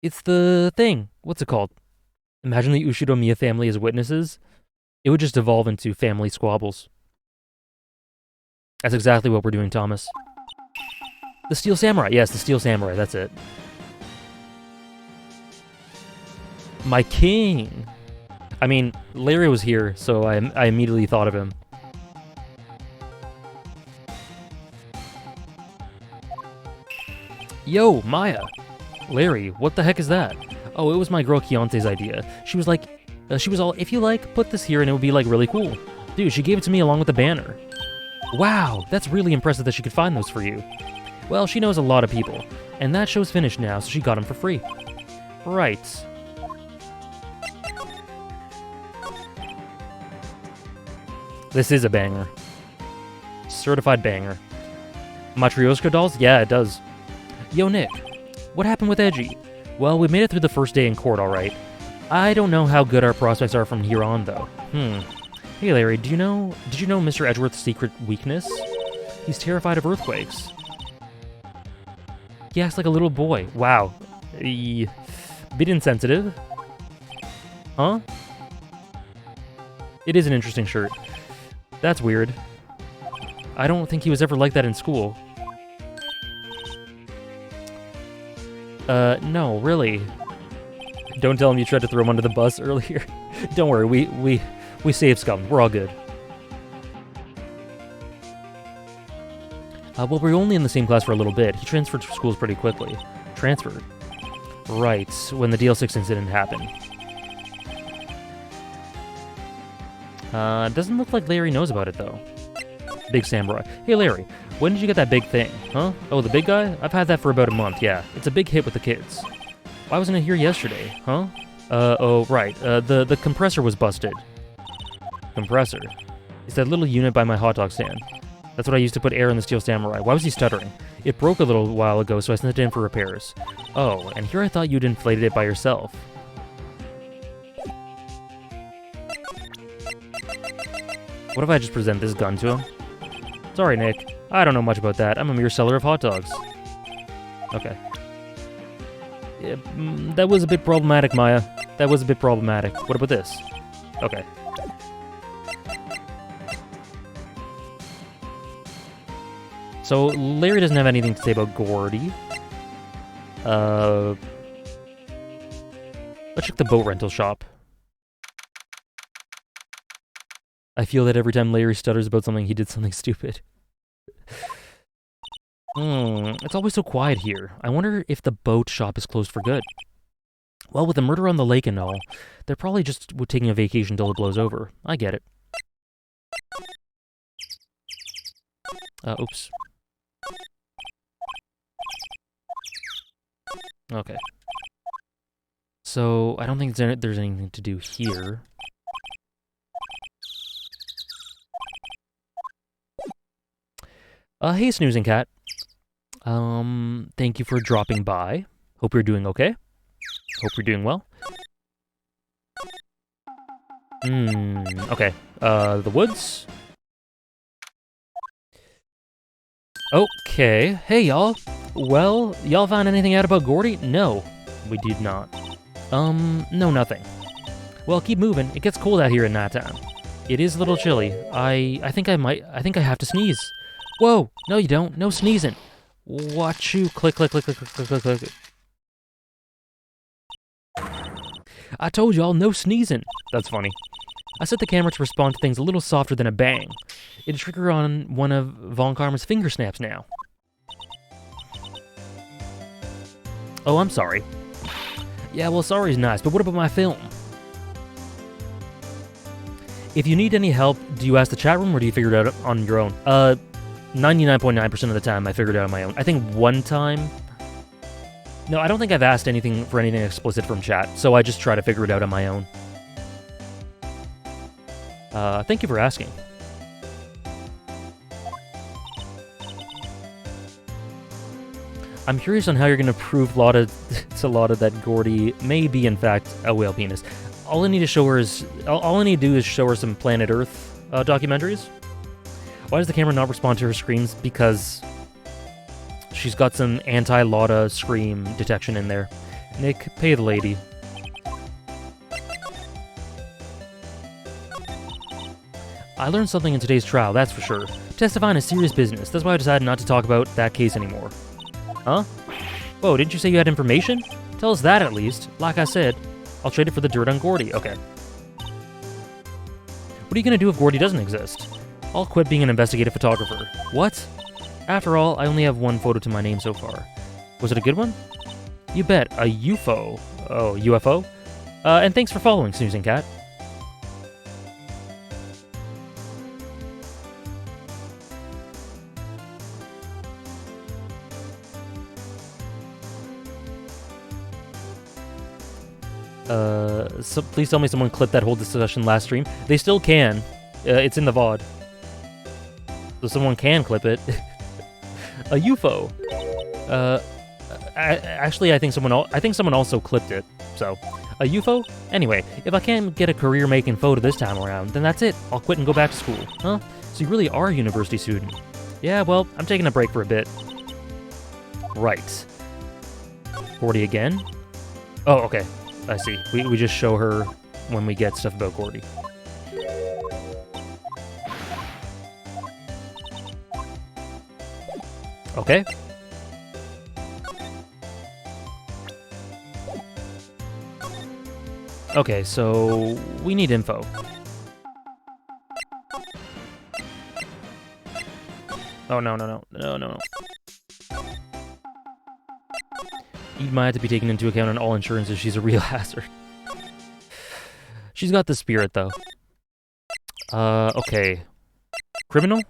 It's the thing. What's it called? Imagine the Ushiromiya family as witnesses. It would just devolve into family squabbles. That's exactly what we're doing, Thomas. The Steel Samurai. Yes, the Steel Samurai. That's it. My king. I mean, Larry was here, so I immediately thought of him. Yo, Maya. Larry, what the heck is that? Oh, it was my girl Keontae's idea. She was all, if you like, put this here and it would be like really cool. Dude, she gave it to me along with the banner. Wow, that's really impressive that she could find those for you. Well, she knows a lot of people, and that show's finished now, so she got them for free. Right. This is a banger. Certified banger. Matryoshka dolls? Yeah, it does. Yo, Nick. What happened with Edgy? Well, we made it through the first day in court, alright. I don't know how good our prospects are from here on, though. Hey, Larry, did you know Mr. Edgeworth's secret weakness? He's terrified of earthquakes. He acts like a little boy. Wow. Bit insensitive. Huh? It is an interesting shirt. That's weird. I don't think he was ever like that in school. No, really. Don't tell him you tried to throw him under the bus earlier. Don't worry, we saved scum. We're all good. Well, we were only in the same class for a little bit. He transferred to schools pretty quickly. Transferred? Right, when the DL6 incident happened. Doesn't look like Larry knows about it, though. Big Samurai. Hey, Larry, when did you get that big thing? Huh? Oh, the big guy? I've had that for about a month, yeah. It's a big hit with the kids. Why wasn't it here yesterday? Huh? Oh, right. The compressor was busted. Compressor? It's that little unit by my hot dog stand. That's what I used to put air in the Steel Samurai. Why was he stuttering? It broke a little while ago, so I sent it in for repairs. Oh, and here I thought you'd inflated it by yourself. What if I just present this gun to him? Sorry, Nick. I don't know much about that. I'm a mere seller of hot dogs. Okay. Yeah, that was a bit problematic, Maya. That was a bit problematic. What about this? Okay. So, Larry doesn't have anything to say about Gordy. Let's check the boat rental shop. I feel that every time Larry stutters about something, he did something stupid. It's always so quiet here. I wonder if the boat shop is closed for good. Well, with the murder on the lake and all, they're probably just taking a vacation till it blows over. I get it. Oops. Okay. So, I don't think there's anything to do here. Hey, Snoozing Cat. Thank you for dropping by. Hope you're doing okay. Hope you're doing well. Okay. The woods? Okay. Hey, y'all. Well, y'all found anything out about Gordy? No, we did not. No, nothing. Well, keep moving. It gets cold out here in nighttime. It is a little chilly. I think I have to sneeze. Whoa! No, you don't. No sneezing. Watch you. Click, click, click, click, click, click, click, click. I told y'all, no sneezing. That's funny. I set the camera to respond to things a little softer than a bang. It'll trigger on one of Von Karma's finger snaps now. Oh, I'm sorry. Yeah, well, sorry's nice, but what about my film? If you need any help, do you ask the chat room or do you figure it out on your own? 99.9% of the time I figured it out on my own. I think one time... No, I don't think I've asked anything for anything explicit from chat, so I just try to figure it out on my own. Thank you for asking. I'm curious on how you're going to prove to Lotta that Gordy may be, in fact, a whale penis. All I need to show her is... All I need to do is show her some Planet Earth documentaries. Why does the camera not respond to her screams? Because she's got some anti-Lotta scream detection in there. Nick, pay the lady. I learned something in today's trial, that's for sure. Testifying is serious business, that's why I decided not to talk about that case anymore. Huh? Whoa, didn't you say you had information? Tell us that at least. Like I said, I'll trade it for the dirt on Gordy. Okay. What are you gonna do if Gordy doesn't exist? I'll quit being an investigative photographer. What? After all, I only have one photo to my name so far. Was it a good one? You bet. A UFO. Oh, UFO? And thanks for following, Snoozing Cat. So please tell me someone clipped that whole discussion last stream. They still can. It's in the VOD. So someone can clip it. A UFO. Actually, I think someone also clipped it. So, a UFO? Anyway, if I can't get a career making photo this time around, then that's it. I'll quit and go back to school. Huh? So you really are a university student? Yeah, well, I'm taking a break for a bit. Right. Gordy again? Oh, okay. I see. We just show her when we get stuff about Gordy. Okay. Okay, so we need info. Oh, no. Eve might have to be taken into account on all insurances. She's a real hazard. She's got the spirit, though. Okay. Criminal?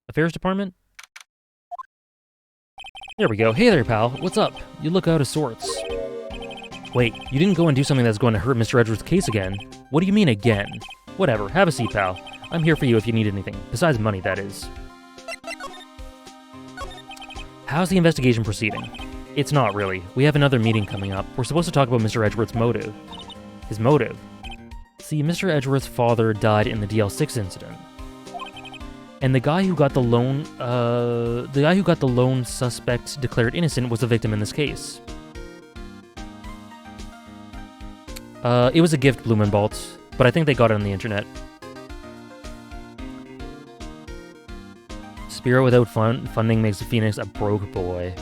Affairs Department? There we go. Hey there, pal. What's up? You look out of sorts. Wait, you didn't go and do something that's going to hurt Mr. Edgeworth's case again? What do you mean, again? Whatever. Have a seat, pal. I'm here for you if you need anything. Besides money, that is. How's the investigation proceeding? It's not really. We have another meeting coming up. We're supposed to talk about Mr. Edgeworth's motive. His motive? See, Mr. Edgeworth's father died in the DL6 incident. And the guy who got the lone suspect declared innocent was the victim in this case. It was a gift, Blumenbolt, but I think they got it on the internet. Spirit without funding makes the Phoenix a broke boy.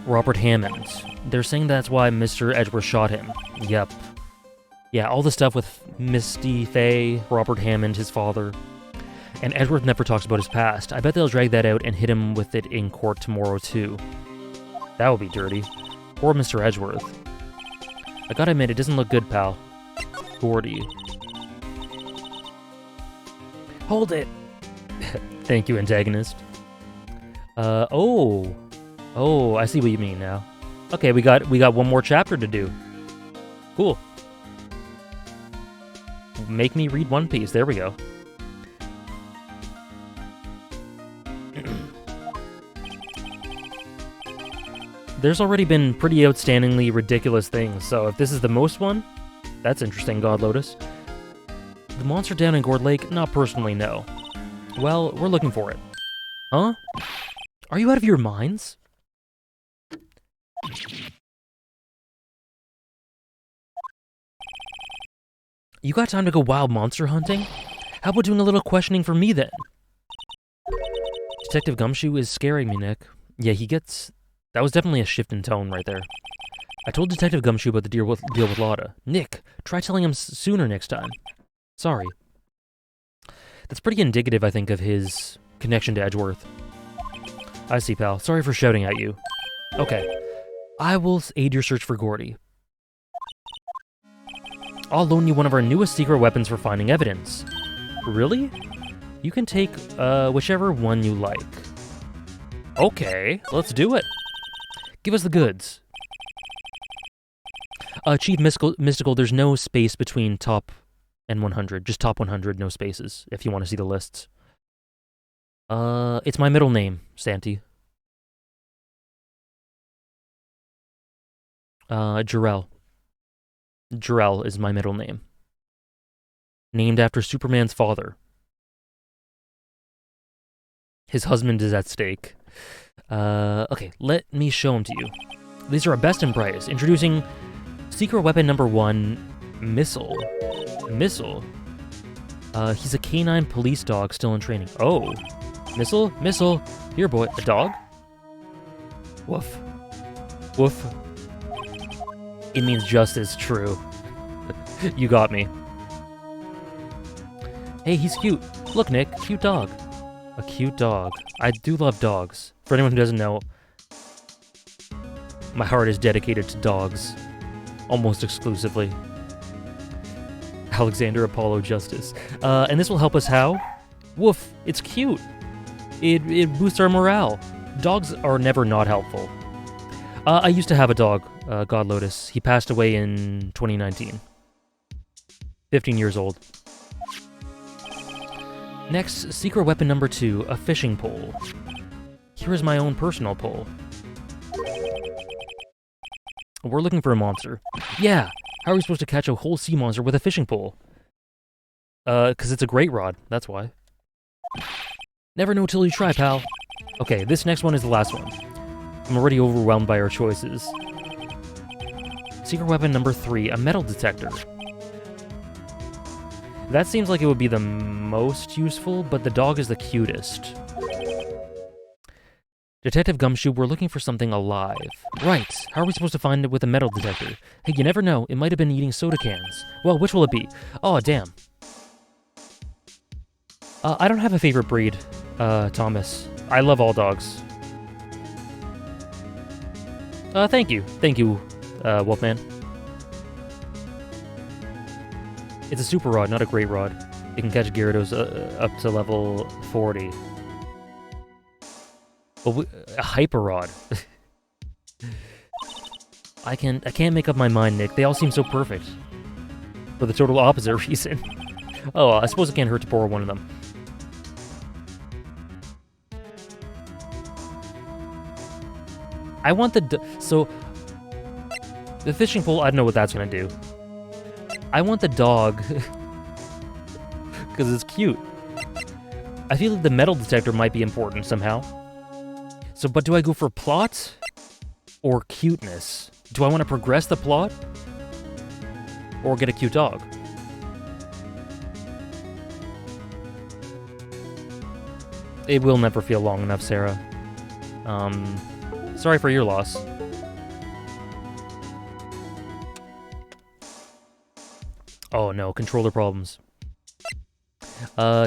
Robert Hammond. They're saying that's why Mr. Edgeworth shot him. Yep. Yeah, all the stuff with Misty, Faye, Robert Hammond, his father. And Edgeworth never talks about his past. I bet they'll drag that out and hit him with it in court tomorrow, too. That would be dirty. Poor Mr. Edgeworth. I gotta admit, it doesn't look good, pal. Gordy. Hold it! Thank you, antagonist. Oh, I see what you mean now. Okay, we got one more chapter to do. Cool. Make me read One Piece. There we go. There's already been pretty outstandingly ridiculous things, so if this is the most one, that's interesting, God Lotus. The monster down in Gourd Lake? Not personally, no. Well, we're looking for it. Huh? Are you out of your minds? You got time to go wild monster hunting? How about doing a little questioning for me, then? Detective Gumshoe is scaring me, Nick. Yeah, he gets... That was definitely a shift in tone right there. I told Detective Gumshoe about the deal with Lotta. Nick, try telling him sooner next time. Sorry. That's pretty indicative, I think, of his connection to Edgeworth. I see, pal. Sorry for shouting at you. Okay. I will aid your search for Gordy. I'll loan you one of our newest secret weapons for finding evidence. Really? You can take, whichever one you like. Okay, let's do it. Give us the goods. Chief Mystical, there's no space between top and 100. Just top 100, no spaces, if you want to see the lists. It's my middle name, Santi. Jarrell. Jarrell is my middle name. Named after Superman's father. His husband is at stake. Okay, let me show them to you. These are our best and brightest. Introducing secret weapon number 1, Missile. Missile? He's a canine police dog still in training. Oh. Missile? Missile. Here, boy. A dog? Woof. Woof. It means justice, true. You got me. Hey, he's cute. Look, Nick, cute dog. A cute dog. I do love dogs. For anyone who doesn't know, my heart is dedicated to dogs. Almost exclusively. Alexander Apollo Justice. And this will help us how? Woof, it's cute. It boosts our morale. Dogs are never not helpful. I used to have a dog, God Lotus. He passed away in 2019. 15 years old. Next, secret weapon number 2, a fishing pole. Here is my own personal pole. We're looking for a monster. Yeah! How are we supposed to catch a whole sea monster with a fishing pole? 'Cause it's a great rod, that's why. Never know till you try, pal. Okay, this next one is the last one. I'm already overwhelmed by our choices. Secret weapon number 3, a metal detector. That seems like it would be the most useful, but the dog is the cutest. Detective Gumshoe, we're looking for something alive. Right, how are we supposed to find it with a metal detector? Hey, you never know, it might have been eating soda cans. Well, which will it be? Oh, damn. I don't have a favorite breed, Thomas. I love all dogs. Thank you, Wolfman. It's a super rod, not a great rod. It can catch Gyarados up to level 40. But a hyper rod. I can't make up my mind, Nick. They all seem so perfect. For the total opposite reason. Oh, I suppose it can't hurt to borrow one of them. I want so the fishing pole, I don't know what that's gonna do. I want the dog because it's cute. I feel like the metal detector might be important somehow. So, but do I go for plot or cuteness? Do I want to progress the plot or get a cute dog? It will never feel long enough, Sarah. Sorry for your loss. Oh no, controller problems.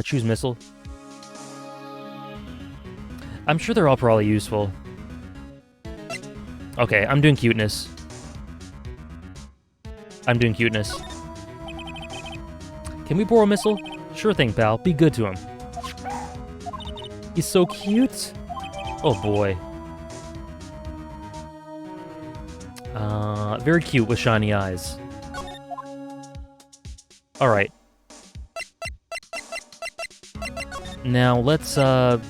Choose missile. I'm sure they're all probably useful. Okay, I'm doing cuteness. I'm doing cuteness. Can we borrow missile? Sure thing, pal. Be good to him. He's so cute. Oh boy. Very cute with shiny eyes. Alright. Now let's go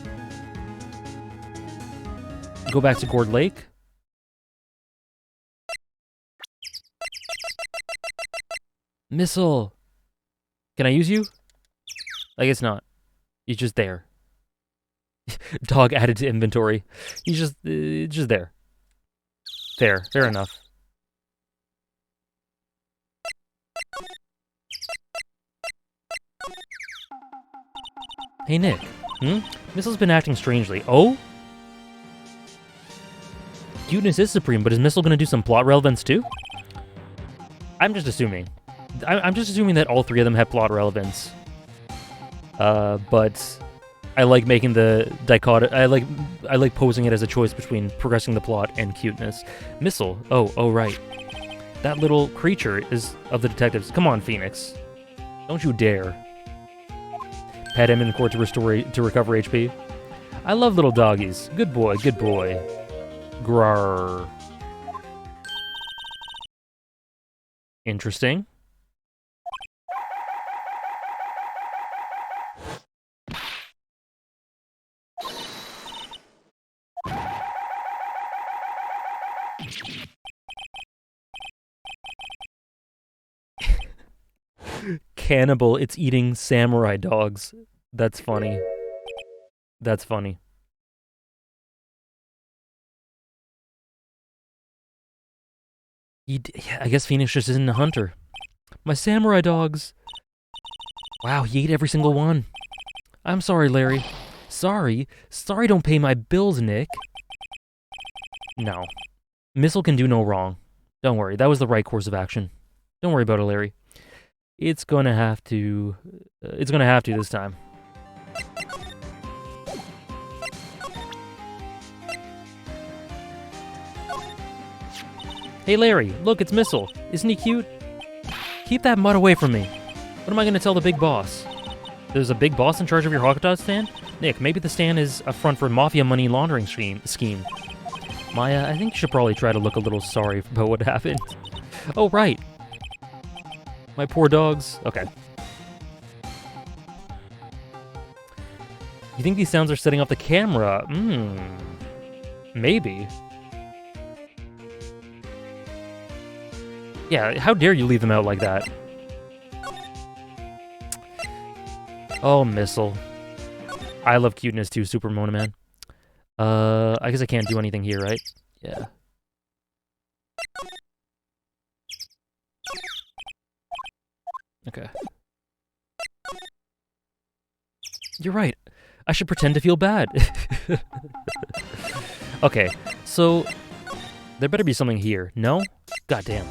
back to Gourd Lake. Missile! Can I use you? I guess not. He's just there. Dog added to inventory. He's just there. Fair enough. Hey, Nick. Missile's been acting strangely. Oh? Cuteness is supreme, but is Missile gonna do some plot relevance too? I'm just assuming. I'm just assuming that all three of them have plot relevance. But I like making the dichotomy. I like posing it as a choice between progressing the plot and cuteness. Missile. Oh, right. That little creature is of the detectives. Come on, Phoenix. Don't you dare. Pet him in court to recover HP. I love little doggies. Good boy, good boy. Grrr. Interesting. Cannibal, it's eating samurai dogs. That's funny. That's funny. Yeah, I guess Phoenix just isn't a hunter. My samurai dogs! Wow, he ate every single one. I'm sorry, Larry. Sorry? Sorry don't pay my bills, Nick. No. Missile can do no wrong. Don't worry, that was the right course of action. Don't worry about it, Larry. It's gonna have to this time. Hey, Larry, look, it's Missile. Isn't he cute? Keep that mud away from me. What am I gonna tell the big boss? There's a big boss in charge of your hot dog stand? Nick, maybe the stand is a front for mafia money laundering scheme. Maya, I think you should probably try to look a little sorry about what happened. Oh, right. My poor dogs. Okay. You think these sounds are setting off the camera? Maybe. Yeah, how dare you leave them out like that? Oh, Missile. I love cuteness too, Super Mona Man. I guess I can't do anything here, right? Yeah. Okay. You're right. I should pretend to feel bad. Okay, so there better be something here. No? Goddamn.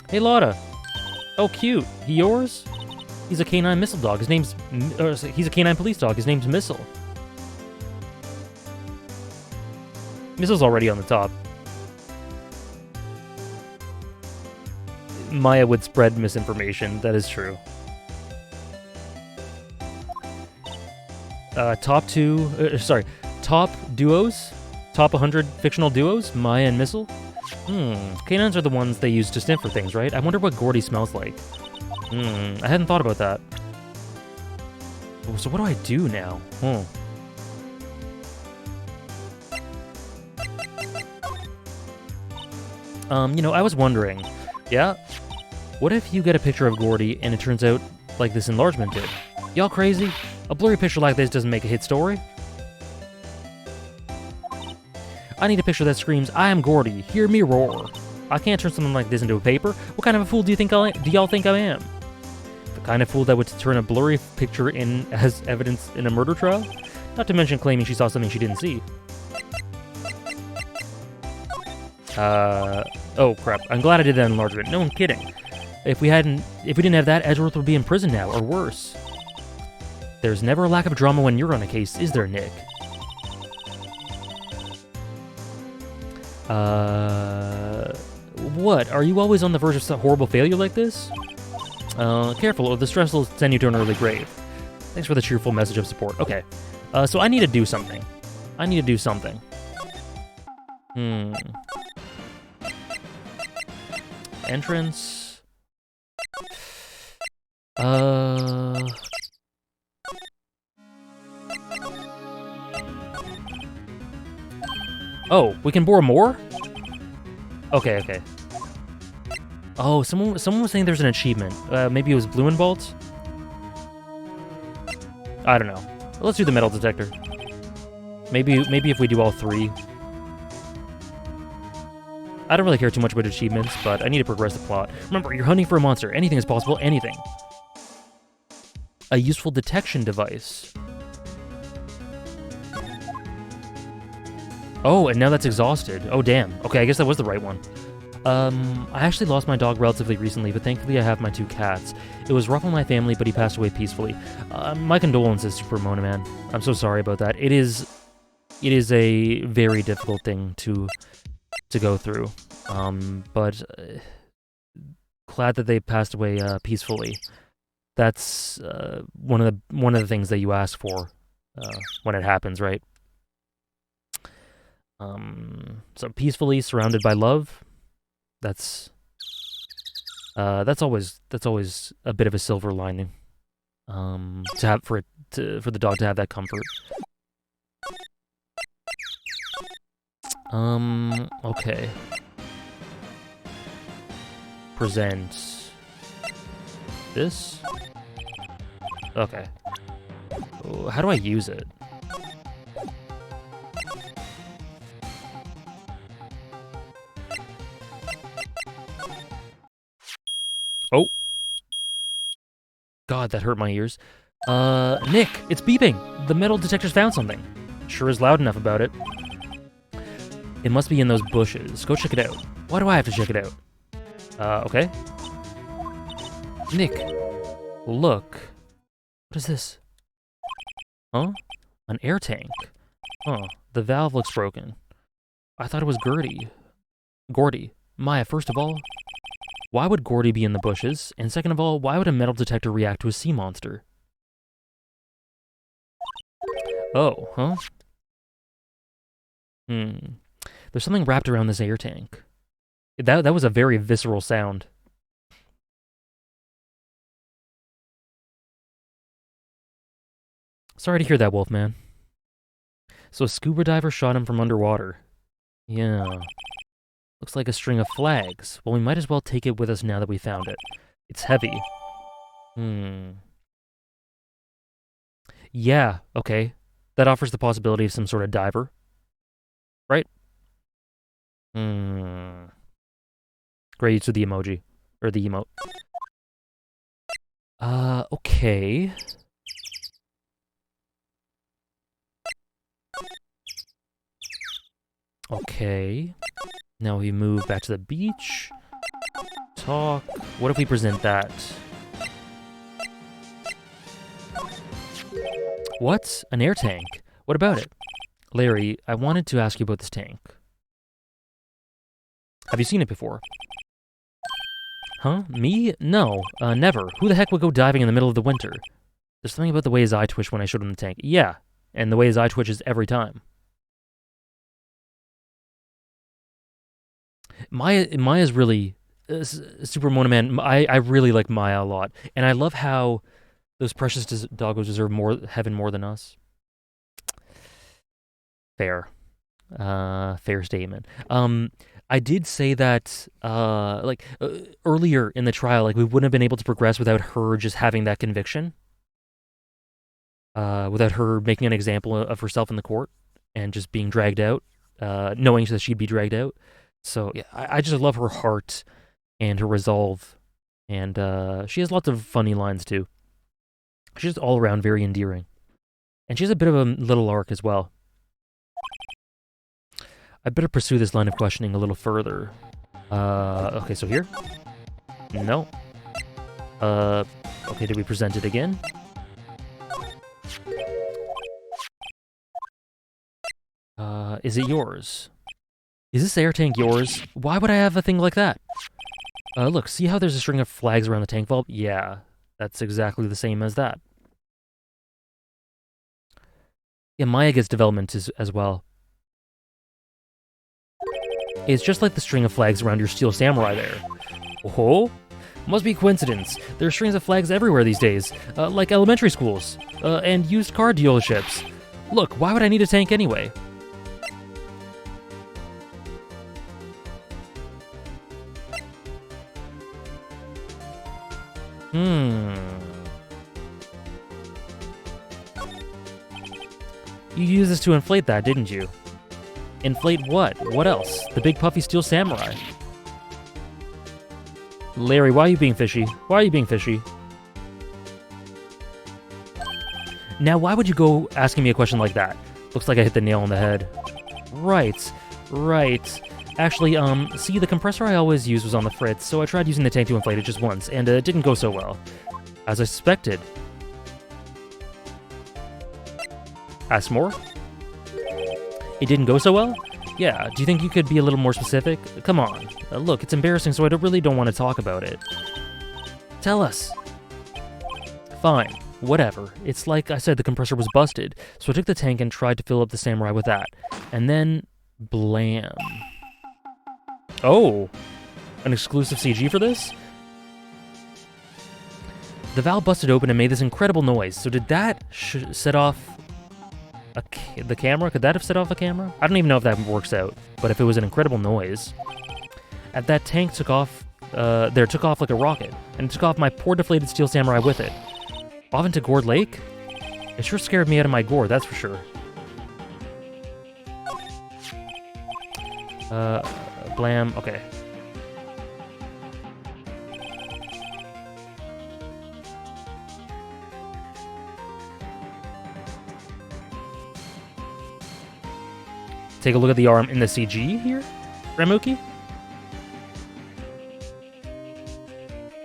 Hey, Lotta. Oh, cute. He yours? He's a canine missile dog. His name's... he's a canine police dog. His name's Missile. Missile's already on the top. Maya would spread misinformation. That is true. Top duos? Top 100 fictional duos? Maya and Missile? Canines are the ones they use to sniff for things, right? I wonder what Gordy smells like. I hadn't thought about that. So what do I do now? You know, I was wondering, yeah? What if you get a picture of Gordy and it turns out like this enlargement did? Y'all crazy? A blurry picture like this doesn't make a hit story. I need a picture that screams, I am Gordy, hear me roar. I can't turn something like this into a paper. What kind of a fool do y'all think I am? The kind of fool that would turn a blurry picture in as evidence in a murder trial? Not to mention claiming she saw something she didn't see. Oh crap, I'm glad I did that enlargement. No, I'm kidding. If we didn't have that, Edgeworth would be in prison now, or worse. There's never a lack of drama when you're on a case, is there, Nick? What? Are you always on the verge of some horrible failure like this? Careful, or the stress will send you to an early grave. Thanks for the cheerful message of support. Okay. So I need to do something. Entrance. Oh, we can bore more? Okay. Oh, someone was saying there's an achievement. Maybe it was Blue and Bolts? I don't know. Let's do the metal detector. Maybe if we do all three. I don't really care too much about achievements, but I need to progress the plot. Remember, you're hunting for a monster. Anything is possible, anything. A useful detection device. Oh, and now that's exhausted. Oh, damn. Okay, I guess that was the right one. I actually lost my dog relatively recently, but thankfully I have my 2 cats. It was rough on my family, but he passed away peacefully. My condolences, Super Mona Man. I'm so sorry about that. It is a very difficult thing to go through. But glad that they passed away peacefully. That's one of the things that you ask for when it happens, right? So peacefully surrounded by love. That's always a bit of a silver lining. To have for the dog to have that comfort. Okay. Present this. Okay. Oh, how do I use it? Oh. God, that hurt my ears. Nick, it's beeping. The metal detector's found something. Sure is loud enough about it. It must be in those bushes. Go check it out. Why do I have to check it out? Okay. Nick, look. What is this? Huh? An air tank. Huh. The valve looks broken. I thought it was Gordy. Maya, first of all, why would Gordy be in the bushes? And second of all, why would a metal detector react to a sea monster? Oh, huh? There's something wrapped around this air tank. That was a very visceral sound. Sorry to hear that, Wolfman. So a scuba diver shot him from underwater. Yeah. Looks like a string of flags. Well, we might as well take it with us now that we found it. It's heavy. Yeah, okay. That offers the possibility of some sort of diver. Right? Great use of the emoji. Or the emote. Okay. Okay. Now we move back to the beach. Talk. What if we present that? What? An air tank? What about it? Larry, I wanted to ask you about this tank. Have you seen it before? Huh? Me? No. Never. Who the heck would go diving in the middle of the winter? There's something about the way his eye twitched when I showed him the tank. Yeah. And the way his eye twitches every time. Maya's really... Super Mona Man, I really like Maya a lot. And I love how those precious doggos deserve heaven more than us. Fair. Fair statement. I did say that, earlier in the trial, we wouldn't have been able to progress without her just having that conviction. Without her making an example of herself in the court and just being dragged out, knowing that she'd be dragged out. So, yeah, I just love her heart and her resolve. And she has lots of funny lines, too. She's all around very endearing. And she has a bit of a little arc as well. I better pursue this line of questioning a little further. Okay, so here? No. Okay, did we present it again? Is it yours? Is this air tank yours? Why would I have a thing like that? Look, see how there's a string of flags around the tank valve? Yeah, that's exactly the same as that. Yeah, Maya gets development as well. It's just like the string of flags around your steel samurai there. Oh? Must be coincidence. There are strings of flags everywhere these days, like elementary schools, and used car dealerships. Look, why would I need a tank anyway? You used this to inflate that, didn't you? Inflate what? What else? The big puffy steel samurai. Larry, why are you being fishy? Why are you being fishy? Now, why would you go asking me a question like that? Looks like I hit the nail on the head. Right. Actually, see, the compressor I always use was on the fritz, so I tried using the tank to inflate it just once, and it didn't go so well. As I suspected. Ask more? It didn't go so well? Yeah, do you think you could be a little more specific? Come on. Look, it's embarrassing, so I really don't want to talk about it. Tell us. Fine, whatever. It's like I said, the compressor was busted, so I took the tank and tried to fill up the samurai with that. And then... blam. Oh! An exclusive CG for this? The valve busted open and made this incredible noise, so did that set off... the camera? Could that have set off a camera? I don't even know if that works out, but if it was an incredible noise... that tank took off, took off like a rocket, and it took off my poor deflated steel samurai with it. Off into Gourd Lake? It sure scared me out of my gourd, that's for sure. Blam, okay. Take a look at the arm in the CG here, Ramuki?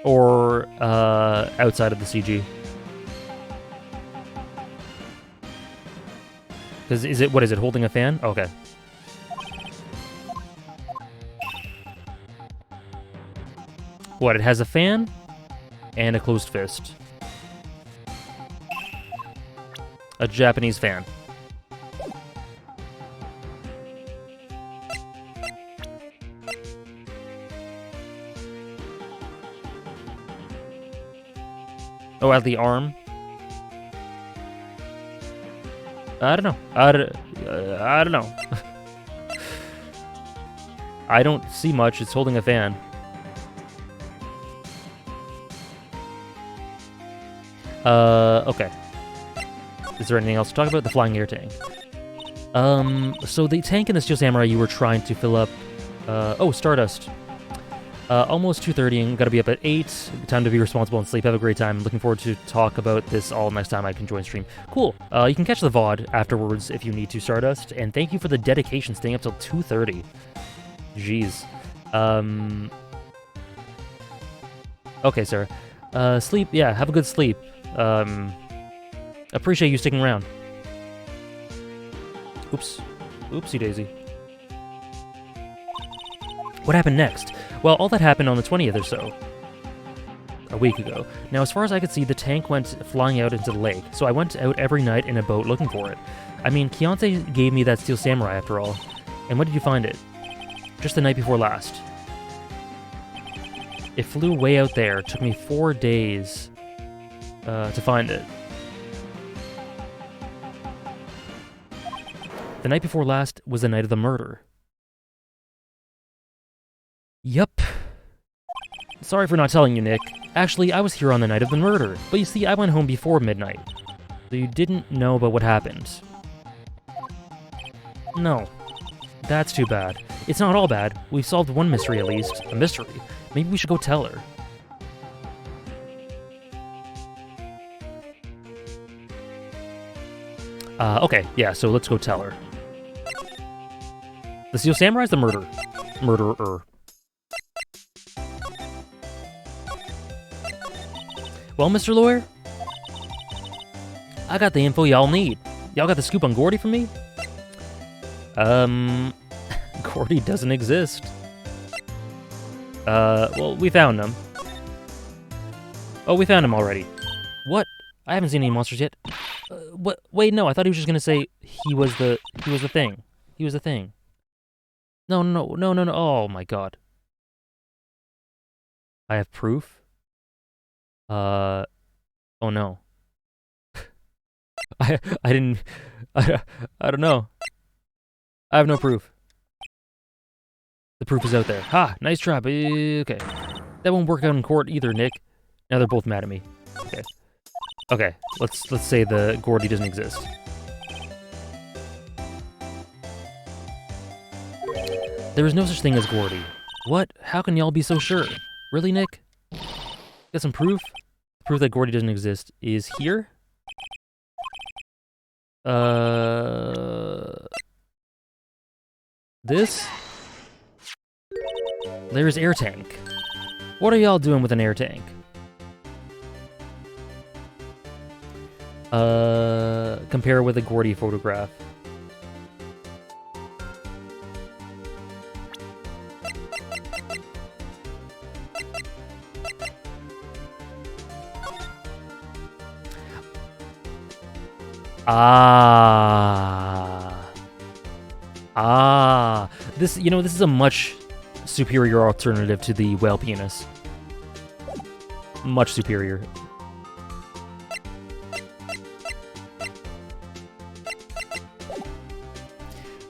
Or, outside of the CG? Because what is it, holding a fan? Okay. What, it has a fan? And a closed fist. A Japanese fan. Oh, at the arm? I don't know. I don't know. I don't see much. It's holding a fan. Okay. Is there anything else to talk about? The flying air tank. So the tank in the Steel Samurai you were trying to fill up... oh, Stardust. Almost 2:30 and gotta be up at 8. Time to be responsible and sleep. Have a great time. Looking forward to talk about this all next time I can join stream. Cool. You can catch the VOD afterwards if you need to, Stardust. And thank you for the dedication, staying up till 2:30. Jeez. Okay, sir. Sleep. Yeah, have a good sleep. Appreciate you sticking around. Oops. Oopsie daisy. What happened next? Well, all that happened on the 20th or so. A week ago. Now, as far as I could see, the tank went flying out into the lake, so I went out every night in a boat looking for it. I mean, Keontae gave me that Steel Samurai after all. And when did you find it? Just the night before last. It flew way out there. It took me 4 days to find it. The night before last was the night of the murder. Yup. Sorry for not telling you, Nick. Actually, I was here on the night of the murder, but you see, I went home before midnight. So you didn't know about what happened. No. That's too bad. It's not all bad. We've solved one mystery at least. A mystery. Maybe we should go tell her. Okay, yeah, so let's go tell her. The Steel Samurai's the murderer. Well, Mr. Lawyer? I got the info y'all need. Y'all got the scoop on Gordy for me? Gordy doesn't exist. Well, we found him. Oh, we found him already. What? I haven't seen any monsters yet. What? Wait, no, I thought he was just gonna say he was the thing. He was the thing. No. Oh my god. I have proof? Oh no. I don't know. I have no proof. The proof is out there. Ha! Nice try, but okay. That won't work out in court either, Nick. Now they're both mad at me. Okay. Okay, let's say the Gordy doesn't exist. There is no such thing as Gordy. What? How can y'all be so sure? Really, Nick? Got some proof? Proof that Gordy doesn't exist is here? This? There's air tank. What are y'all doing with an air tank? Compare with a Gordy photograph. This, you know, this is a much superior alternative to the whale penis. Much superior.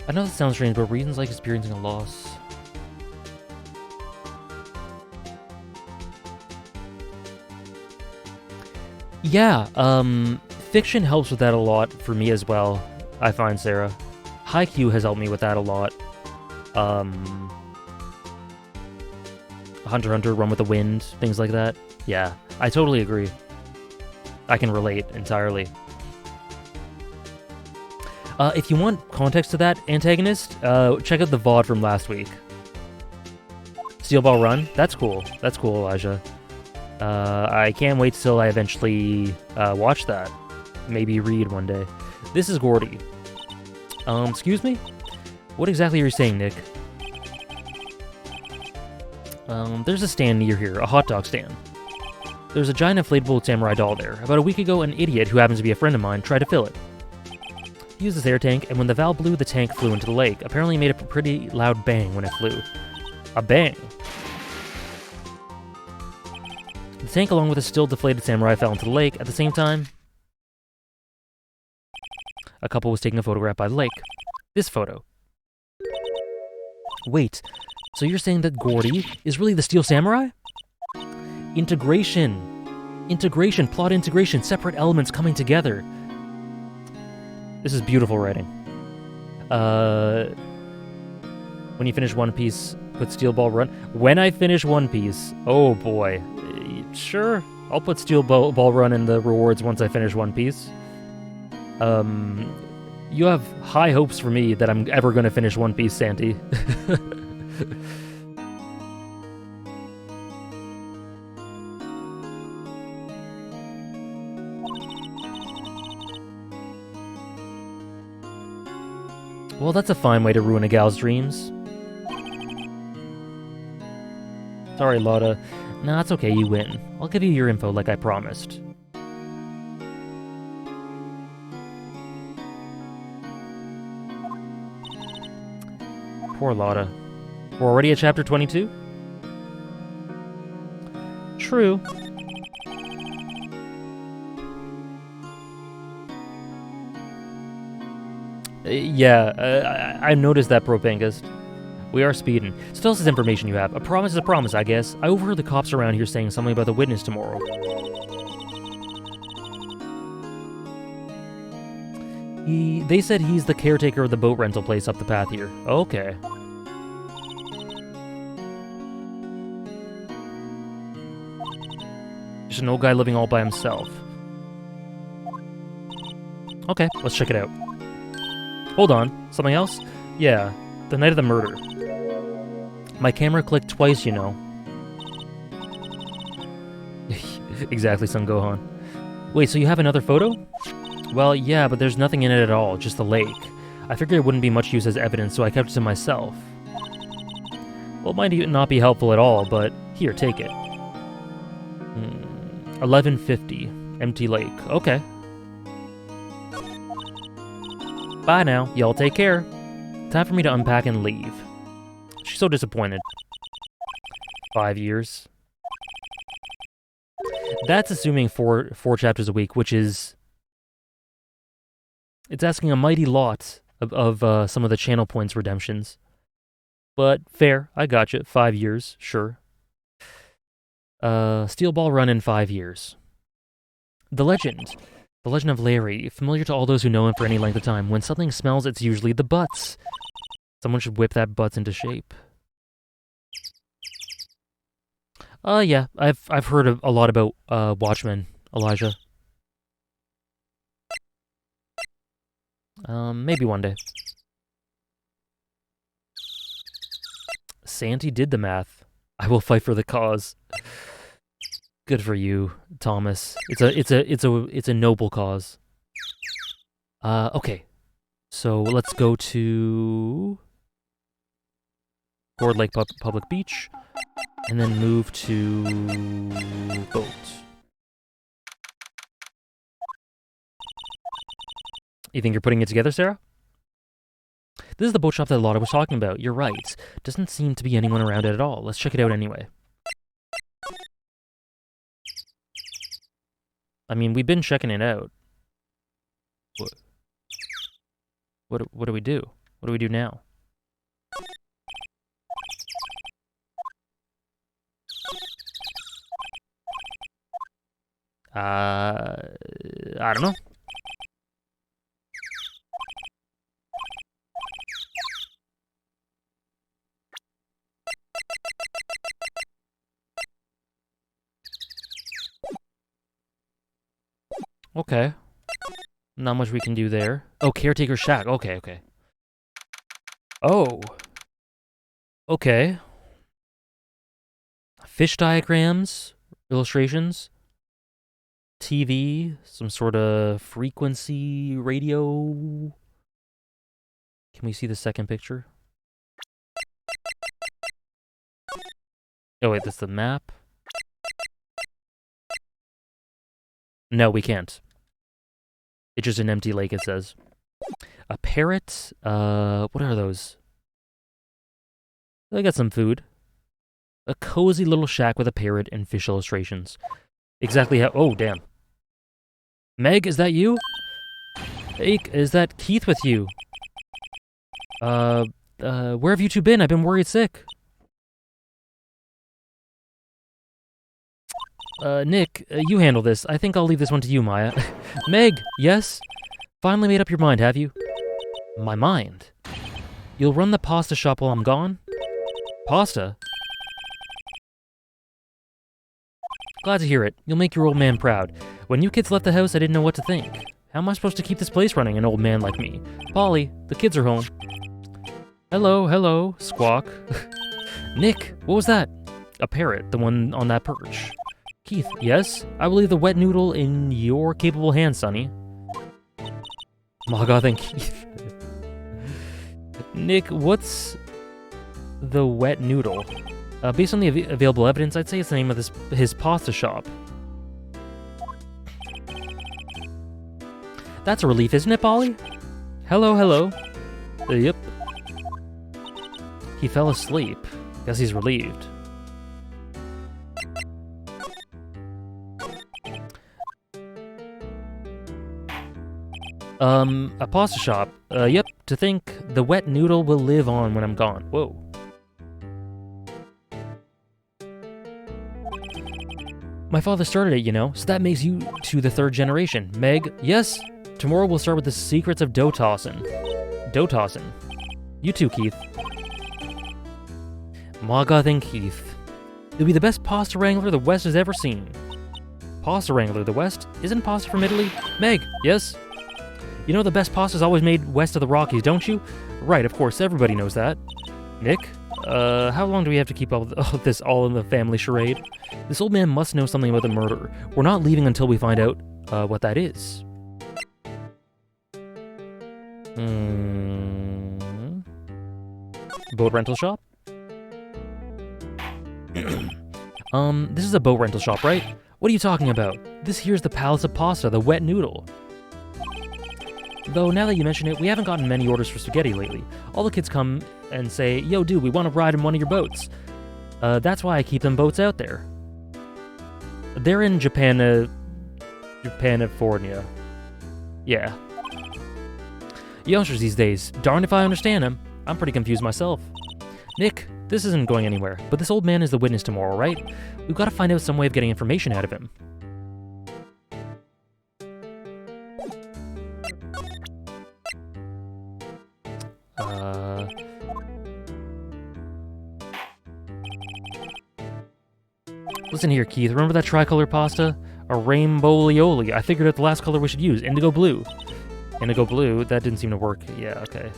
I know that sounds strange, but reasons like experiencing a loss. Yeah, fiction helps with that a lot for me as well, I find, Sarah. Haikyuu has helped me with that a lot. Hunter x Hunter, Run with the Wind, things like that. Yeah, I totally agree. I can relate entirely. If you want context to that antagonist, check out the VOD from last week. Steel Ball Run? That's cool. That's cool, Elijah. I can't wait till I eventually watch that. Maybe read one day. This is Gordy. Excuse me? What exactly are you saying, Nick? There's a stand near here, a hot dog stand. There's a giant inflatable samurai doll there. About a week ago, an idiot who happens to be a friend of mine tried to fill it. He used this air tank, and when the valve blew, the tank flew into the lake. Apparently, it made a pretty loud bang when it flew. A bang. The tank, along with a still deflated samurai, fell into the lake. At the same time, a couple was taking a photograph by the lake. This photo. Wait, so you're saying that Gordy is really the Steel Samurai? Integration. Integration, plot integration, separate elements coming together. This is beautiful writing. When you finish One Piece, put Steel Ball Run. When I finish One Piece, oh boy. Sure, I'll put Steel Ball Run in the rewards once I finish One Piece. You have high hopes for me that I'm ever going to finish One Piece, Santi. Well, that's a fine way to ruin a gal's dreams. Sorry, Lotta. Nah, it's okay, you win. I'll give you your info like I promised. Poor Lotta. We're already at chapter 22? True. Yeah, I noticed that, Propangast. We are speeding. So tell us this information you have. A promise is a promise, I guess. I overheard the cops around here saying something about the witness tomorrow. They said he's the caretaker of the boat rental place up the path here. Okay. Just an old guy living all by himself. Okay, let's check it out. Hold on, something else? Yeah, the night of the murder. My camera clicked twice, you know. Exactly, Son Gohan. Wait, so you have another photo? Well, yeah, but there's nothing in it at all, just the lake. I figured it wouldn't be much use as evidence, so I kept it to myself. Well, it might not be helpful at all, but here, take it. 1150, empty lake. Okay. Bye now, y'all take care. Time for me to unpack and leave. She's so disappointed. 5 years. That's assuming four chapters a week, which is... It's asking a mighty lot of some of the channel points redemptions. But fair, I gotcha. 5 years, sure. Steel Ball Run in 5 years. The Legend. The Legend of Larry, familiar to all those who know him for any length of time. When something smells, it's usually the butts. Someone should whip that butts into shape. Yeah, I've heard a lot about Watchmen, Elijah. Maybe one day. Santi did the math. I will fight for the cause. Good for you, Thomas. It's a noble cause. Okay. So let's go to Gourd Lake Public Beach, and then move to boat. You think you're putting it together, Sarah? This is the boat shop that Lotta was talking about. You're right. Doesn't seem to be anyone around it at all. Let's check it out anyway. I mean, we've been checking it out. What do we do? What do we do now? I don't know. Okay. Not much we can do there. Oh, caretaker shack. Okay, okay. Oh. Okay. Fish diagrams, illustrations, TV, some sort of frequency radio. Can we see the second picture? Oh, wait, that's the map. No, we can't. It's just an empty lake, it says. A parrot. What are those? I got some food. A cozy little shack with a parrot and fish illustrations. Exactly how... Oh, damn. Meg, is that you? Hey, is that Keith with you? Where have you two been? I've been worried sick. Nick, you handle this. I think I'll leave this one to you, Maya. Meg, yes? Finally made up your mind, have you? My mind? You'll run the pasta shop while I'm gone? Pasta? Glad to hear it. You'll make your old man proud. When you kids left the house, I didn't know what to think. How am I supposed to keep this place running, an old man like me? Polly, the kids are home. Hello, hello, Squawk. Nick, what was that? A parrot, the one on that perch. Keith, yes? I will leave the wet noodle in your capable hands, Sonny. Maga and Keith. Nick, what's the wet noodle? Based on the available evidence, I'd say it's the name of his pasta shop. That's a relief, isn't it, Polly? Hello, hello. Yep. He fell asleep. Guess he's relieved. A pasta shop. Yep, to think the wet noodle will live on when I'm gone. Whoa. My father started it, you know, so that makes you to the third generation. Meg, yes? Tomorrow we'll start with the secrets of dough tossing. Dough tossing. You too, Keith. Maga and Keith. You'll be the best pasta wrangler the West has ever seen. Pasta wrangler, the West? Isn't pasta from Italy? Meg, yes? You know the best pasta's always made west of the Rockies, don't you? Right, of course, everybody knows that. Nick? How long do we have to keep all this all in the family charade? This old man must know something about the murder. We're not leaving until we find out, what that is. Boat rental shop? This is a boat rental shop, right? What are you talking about? This here's the Palace of Pasta, the wet noodle. Though, now that you mention it, we haven't gotten many orders for spaghetti lately. All the kids come and say, yo, dude, we want to ride in one of your boats. That's why I keep them boats out there. They're in Japanifornia. Yeah. Youngsters these days, darned if I understand them. I'm pretty confused myself. Nick, this isn't going anywhere, but this old man is the witness tomorrow, right? We've got to find out some way of getting information out of him. Listen here, Keith, remember that tricolor pasta? A rainbow lioli. I figured out the last color we should use, indigo blue. Indigo blue, that didn't seem to work. Yeah, okay.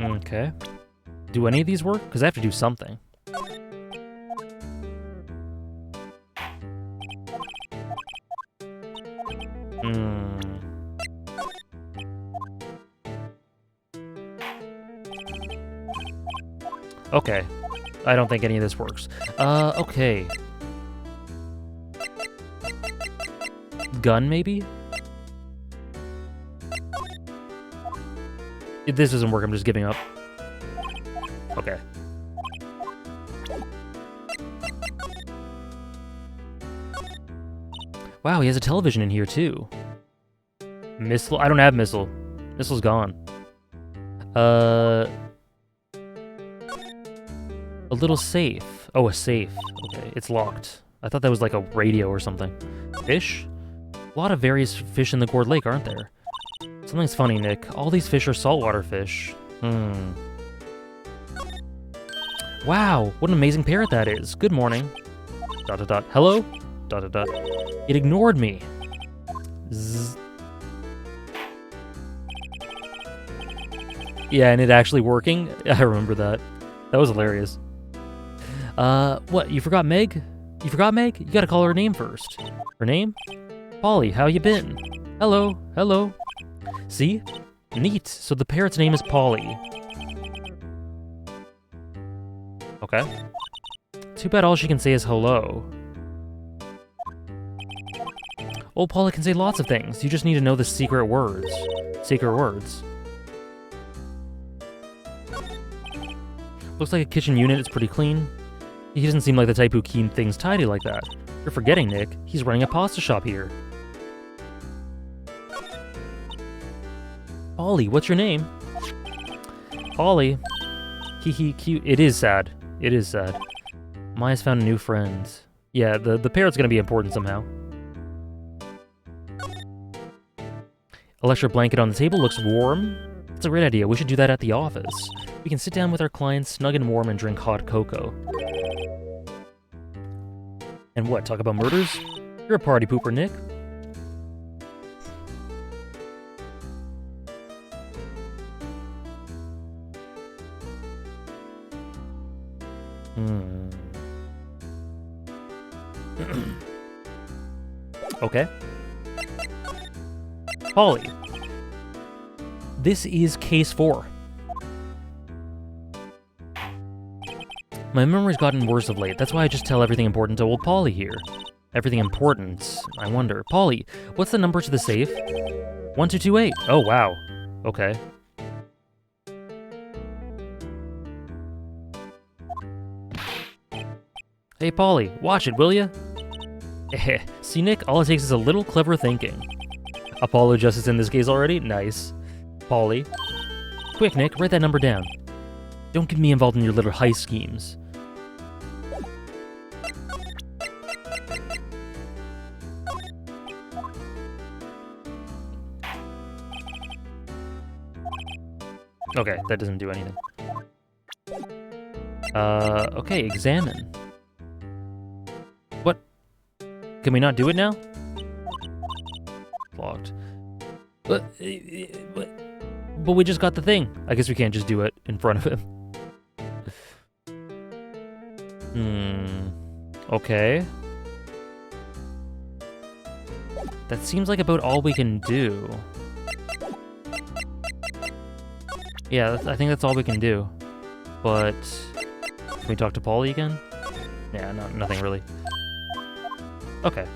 Okay. Do any of these work? Because I have to do something. Okay. I don't think any of this works. Okay. Gun, maybe? If this doesn't work, I'm just giving up. Okay. Wow, he has a television in here too. Missile? I don't have missile. Missile's gone. A little safe. Oh, a safe. Okay, it's locked. I thought that was like a radio or something. Fish? A lot of various fish in the Gourd Lake, aren't there? Something's funny, Nick. All these fish are saltwater fish. Wow, what an amazing parrot that is. Good morning. ... Hello? ... It ignored me. Zzz. Yeah, and it actually working? I remember that. That was hilarious. What, you forgot Meg? You forgot Meg? You gotta call her name first. Her name? Polly, how you been? Hello, hello. See? Neat, so the parrot's name is Polly. Okay. Too bad all she can say is hello. Oh, Polly can say lots of things. You just need to know the secret words. Secret words. Looks like a kitchen unit. It's pretty clean. He doesn't seem like the type who keep things tidy like that. You're forgetting, Nick. He's running a pasta shop here. Polly, what's your name? Polly. Hee cute. It is sad. It is sad. Maya's found a new friend. Yeah, the parrot's gonna be important somehow. Electric blanket on the table looks warm. That's a great idea. We should do that at the office. We can sit down with our clients, snug and warm, and drink hot cocoa. And what, talk about murders? You're a party pooper, Nick. Okay. Polly. This is case 4. My memory's gotten worse of late. That's why I just tell everything important to old Polly here. Everything important, I wonder. Polly, what's the number to the safe? 1228. Oh, wow. Okay. Hey, Polly, watch it, will ya? See, Nick, all it takes is a little clever thinking. Apollo Justice in this case already? Nice. Polly. Quick, Nick, write that number down. Don't get me involved in your little heist schemes. Okay, that doesn't do anything. Okay, examine. What? Can we not do it now? Locked. But we just got the thing. I guess we can't just do it in front of him. Okay. That seems like about all we can do. Yeah, I think that's all we can do. But can we talk to Polly again? Yeah, no, nothing really. Okay.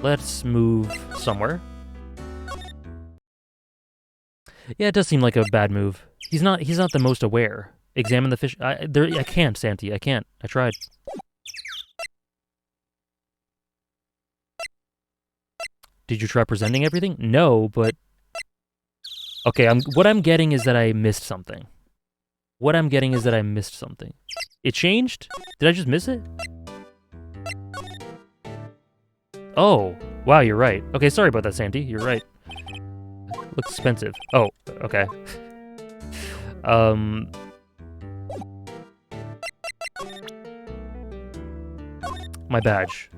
Let's move somewhere. Yeah, it does seem like a bad move. He's not the most aware. Examine the fish. I can't, Santi. I can't. I tried. Did you try presenting everything? No, but okay, what I'm getting is that I missed something. What I'm getting is that I missed something. It changed? Did I just miss it? Oh, wow, you're right. Okay, sorry about that, Santi. You're right. Looks expensive. Oh, okay. My badge.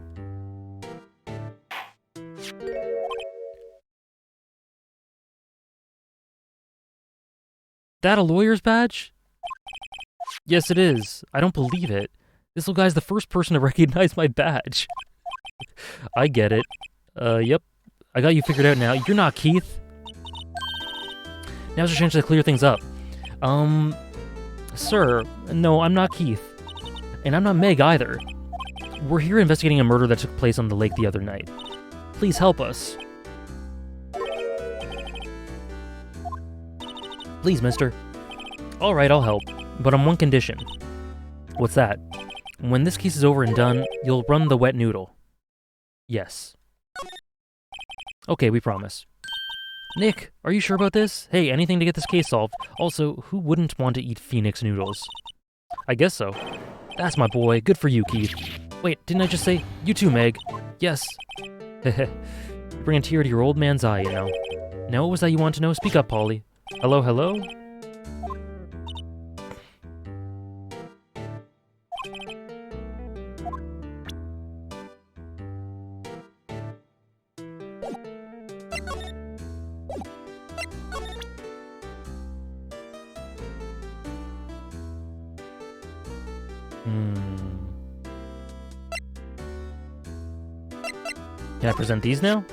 That a lawyer's badge? Yes, it is. I don't believe it. This little guy's the first person to recognize my badge. I get it. Yep. I got you figured out now. You're not Keith. Now's your chance to clear things up. Sir, no, I'm not Keith. And I'm not Meg either. We're here investigating a murder that took place on the lake the other night. Please help us. Please, mister. All right, I'll help, but on one condition. What's that? When this case is over and done, you'll run the wet noodle. Yes. Okay, we promise. Nick, are you sure about this? Hey, anything to get this case solved. Also, who wouldn't want to eat Phoenix noodles? I guess so. That's my boy. Good for you, Keith. Wait, didn't I just say, you too, Meg? Yes. Heh. Bring a tear to your old man's eye, you know. Now what was that you want to know? Speak up, Polly. Hello, hello? Can I present these now?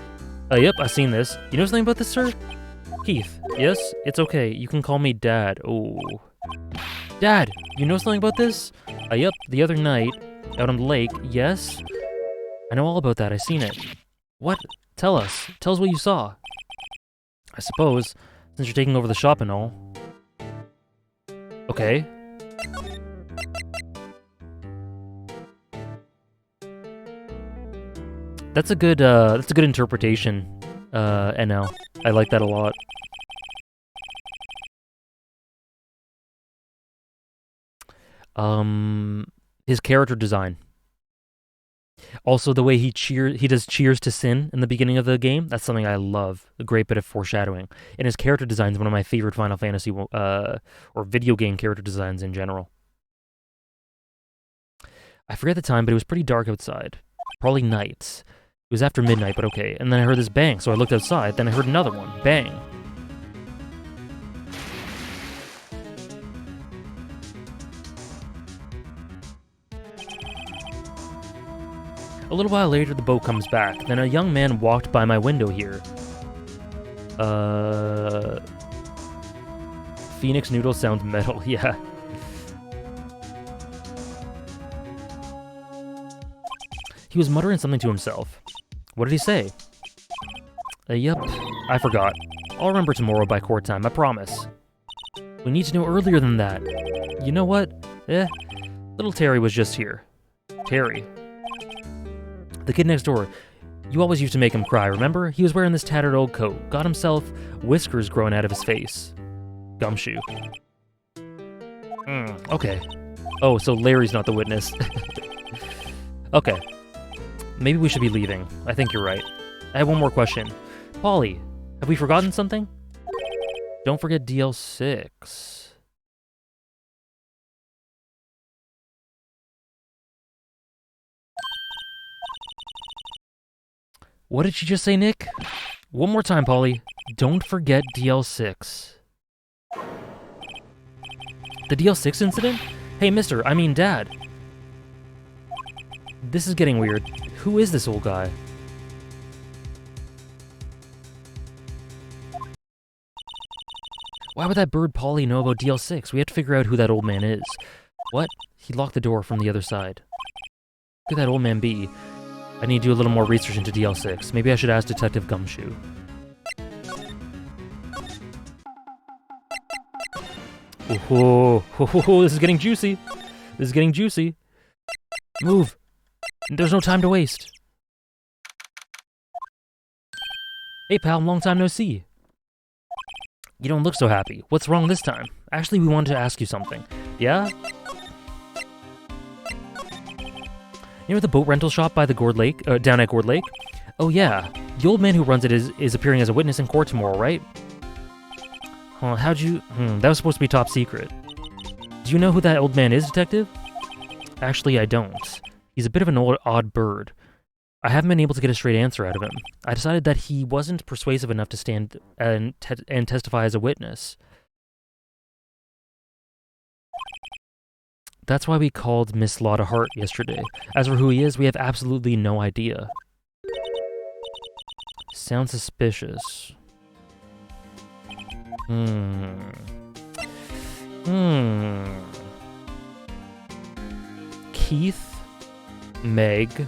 Yep, I've seen this. You know something about this, sir? Keith, yes? It's okay. You can call me Dad. Oh. Dad, you know something about this? Yep, the other night, out on the lake, yes? I know all about that. I've seen it. What? Tell us. Tell us what you saw. I suppose, since you're taking over the shop and all. Okay. That's a good interpretation, NL. I like that a lot. His character design. Also, the way he does cheers to sin in the beginning of the game, that's something I love. A great bit of foreshadowing. And his character design is one of my favorite Final Fantasy, or video game character designs in general. I forget the time, but it was pretty dark outside. Probably night. It was after midnight, but okay. And then I heard this bang, so I looked outside. Then I heard another one. Bang. A little while later, the boat comes back. Then a young man walked by my window here. Phoenix noodle sounds metal, yeah. He was muttering something to himself. What did he say? Yep, I forgot. I'll remember tomorrow by court time, I promise. We need to know earlier than that. You know what? Little Terry was just here. Terry. The kid next door. You always used to make him cry, remember? He was wearing this tattered old coat. Got himself whiskers growing out of his face. Gumshoe. Okay. Oh, so Larry's not the witness. Okay. Maybe we should be leaving. I think you're right. I have one more question. Polly, have we forgotten something? Don't forget DL6. What did she just say, Nick? One more time, Polly. Don't forget DL6. The DL6 incident? Hey, mister, I mean Dad. This is getting weird. Who is this old guy? Why would that bird Polly know about DL6? We have to figure out who that old man is. What? He locked the door from the other side. Who could that old man be? I need to do a little more research into DL6. Maybe I should ask Detective Gumshoe. Oh, this is getting juicy. This is getting juicy. Move. There's no time to waste. Hey, pal, long time no see. You don't look so happy. What's wrong this time? Actually, we wanted to ask you something. Yeah? You know the boat rental shop by the Gourd Lake, down at Gourd Lake? Oh yeah, the old man who runs it is appearing as a witness in court tomorrow, right? How'd you... that was supposed to be top secret. Do you know who that old man is, Detective? Actually, I don't. He's a bit of an odd bird. I haven't been able to get a straight answer out of him. I decided that he wasn't persuasive enough to stand and testify as a witness. That's why we called Miss Lotta Hart yesterday. As for who he is, we have absolutely no idea. Sounds suspicious. Keith? Meg?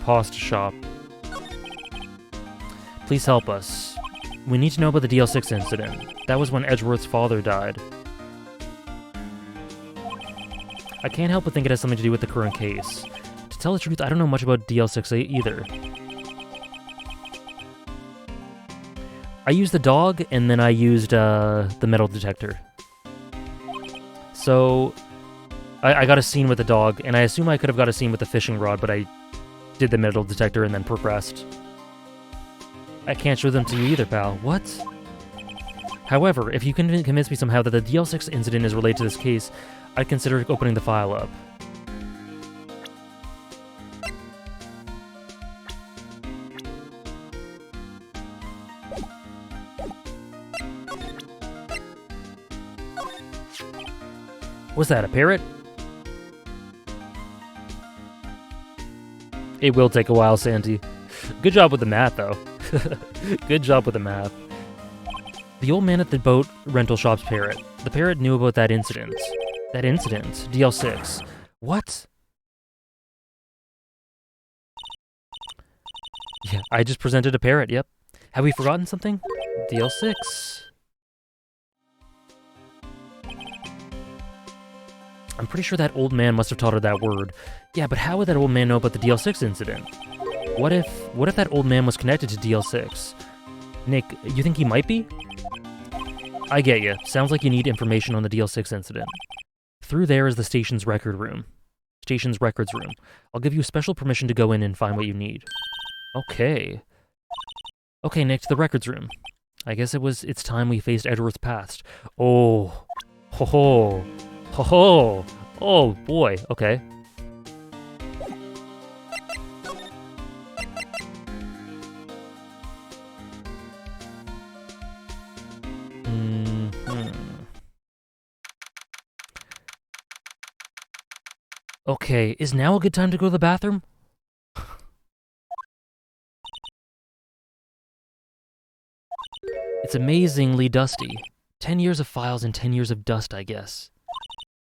Pasta shop. Please help us. We need to know about the DL6 incident. That was when Edgeworth's father died. I can't help but think it has something to do with the current case. To tell the truth, I don't know much about DL6 either. I used the dog, and then I used the metal detector. So, I got a scene with the dog, and I assume I could have got a scene with the fishing rod, but I did the metal detector and then progressed. I can't show them to you either, pal. What? However, if you can convince me somehow that the DL6 incident is related to this case, I'd consider opening the file up. Was that a parrot? It will take a while, Santi. Good job with the math, though. Good job with the math. The old man at the boat rental shop's parrot. The parrot knew about that incident. That incident? DL6. What? Yeah, I just presented a parrot, yep. Have we forgotten something? DL6. I'm pretty sure that old man must have taught her that word. Yeah, but how would that old man know about the DL6 incident? What if that old man was connected to DL6? Nick, you think he might be? I get you. Sounds like you need information on the DL6 incident. Through there is the station's records room. I'll give you special permission to go in and find what you need. Okay. Okay, Nick, to the records room. I guess it's time we faced Edgeworth's past. Oh. Ho ho. Ho ho. Oh boy. Okay. Okay, is now a good time to go to the bathroom? It's amazingly dusty. 10 years of files and 10 years of dust, I guess.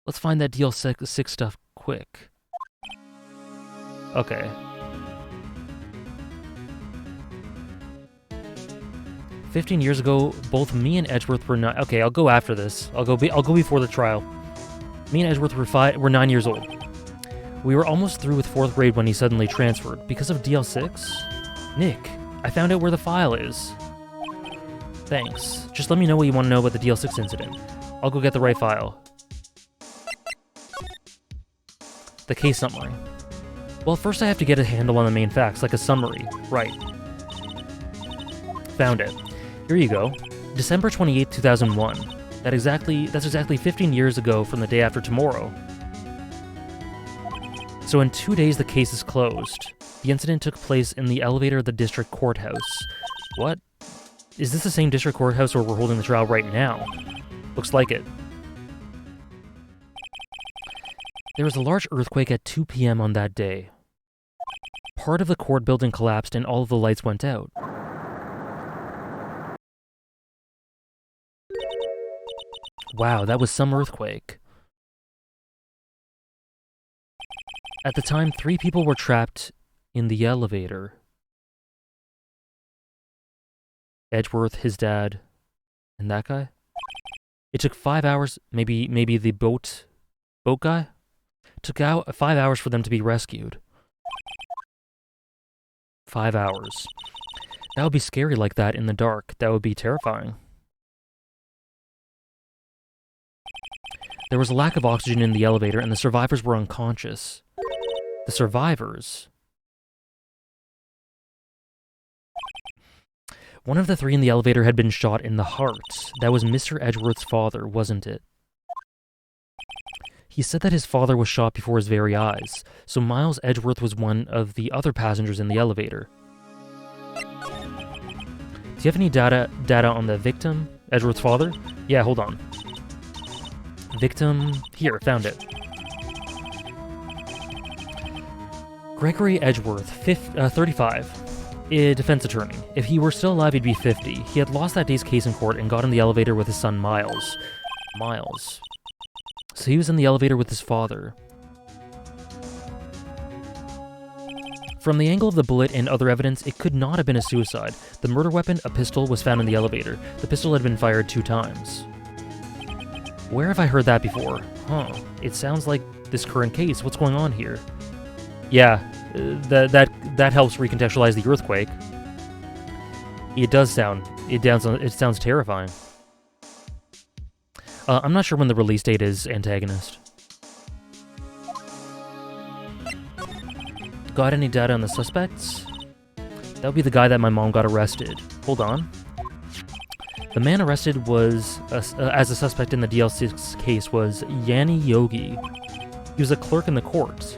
Let's find that DL6 stuff quick. Okay. 15 years ago, both me and Edgeworth were not... Okay, I'll go after this. I'll go before the trial. Me and Edgeworth were 9 years old. We were almost through with 4th grade when he suddenly transferred. Because of DL6? Nick, I found out where the file is. Thanks. Just let me know what you want to know about the DL6 incident. I'll go get the right file. The case summary. Well, first I have to get a handle on the main facts, like a summary. Right. Found it. Here you go. December 28, 2001. That's exactly 15 years ago from the day after tomorrow. So in 2 days, the case is closed. The incident took place in the elevator of the district courthouse. What? Is this the same district courthouse where we're holding the trial right now? Looks like it. There was a large earthquake at 2 p.m. on that day. Part of the court building collapsed and all of the lights went out. Wow, that was some earthquake. At the time, 3 people were trapped in the elevator. Edgeworth, his dad, and that guy? It took 5 hours, maybe the boat guy? It took 5 hours for them to be rescued. 5 hours. That would be scary like that in the dark. That would be terrifying. There was a lack of oxygen in the elevator and the survivors were unconscious. The survivors? One of the 3 in the elevator had been shot in the heart. That was Mr. Edgeworth's father, wasn't it? He said that his father was shot before his very eyes, so Miles Edgeworth was one of the other passengers in the elevator. Do you have any data on the victim, Edgeworth's father? Yeah, hold on. Victim... Here, found it. Gregory Edgeworth, 35. A defense attorney. If he were still alive, he'd be 50. He had lost that day's case in court and got in the elevator with his son, Miles. Miles. So he was in the elevator with his father. From the angle of the bullet and other evidence, it could not have been a suicide. The murder weapon, a pistol, was found in the elevator. The pistol had been fired 2 times. Where have I heard that before? Huh. It sounds like this current case. What's going on here? Yeah, that helps recontextualize the earthquake. It does sound. It sounds terrifying. I'm not sure when the release date is, Antagonist. Got any data on the suspects? That would be the guy that my mom got arrested. Hold on. The man arrested was as a suspect in the DL6 case was Yanni Yogi. He was a clerk in the court.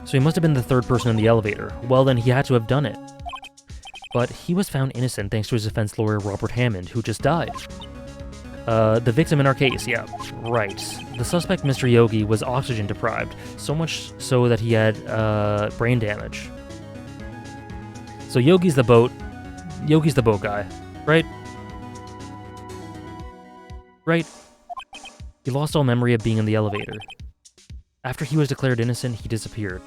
So he must have been the third person in the elevator. Well, then he had to have done it. But he was found innocent thanks to his defense lawyer, Robert Hammond, who just died. The victim in our case, yeah, right. The suspect, Mr. Yogi, was oxygen deprived, so much so that he had brain damage. So Yogi's the boat guy, right? Right? He lost all memory of being in the elevator. After he was declared innocent, he disappeared.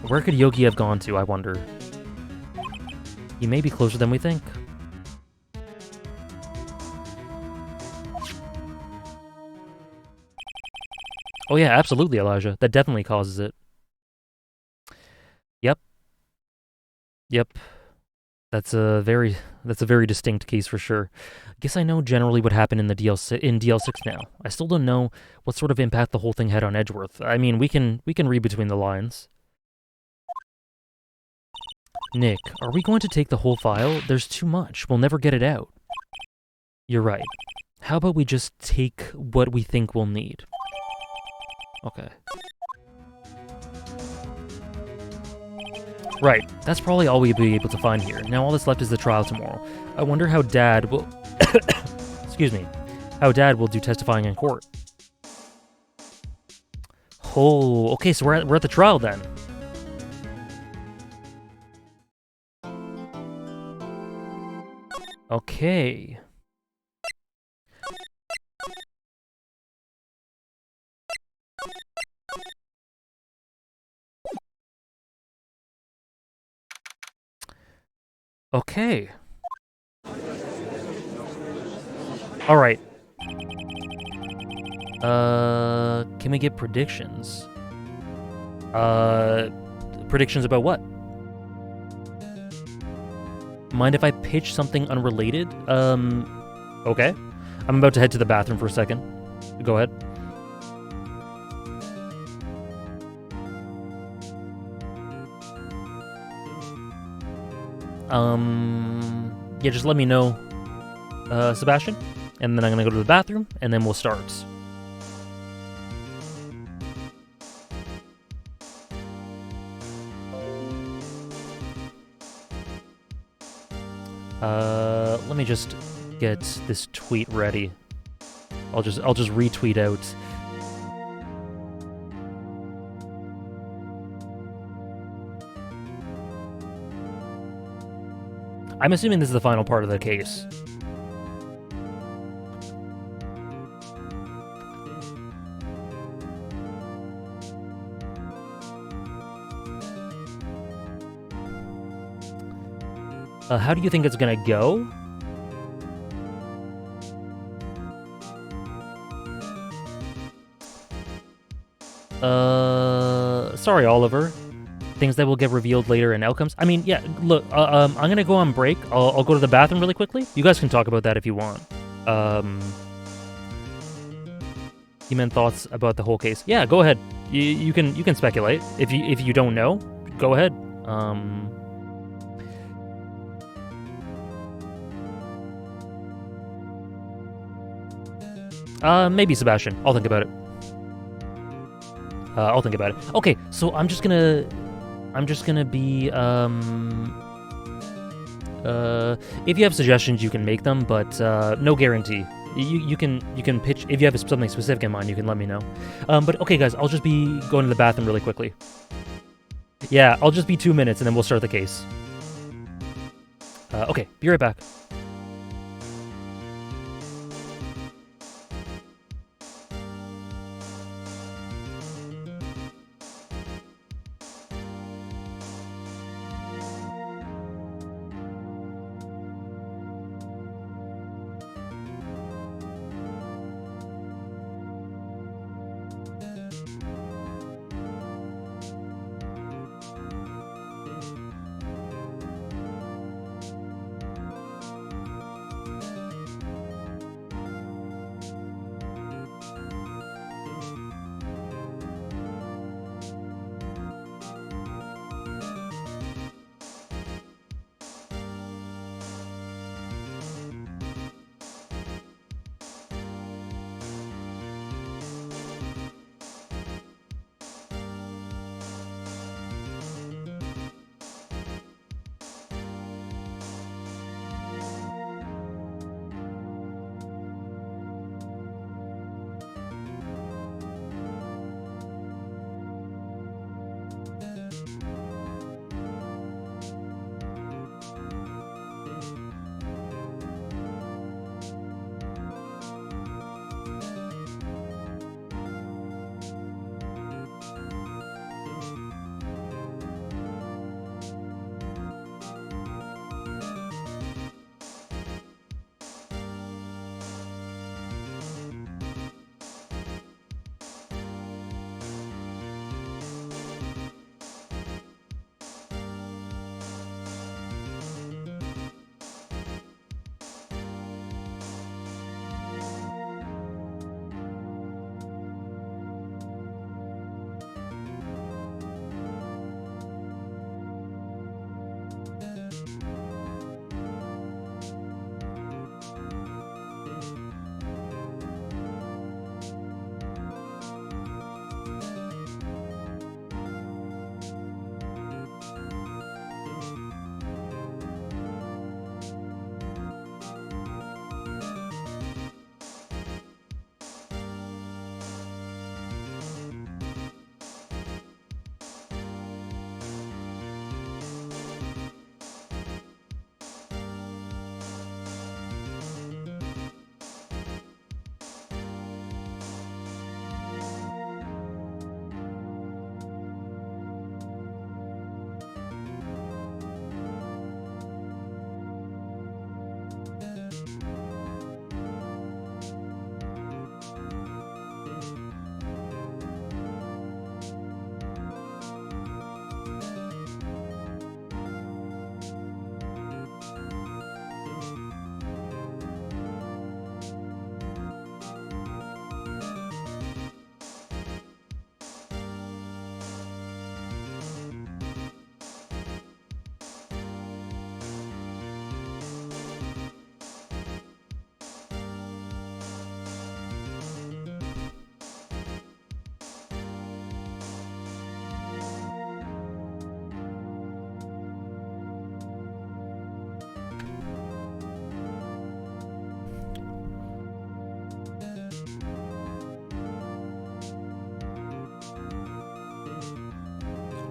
Where could Yogi have gone to, I wonder? He may be closer than we think. Oh yeah, absolutely, Elijah. That definitely causes it. Yep. Yep. That's a very distinct case for sure. Guess I know generally what happened in the DL6 now. I still don't know what sort of impact the whole thing had on Edgeworth. I mean, we can read between the lines. Nick, are we going to take the whole file? There's too much. We'll never get it out. You're right. How about we just take what we think we'll need? Okay. Right, that's probably all we'll be able to find here. Now all that's left is the trial tomorrow. I wonder how Dad will... Excuse me. How Dad will do testifying in court. Oh, okay, so we're at the trial then. Okay. Okay. All right. Can we get predictions? Predictions about what? Mind if I pitch something unrelated? Okay. I'm about to head to the bathroom for a second. Go ahead. Yeah, just let me know, Sebastian, and then I'm gonna go to the bathroom, and then we'll start. Let me just get this tweet ready. I'll just retweet out. I'm assuming this is the final part of the case. How do you think it's gonna go? Sorry, Oliver. Things that will get revealed later in outcomes. I mean, yeah, look, I'm gonna go on break. I'll go to the bathroom really quickly. You guys can talk about that if you want. You meant thoughts about the whole case? Yeah, go ahead. You can speculate. If you don't know, go ahead. Maybe Sebastian. I'll think about it. Okay, so I'm just gonna be, if you have suggestions, you can make them, but, no guarantee. You can pitch, if you have something specific in mind, you can let me know. But okay, guys, I'll just be going to the bathroom really quickly. Yeah, I'll just be 2 minutes, and then we'll start the case. Okay, be right back.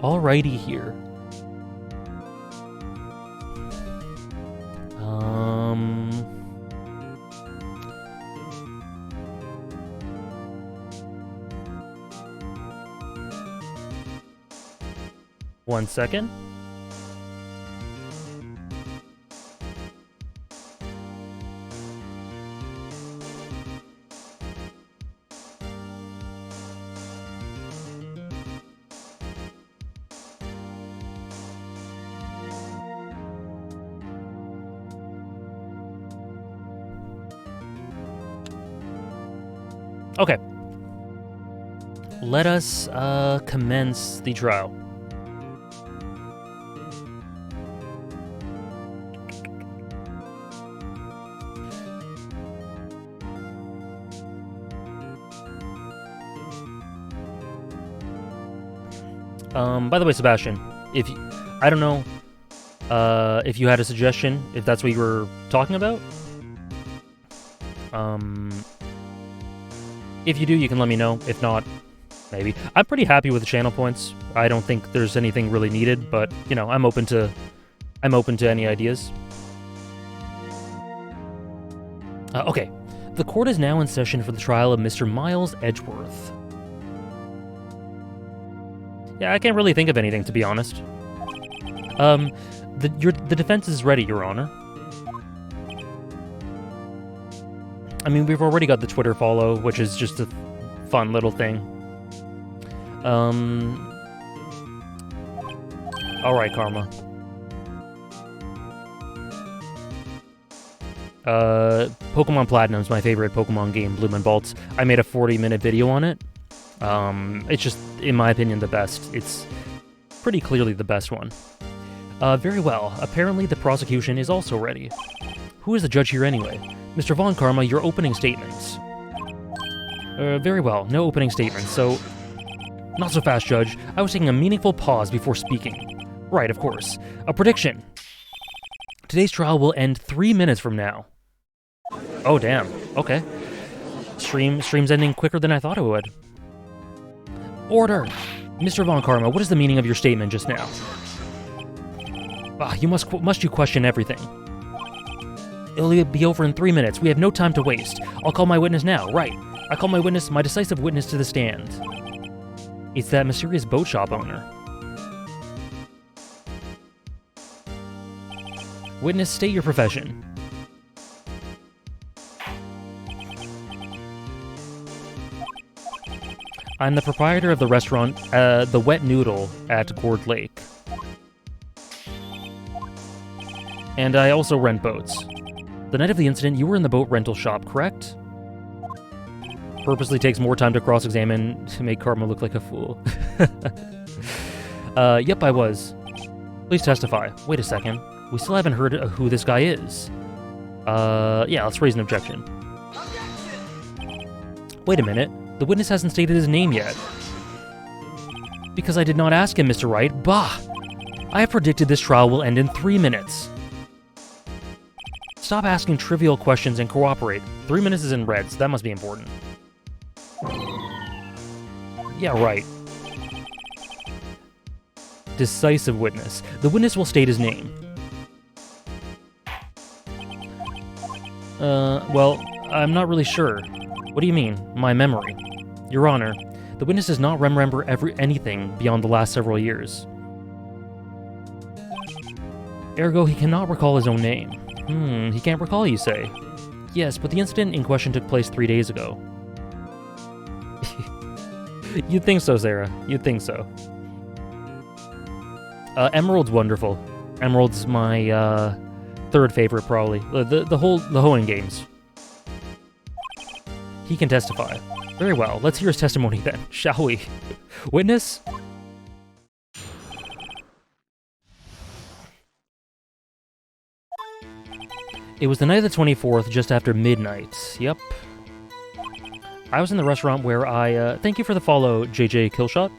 Alrighty here. One second. Okay. Let us commence the trial. By the way, Sebastian, I don't know if you had a suggestion, if that's what you were talking about. If you do, you can let me know. If not, maybe. I'm pretty happy with the channel points. I don't think there's anything really needed, but you know, I'm open to any ideas. Okay, the court is now in session for the trial of Mr. Miles Edgeworth. Yeah, I can't really think of anything, to be honest. The defense is ready, Your Honor. I mean, we've already got the Twitter follow, which is just a fun little thing. Alright, Karma. Pokemon Platinum is my favorite Pokemon game, Bloom and Bolts. I made a 40-minute video on it. It's just, in my opinion, the best. It's pretty clearly the best one. Very well. Apparently the prosecution is also ready. Who is the judge here anyway? Mr. Von Karma, your opening statements. Very well. No opening statements, so... Not so fast, Judge. I was taking a meaningful pause before speaking. Right, of course. A prediction. Today's trial will end 3 minutes from now. Oh, damn. Okay. Stream's ending quicker than I thought it would. Order! Mr. Von Karma, what is the meaning of your statement just now? Must you question everything? It'll be over in 3 minutes. We have no time to waste. I'll call my witness now. Right. I call my decisive witness to the stand. It's that mysterious boat shop owner. Witness, state your profession. I'm the proprietor of the restaurant, The Wet Noodle at Gourd Lake. And I also rent boats. The night of the incident, you were in the boat rental shop, correct? Purposely takes more time to cross-examine to make Karma look like a fool. Yep, I was. Please testify. Wait a second. We still haven't heard who this guy is. Yeah, let's raise an objection. Wait a minute. The witness hasn't stated his name yet. Because I did not ask him, Mr. Wright. Bah! I have predicted this trial will end in 3 minutes. Stop asking trivial questions and cooperate. 3 minutes is in red, so that must be important. Yeah, right. Decisive witness. The witness will state his name. Well, I'm not really sure. What do you mean? My memory. Your Honor, the witness does not remember anything beyond the last several years. Ergo, he cannot recall his own name. He can't recall, you say? Yes, but the incident in question took place 3 days ago. You'd think so, Sarah. You'd think so. Emerald's wonderful. Emerald's my, third favorite, probably. The Hoenn games. He can testify. Very well, let's hear his testimony then, shall we? Witness? It was the night of the 24th, just after midnight. Yep. I was in the restaurant where I, thank you for the follow, JJ Killshot,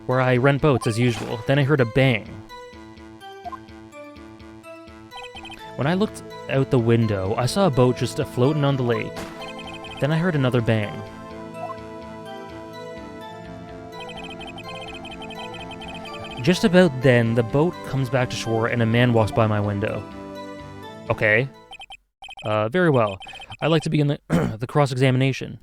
where I rent boats as usual. Then I heard a bang. When I looked out the window, I saw a boat just floating on the lake. Then I heard another bang. Just about then, the boat comes back to shore and a man walks by my window. Okay. Very well. I'd like to begin the, the cross-examination.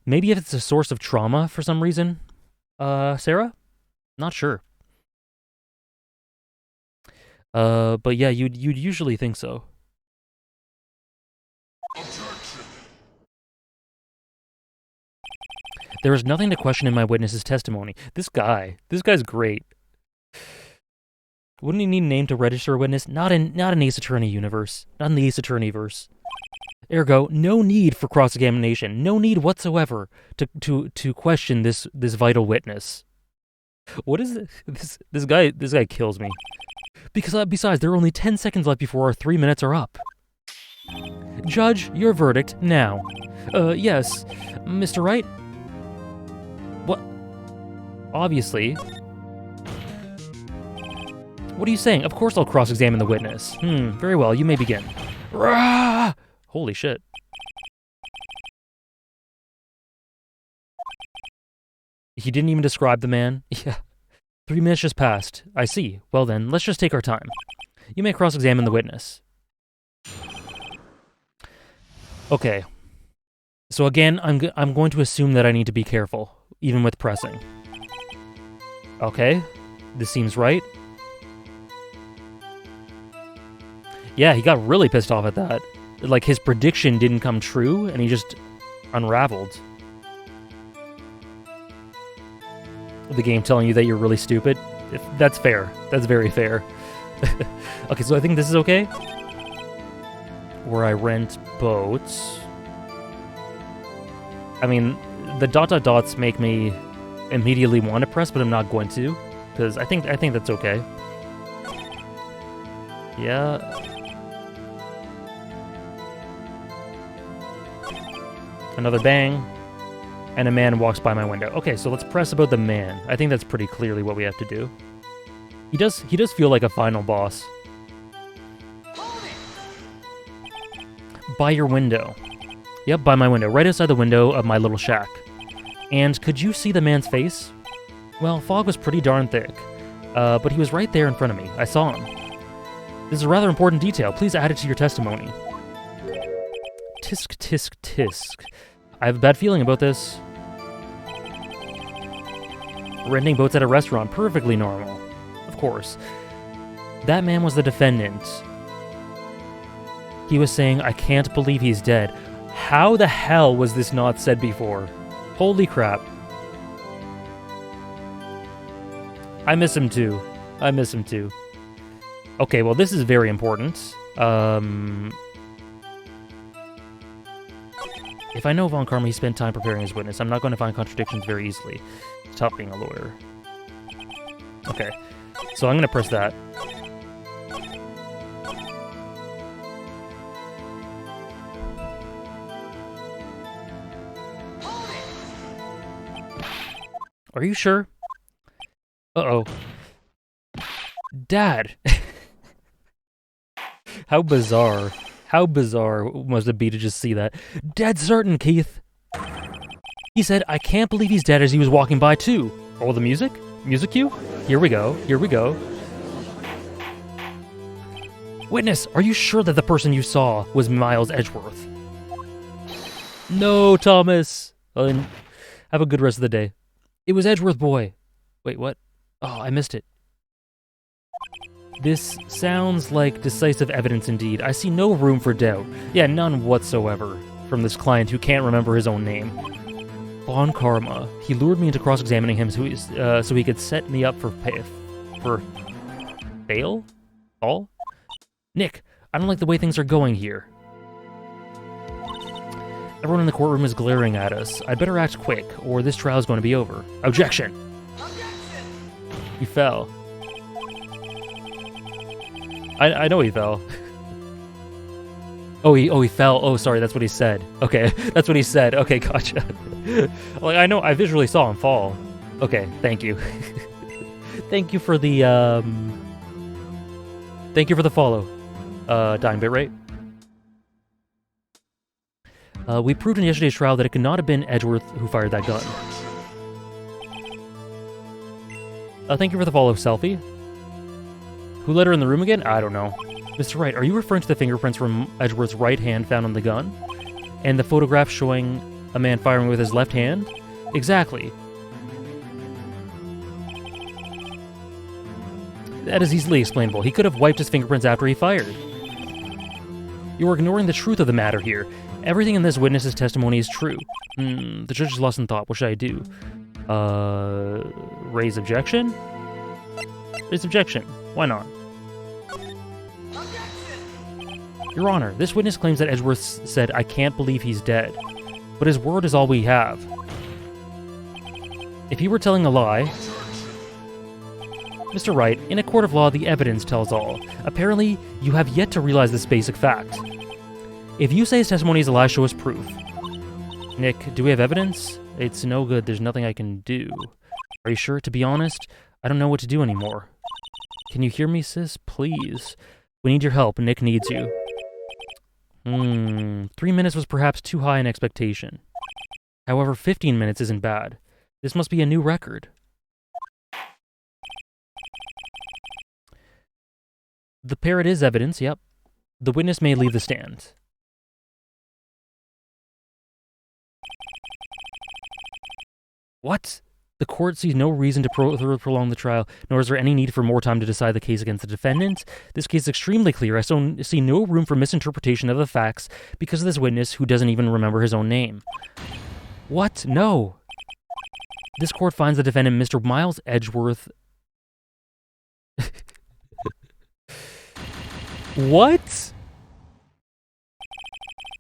Maybe if it's a source of trauma for some reason. Sarah? Not sure. But yeah, you'd usually think so. There is nothing to question in my witness's testimony. This guy's great. Wouldn't he need a name to register a witness? Not in Ace Attorney universe. Not in the Ace Attorney verse. Ergo, no need for cross-examination. No need whatsoever to question this vital witness. What is it? This guy kills me. Because besides, there are only 10 seconds left before our 3 minutes are up. Judge, your verdict now. Yes, Mr. Wright. What? Obviously. What are you saying? Of course I'll cross-examine the witness. Very well, you may begin. Rah! Holy shit. He didn't even describe the man? Yeah. 3 minutes just passed. I see. Well then, let's just take our time. You may cross-examine the witness. Okay. So again, I'm going to assume that I need to be careful, even with pressing. Okay. This seems right. Yeah, he got really pissed off at that. Like, his prediction didn't come true, and he just unraveled. The game telling you that you're really stupid. That's fair. That's very fair. Okay, so I think this is okay. Where I rent boats. I mean, the ... dots make me immediately want to press, but I'm not going to, because I think that's okay. Yeah. Another bang, and a man walks by my window. Okay, so let's press about the man. I think that's pretty clearly what we have to do. He does feel like a final boss. By your window. Yep, by my window, right outside the window of my little shack. And could you see the man's face? Well, fog was pretty darn thick, but he was right there in front of me. I saw him. This is a rather important detail. Please add it to your testimony. Tisk, tisk, tisk. I have a bad feeling about this. Renting boats at a restaurant, perfectly normal. Of course. That man was the defendant. He was saying, I can't believe he's dead. How the hell was this not said before? Holy crap. I miss him too. I miss him too. Okay, well this is very important. If I know Von Karma, he spent time preparing his witness. I'm not going to find contradictions very easily. It's tough being a lawyer. Okay, so I'm going to press that. Are you sure? Uh-oh. Dad! How bizarre. How bizarre must it be to just see that? Dead certain, Keith! He said, I can't believe he's dead as he was walking by too. Oh, the music? Music cue? Here we go. Here we go. Witness, are you sure that the person you saw was Miles Edgeworth? No, Thomas! Well, then, have a good rest of the day. It was Edgeworth boy. Wait, what? Oh, I missed it. This sounds like decisive evidence indeed. I see no room for doubt. Yeah, none whatsoever from this client who can't remember his own name. Von Karma. He lured me into cross-examining him so he could set me up for bail? All? Nick, I don't like the way things are going here. Everyone in the courtroom is glaring at us. I'd better act quick, or this trial is going to be over. Objection! He fell. I know he fell. Oh, he fell. Oh, sorry, that's what he said. Okay, that's what he said. Okay, gotcha. Like, I visually saw him fall. Okay, thank you. Thank you for the, Thank you for the follow, Dying Bitrate. We proved in yesterday's trial that it could not have been Edgeworth who fired that gun. Thank you for the follow, selfie. Who let her in the room again? I don't know. Mr. Wright, are you referring to the fingerprints from Edgeworth's right hand found on the gun? And the photograph showing a man firing with his left hand? Exactly. That is easily explainable. He could have wiped his fingerprints after he fired. You are ignoring the truth of the matter here. Everything in this witness's testimony is true. The judge is lost in thought. What should I do? Raise objection? Raise objection. Why not? Your Honor, this witness claims that Edgeworth said, "I can't believe he's dead." But his word is all we have. If he were telling a lie... Mr. Wright, in a court of law, the evidence tells all. Apparently, you have yet to realize this basic fact. If you say his testimony is a lie, show us proof. Nick, do we have evidence? It's no good. There's nothing I can do. Are you sure? To be honest, I don't know what to do anymore. Can you hear me, sis? Please. We need your help. Nick needs you. 3 minutes was perhaps too high an expectation. However, 15 minutes isn't bad. This must be a new record. The parrot is evidence, yep. The witness may leave the stand. What? The court sees no reason to prolong the trial, nor is there any need for more time to decide the case against the defendant. This case is extremely clear. I see no room for misinterpretation of the facts because of this witness who doesn't even remember his own name. What? No. This court finds the defendant, Mr. Miles Edgeworth... What?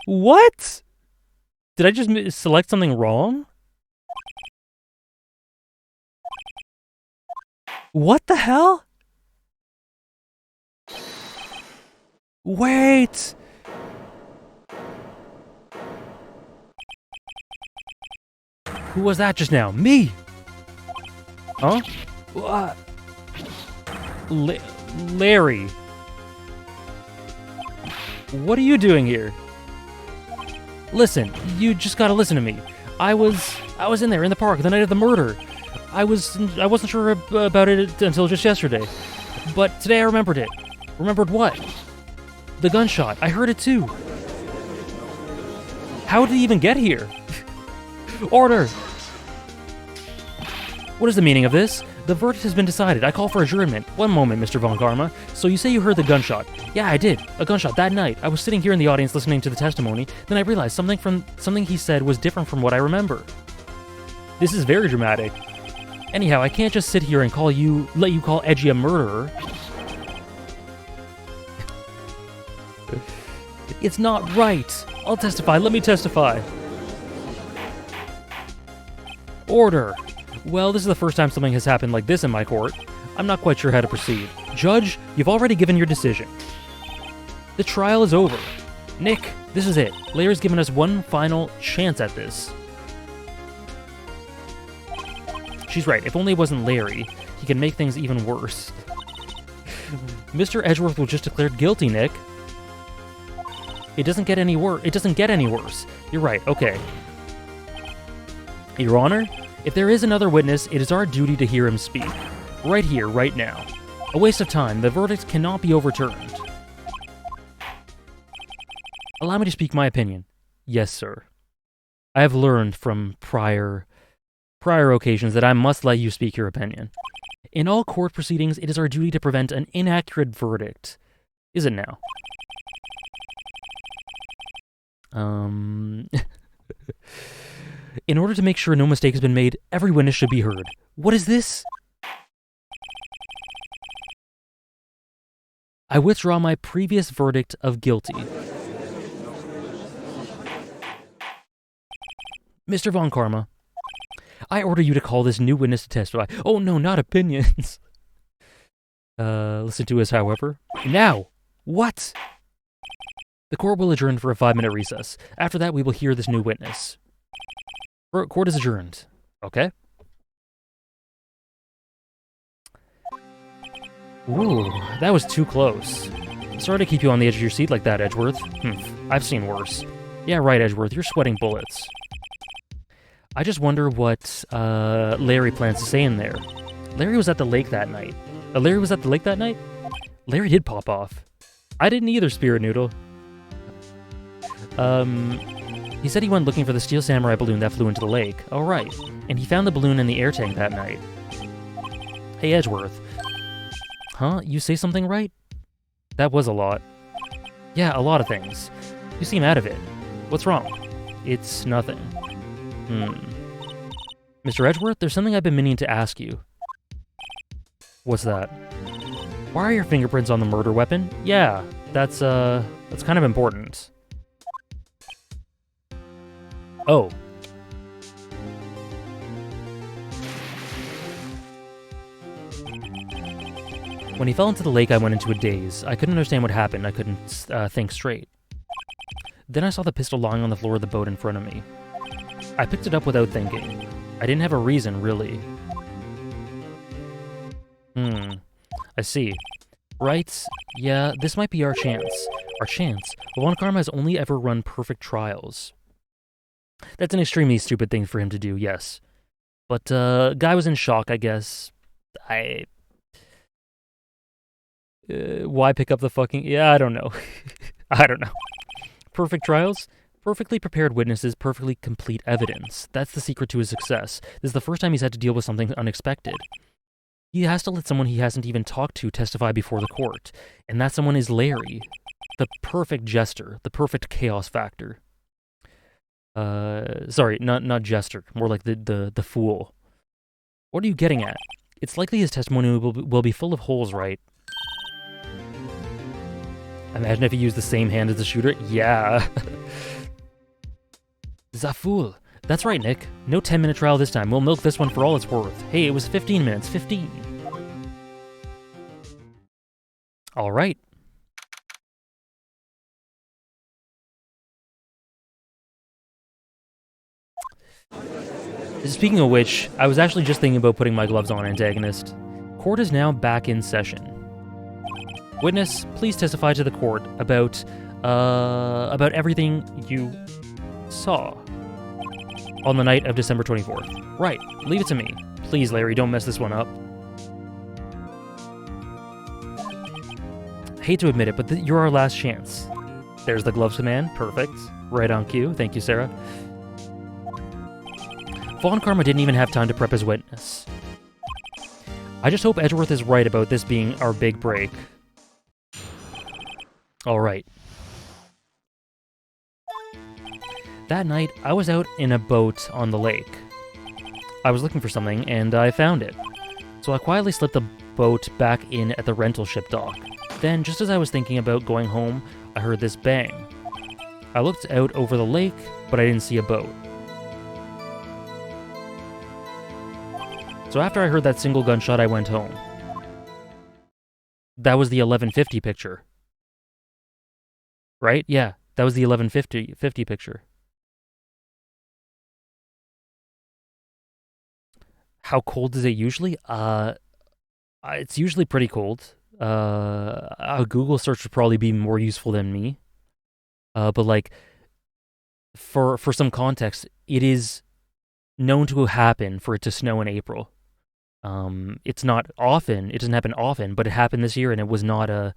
What? Did I just select something wrong? What the hell? Wait! Who was that just now? Me! Huh? What? Larry. What are you doing here? Listen, you just gotta listen to me. I was in there in the park the night of the murder. I wasn't sure about it until just yesterday. But today I remembered it. Remembered what? The gunshot. I heard it too. How did he even get here? Order! What is the meaning of this? The verdict has been decided. I call for adjournment. One moment, Mr. Von Karma. So you say you heard the gunshot? Yeah, I did. A gunshot that night. I was sitting here in the audience listening to the testimony. Then I realized something he said was different from what I remember. This is very dramatic. Anyhow, I can't just sit here and let you call Edgy a murderer. It's not right. I'll testify. Let me testify. Order. Well, this is the first time something has happened like this in my court. I'm not quite sure how to proceed. Judge, you've already given your decision. The trial is over. Nick, this is it. Larry's given us one final chance at this. She's right. If only it wasn't Larry, he can make things even worse. Mr. Edgeworth was just declared guilty, Nick. It doesn't get any worse. It doesn't get any worse. You're right. Okay. Your Honor, if there is another witness, it is our duty to hear him speak. Right here, right now. A waste of time. The verdict cannot be overturned. Allow me to speak my opinion. Yes, sir. I have learned from prior occasions that I must let you speak your opinion. In all court proceedings, it is our duty to prevent an inaccurate verdict. Is it now? In order to make sure no mistake has been made, every witness should be heard. What is this? I withdraw my previous verdict of guilty. Mr. Von Karma, I order you to call this new witness to testify. Oh no, not opinions. Listen to us, however. Now! What? The court will adjourn for a 5-minute recess. After that, we will hear this new witness. Court is adjourned. Okay. Ooh, that was too close. Sorry to keep you on the edge of your seat like that, Edgeworth. I've seen worse. Yeah, right, Edgeworth, you're sweating bullets. I just wonder what Larry plans to say in there. Larry was at the lake that night. Larry was at the lake that night? Larry did pop off. I didn't either, Spirit Noodle. He said he went looking for the Steel Samurai balloon that flew into the lake. Oh, right. And he found the balloon in the air tank that night. Hey, Edgeworth. Huh? You say something right? That was a lot. Yeah, a lot of things. You seem out of it. What's wrong? It's nothing. Mr. Edgeworth, there's something I've been meaning to ask you. What's that? Why are your fingerprints on the murder weapon? Yeah, that's kind of important. Oh. When he fell into the lake, I went into a daze. I couldn't understand what happened. I couldn't think straight. Then I saw the pistol lying on the floor of the boat in front of me. I picked it up without thinking. I didn't have a reason, really. I see. Right? Yeah, this might be our chance. Our chance? Von Karma has only ever run perfect trials. That's an extremely stupid thing for him to do, yes. But, guy was in shock, I guess. Why pick up the fucking... Yeah, I don't know. I don't know. Perfect trials? Perfectly prepared witnesses, perfectly complete evidence. That's the secret to his success. This is the first time he's had to deal with something unexpected. He has to let someone he hasn't even talked to testify before the court. And that someone is Larry. The perfect jester. The perfect chaos factor. Sorry, not jester. More like the fool. What are you getting at? It's likely his testimony will be full of holes, right? Imagine if he used the same hand as the shooter. Yeah. Zafool. That's right, Nick. No 10-minute trial this time. We'll milk this one for all it's worth. Hey, it was 15 minutes. 15. All right. Speaking of which, I was actually just thinking about putting my gloves on, antagonist. Court is now back in session. Witness, please testify to the court about everything you saw on the night of December 24th. Right, leave it to me. Please, Larry, don't mess this one up. Hate to admit it, but you're our last chance. There's the gloves command. Perfect. Right on cue. Thank you, Sarah. Von Karma didn't even have time to prep his witness. I just hope Edgeworth is right about this being our big break. Alright. That night, I was out in a boat on the lake. I was looking for something, and I found it. So I quietly slipped the boat back in at the rental ship dock. Then, just as I was thinking about going home, I heard this bang. I looked out over the lake, but I didn't see a boat. So after I heard that single gunshot, I went home. That was the 1150 picture. Right? Yeah, that was the 1150 picture. How cold is it usually? It's usually pretty cold. A Google search would probably be more useful than me. But like, for some context, it is known to happen for it to snow in April. It's not often. It doesn't happen often, but it happened this year, and it was not an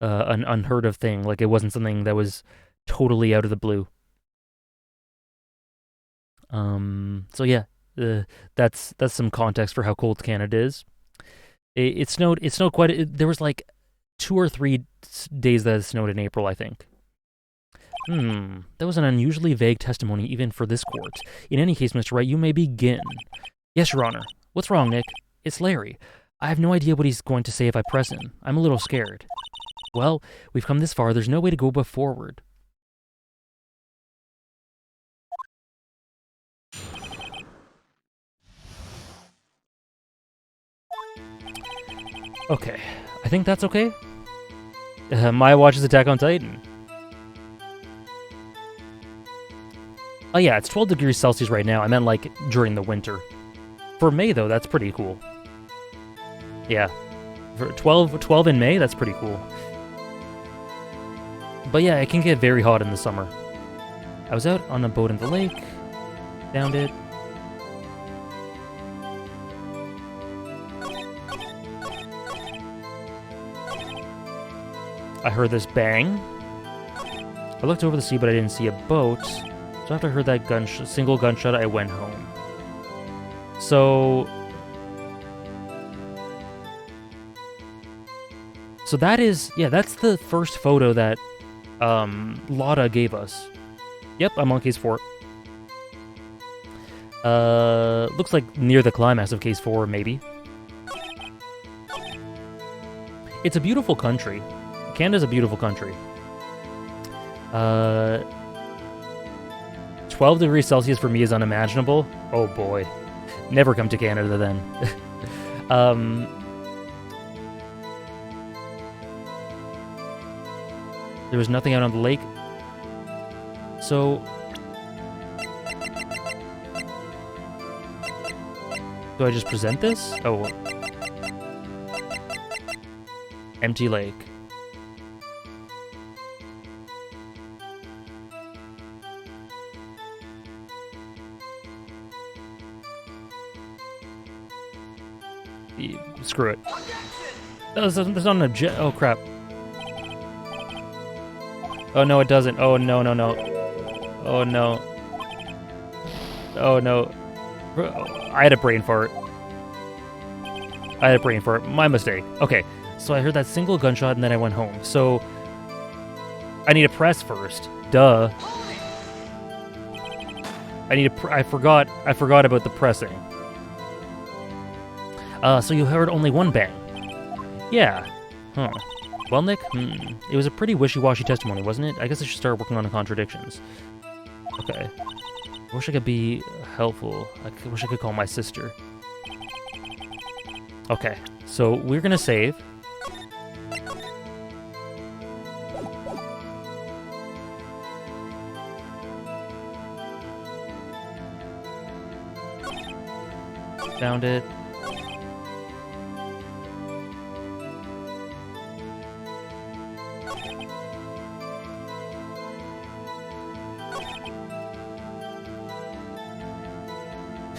unheard of thing. Like, it wasn't something that was totally out of the blue. So yeah, that's some context for how cold Canada is. It snowed quite. There was like 2 or 3 days that it snowed in April, I think. That was an unusually vague testimony even for this court. In any case, Mr. Wright, you may begin. Yes, Your Honor. What's wrong, Nick? It's Larry. I have no idea what he's going to say if I press him. I'm a little scared. Well, we've come this far. There's no way to go but forward. Okay. I think that's okay. Maya watches Attack on Titan. Oh yeah, it's 12 degrees Celsius right now. I meant like during the winter. For May, though, that's pretty cool. Yeah. For 12 in May, that's pretty cool. But yeah, it can get very hot in the summer. I was out on a boat in the lake. Found it. I heard this bang. I looked over the sea, but I didn't see a boat. So after I heard that single gunshot, I went home. So that is, yeah, that's the first photo that Lotta gave us. Yep, I'm on case 4. Looks like near the climax of case 4, maybe. It's a beautiful country. Canada's a beautiful country. 12 degrees Celsius for me is unimaginable. Oh boy. Never come to Canada then. There was nothing out on the lake. So... do I just present this? Oh. Empty lake. Screw it. There's not an object. Oh, crap. Oh, no, it doesn't. Oh, no, no, no. Oh, no. Oh, no. I had a brain fart. My mistake. Okay, so I heard that single gunshot and then I went home. So I need to press first. Duh. I forgot about the pressing. So you heard only one bang. Yeah. Huh. Well, Nick, it was a pretty wishy-washy testimony, wasn't it? I guess I should start working on the contradictions. Okay. I wish I could be helpful. I wish I could call my sister. Okay, so we're gonna save. Found it.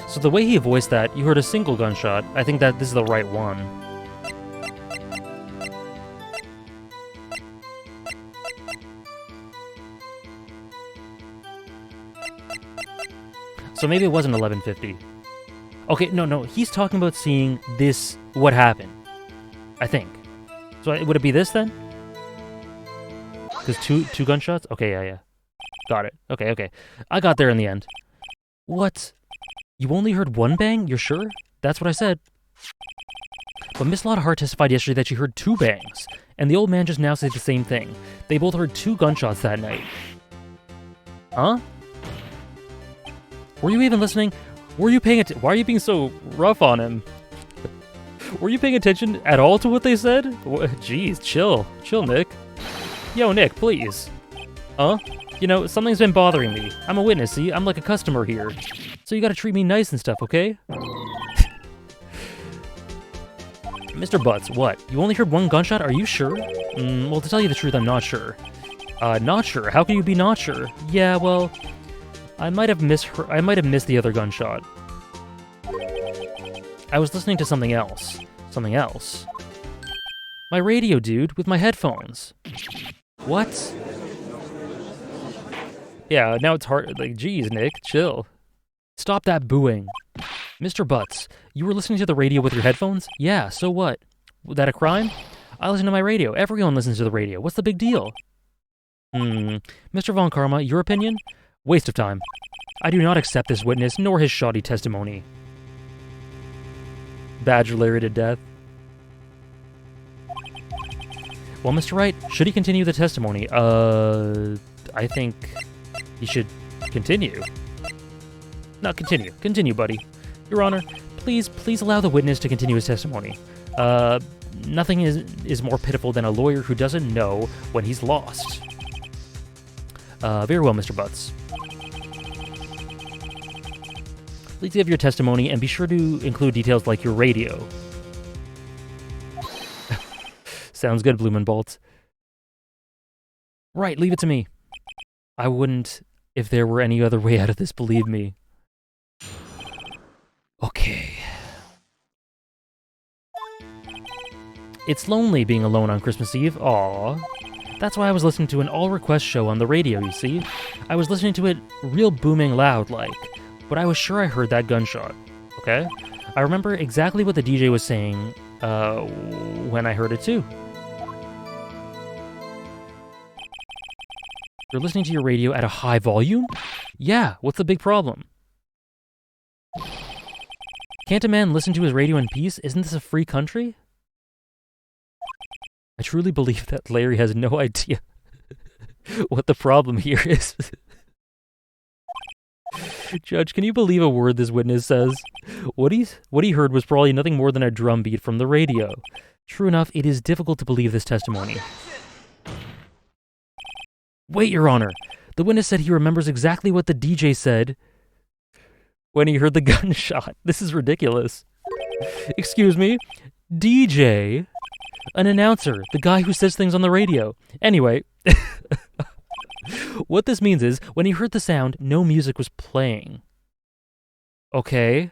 So the way he voiced that, you heard a single gunshot. I think that this is the right one. So maybe it wasn't 11:50. Okay, no, he's talking about seeing this, what happened. I think. So would it be this then? Because two gunshots? Okay, yeah. Got it. Okay. I got there in the end. What? You only heard one bang? You're sure? That's what I said. But Miss Lotta Hart testified yesterday that she heard 2 bangs, and the old man just now said the same thing. They both heard 2 gunshots that night. Huh? Were you even listening? Were you paying attention? Why are you being so rough on him? Were you paying attention at all to what they said? Jeez, chill. Chill, Nick. Yo, Nick, please. Huh? You know, something's been bothering me. I'm a witness, see? I'm like a customer here. So you gotta treat me nice and stuff, okay? Mr. Butts, what? You only heard 1 gunshot? Are you sure? Well, to tell you the truth, I'm not sure. Not sure? How can you be not sure? Yeah, well, I might have missed the other gunshot. I was listening to something else. Something else. My radio, dude, with my headphones. What? Yeah, now it's hard. Like, geez, Nick, chill. Stop that booing. Mr. Butts, you were listening to the radio with your headphones? Yeah, so what? Was that a crime? I listen to my radio. Everyone listens to the radio. What's the big deal? Mr. Von Karma, your opinion? Waste of time. I do not accept this witness, nor his shoddy testimony. Badger Larry to death. Well, Mr. Wright, should he continue the testimony? I think he should continue. Not continue. Continue, buddy. Your Honor, please allow the witness to continue his testimony. Nothing is more pitiful than a lawyer who doesn't know when he's lost. Very well, Mr. Butts. Please give your testimony and be sure to include details like your radio. Sounds good, Blumenbolt. Right, leave it to me. I wouldn't if there were any other way out of this, believe me. Okay. It's lonely being alone on Christmas Eve. Aww. That's why I was listening to an all-request show on the radio, you see? I was listening to it real booming loud like, but I was sure I heard that gunshot. Okay? I remember exactly what the DJ was saying, when I heard it too. You're listening to your radio at a high volume? Yeah, what's the big problem? Can't a man listen to his radio in peace? Isn't this a free country? I truly believe that Larry has no idea what the problem here is. Judge, can you believe a word this witness says? What he heard was probably nothing more than a drum beat from the radio. True enough, it is difficult to believe this testimony. Wait, Your Honor. The witness said he remembers exactly what the DJ said when he heard the gunshot. This is ridiculous. Excuse me? DJ? An announcer, the guy who says things on the radio. Anyway, what this means is, when he heard the sound, no music was playing. Okay.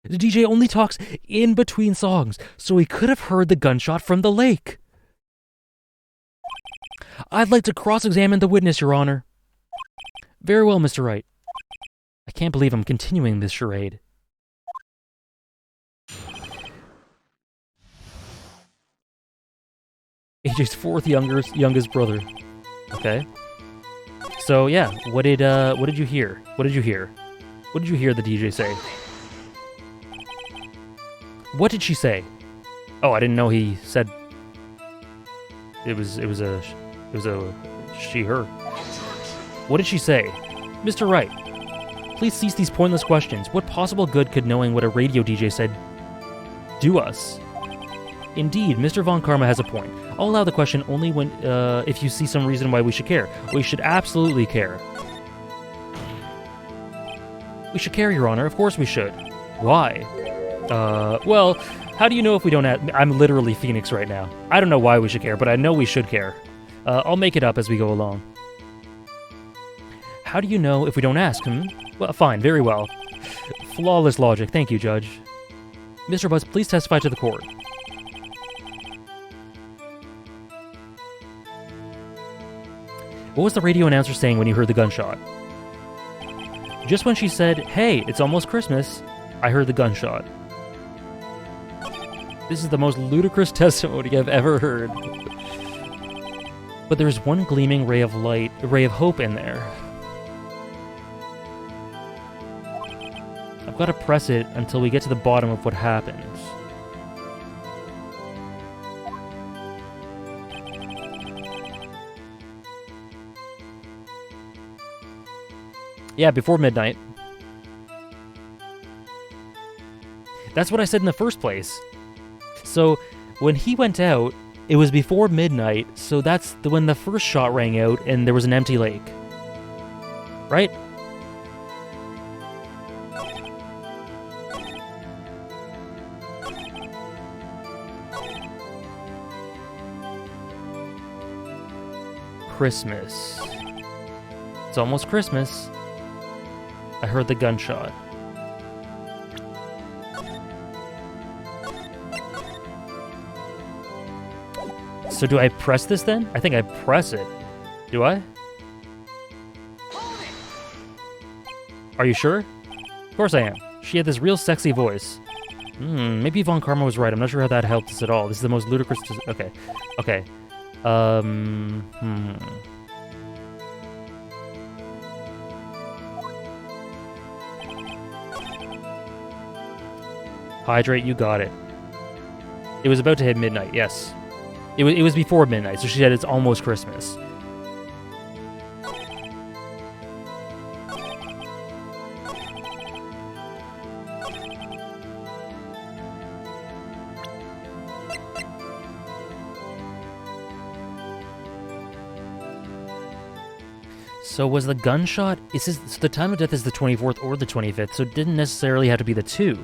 The DJ only talks in between songs, so he could have heard the gunshot from the lake. I'd like to cross-examine the witness, Your Honor. Very well, Mr. Wright. I can't believe I'm continuing this charade. AJ's fourth youngest brother. Okay. So yeah, what did you hear? What did you hear? What did you hear the DJ say? What did she say? Oh, I didn't know he said it was a she her. What did she say? Mr. Wright, please cease these pointless questions. What possible good could knowing what a radio DJ said do us? Indeed, Mr. Von Karma has a point. I'll allow the question only when, if you see some reason why we should care. We should absolutely care. We should care, Your Honor. Of course we should. Why? Well, how do you know if we don't have... I'm literally Phoenix right now. I don't know why we should care, but I know we should care. I'll make it up as we go along. How do you know if we don't ask, Well, fine, very well. Flawless logic. Thank you, Judge. Mr. Butts, please testify to the court. What was the radio announcer saying when you heard the gunshot? Just when she said, "Hey, it's almost Christmas," I heard the gunshot. This is the most ludicrous testimony I've ever heard. But there's one gleaming ray of light, a ray of hope in there. I've got to press it until we get to the bottom of what happens. Yeah, before midnight. That's what I said in the first place. So, when he went out, it was before midnight, so that's when the first shot rang out and there was an empty lake. Right? Christmas. It's almost Christmas. I heard the gunshot. So do I press this then? I think I press it. Do I? Are you sure? Of course I am. She had this real sexy voice. Maybe Von Karma was right. I'm not sure how that helped us at all. This is the most ludicrous... Okay. Okay. Hydrate, you got it. It was about to hit midnight, yes. It was before midnight, so she said it's almost Christmas. So was the gunshot... so the time of death is the 24th or the 25th, so it didn't necessarily have to be the two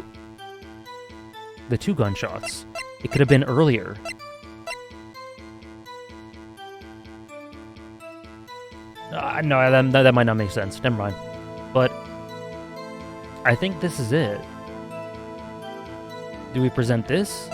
gunshots. It could have been earlier. No, that might not make sense. Never mind. But I think this is it. Do we present this?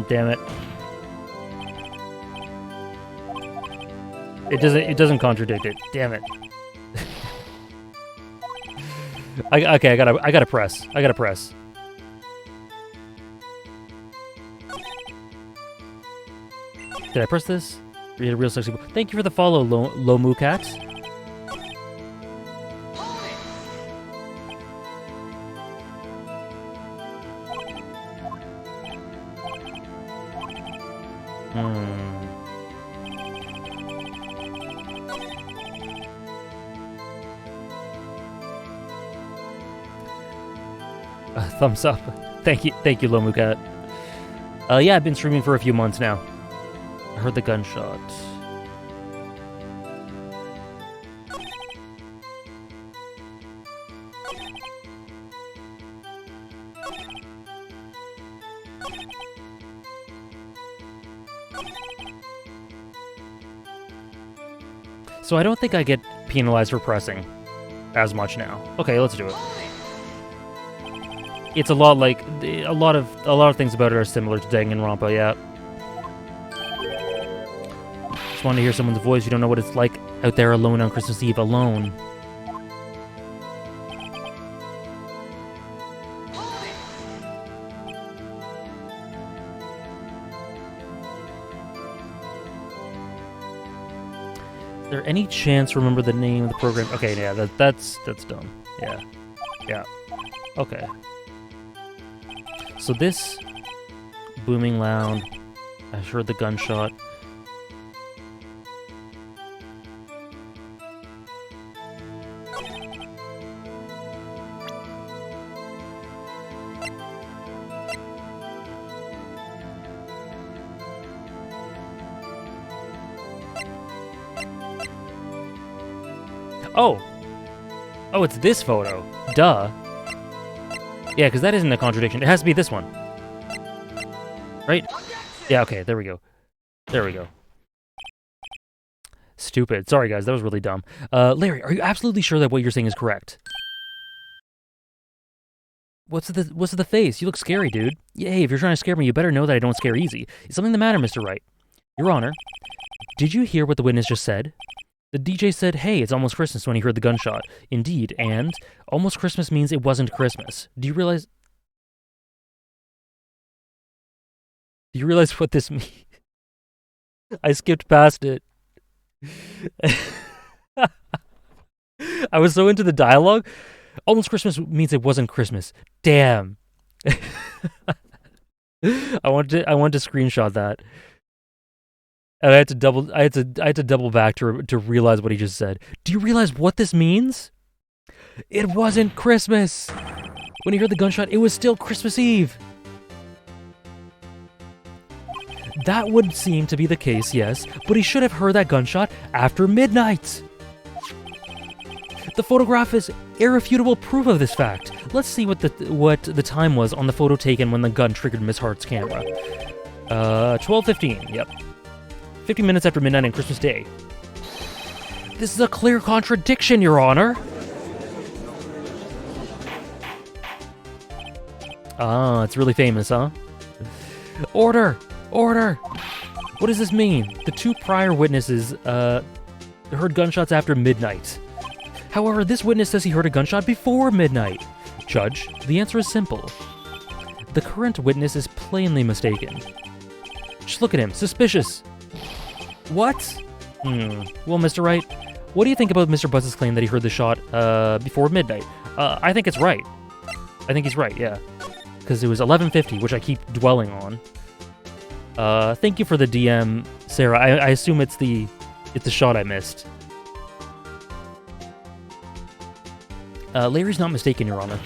Damn it. It doesn't contradict it. Damn it. Okay, I gotta press. I gotta press. Did I press this? Read a real sexy. Thank you for the follow, Lomu Cat. Thumbs up. Thank you, Lomu Cat. Yeah, I've been streaming for a few months now. I heard the gunshot. So I don't think I get penalized for pressing as much now. Okay, let's do it. It's a lot like a lot of things about it are similar to Danganronpa, yeah. Just want to hear someone's voice. You don't know what it's like out there alone on Christmas Eve, alone. Is there any chance to remember the name of the program? Okay, yeah, that's dumb. Yeah. Okay. So this booming loud. I heard the gunshot. Oh, it's this photo. Duh. Yeah, because that isn't a contradiction. It has to be this one. Right? Yeah, okay, there we go. There we go. Stupid. Sorry, guys, that was really dumb. Larry, are you absolutely sure that what you're saying is correct? What's the face? You look scary, dude. Yeah, hey, if you're trying to scare me, you better know that I don't scare easy. Is something the matter, Mr. Wright? Your Honor, did you hear what the witness just said? The DJ said, hey, it's almost Christmas when he heard the gunshot. Indeed, and almost Christmas means it wasn't Christmas. Do you realize what this means? I skipped past it. I was so into the dialogue. Almost Christmas means it wasn't Christmas. Damn. I wanted to screenshot that. And I had to double back to realize what he just said. Do you realize what this means? It wasn't Christmas. When he heard the gunshot, it was still Christmas Eve. That would seem to be the case, yes, but he should have heard that gunshot after midnight. The photograph is irrefutable proof of this fact. Let's see what the time was on the photo taken when the gun triggered Miss Hart's camera. 12:15. Yep. 50 minutes after midnight on Christmas Day. This is a clear contradiction, Your Honor. Ah, it's really famous, huh? Order! Order! What does this mean? The two prior witnesses, heard gunshots after midnight. However, this witness says he heard a gunshot before midnight. Judge, the answer is simple. The current witness is plainly mistaken. Just look at him. Suspicious. What? Well, Mr. Wright, what do you think about Mr. Buzz's claim that he heard the shot, before midnight? I think it's right. I think he's right, yeah. Because it was 11:50, which I keep dwelling on. Thank you for the DM, Sarah. I assume it's the shot I missed. Larry's not mistaken, Your Honor.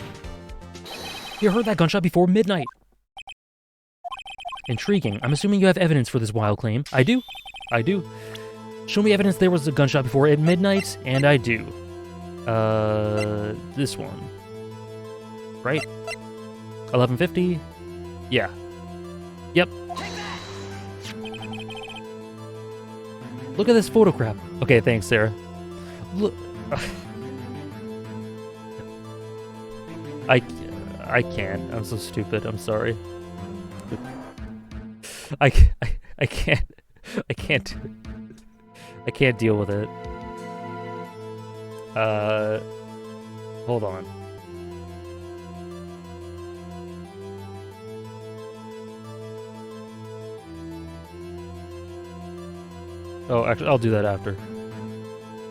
You heard that gunshot before midnight. Intriguing. I'm assuming you have evidence for this wild claim. I do. Show me evidence there was a gunshot before at midnight, and I do. This one. Right? 11:50? Yeah. Yep. Look at this photograph. Okay, thanks, Sarah. Look. I can't. I'm so stupid. I'm sorry. I can't. I can't. I can't deal with it. Hold on. Oh, actually, I'll do that after.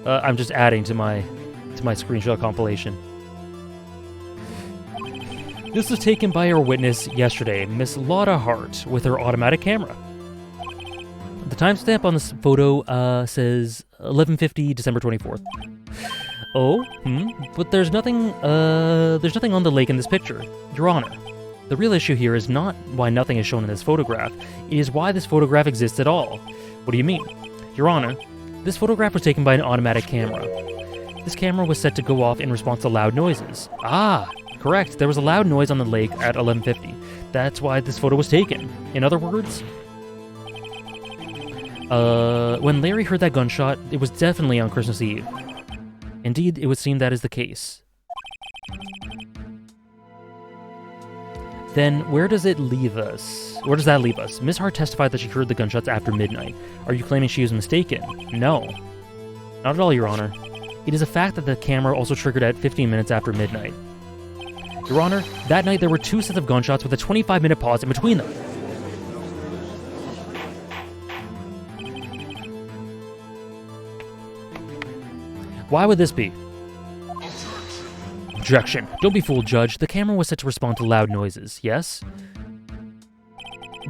I'm just adding to my screenshot compilation. This was taken by our witness yesterday, Miss Lotta Hart, with her automatic camera. The timestamp on this photo says 11:50, December 24th. Oh, but there's nothing on the lake in this picture, Your Honor. The real issue here is not why nothing is shown in this photograph. It is why this photograph exists at all. What do you mean? Your Honor, this photograph was taken by an automatic camera. This camera was set to go off in response to loud noises. Ah, correct. There was a loud noise on the lake at 11:50. That's why this photo was taken. In other words, when Larry heard that gunshot, it was definitely on Christmas Eve. Indeed, it would seem that is the case. Then, where does it leave us? Where does that leave us? Miss Hart testified that she heard the gunshots after midnight. Are you claiming she was mistaken? No. Not at all, Your Honor. It is a fact that the camera also triggered at 15 minutes after midnight. Your Honor, that night there were 2 sets of gunshots with a 25-minute pause in between them. Why would this be? Objection. Don't be fooled, Judge. The camera was set to respond to loud noises, yes?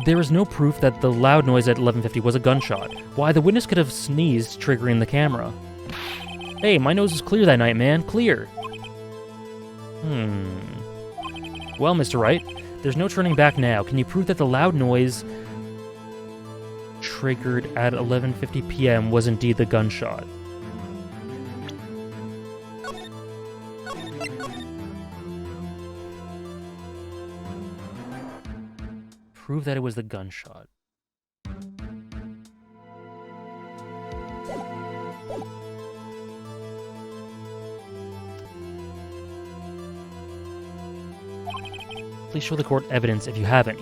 There is no proof that the loud noise at 11:50 was a gunshot. Why, the witness could have sneezed, triggering the camera. Hey, my nose is clear that night, man. Clear. Well, Mr. Wright, there's no turning back now. Can you prove that the loud noise triggered at 11:50 p.m. was indeed the gunshot? Prove that it was the gunshot. Please show the court evidence if you have any.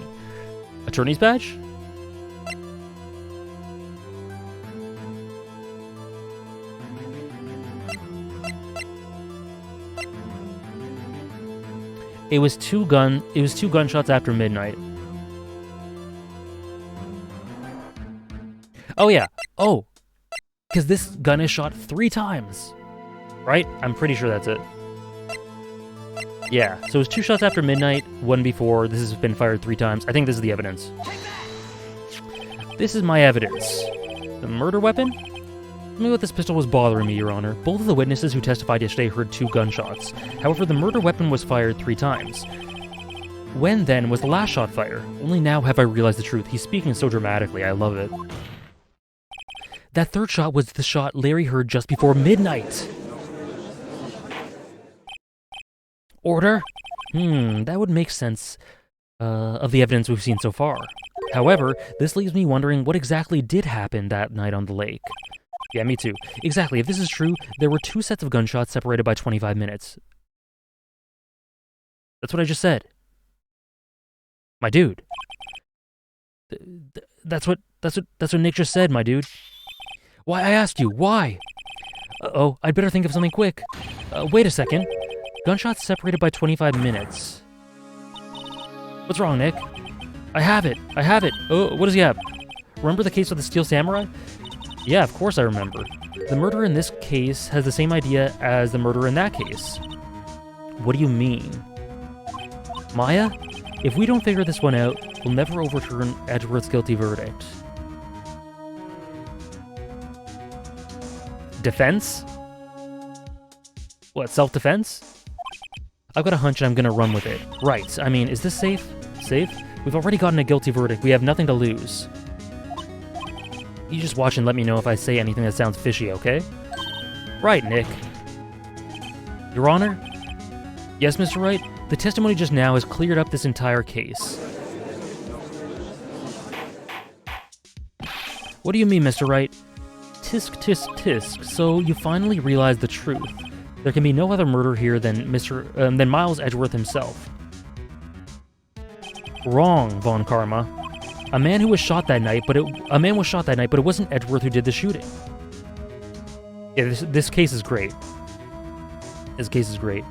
Attorney's badge? It was two gunshots after midnight. Oh yeah. Oh. Because this gun is shot 3 times. Right? I'm pretty sure that's it. Yeah, so it was 2 shots after midnight, 1 before. This has been fired 3 times. I think this is the evidence. This is my evidence. The murder weapon? Tell me what this pistol was bothering me, Your Honor. Both of the witnesses who testified yesterday heard 2 gunshots. However, the murder weapon was fired 3 times. When, then, was the last shot fired? Only now have I realized the truth. He's speaking so dramatically. I love it. That 3rd shot was the shot Larry heard just before midnight. Order? That would make sense of the evidence we've seen so far. However, this leaves me wondering what exactly did happen that night on the lake. Yeah, me too. Exactly, if this is true, there were 2 sets of gunshots separated by 25 minutes. That's what I just said. My dude. That's what Nick just said, my dude. Why, I asked you, why? Uh-oh, I'd better think of something quick. Wait a second. Gunshots separated by 25 minutes. What's wrong, Nick? I have it. Oh, what does he have? Remember the case with the Steel Samurai? Yeah, of course I remember. The murderer in this case has the same idea as the murderer in that case. What do you mean? Maya, if we don't figure this one out, we'll never overturn Edgeworth's guilty verdict. Defense? What, self-defense? I've got a hunch and I'm gonna run with it. Right, I mean, is this safe? Safe? We've already gotten a guilty verdict. We have nothing to lose. You just watch and let me know if I say anything that sounds fishy, okay? Right, Nick. Your Honor? Yes, Mr. Wright? The testimony just now has cleared up this entire case. What do you mean, Mr. Wright? Tisk, tisk, tisk. So you finally realize the truth. There can be no other murder here than than Miles Edgeworth himself. Wrong, Von Karma. A man was shot that night, but it wasn't Edgeworth who did the shooting. Yeah, this case is great. This case is great.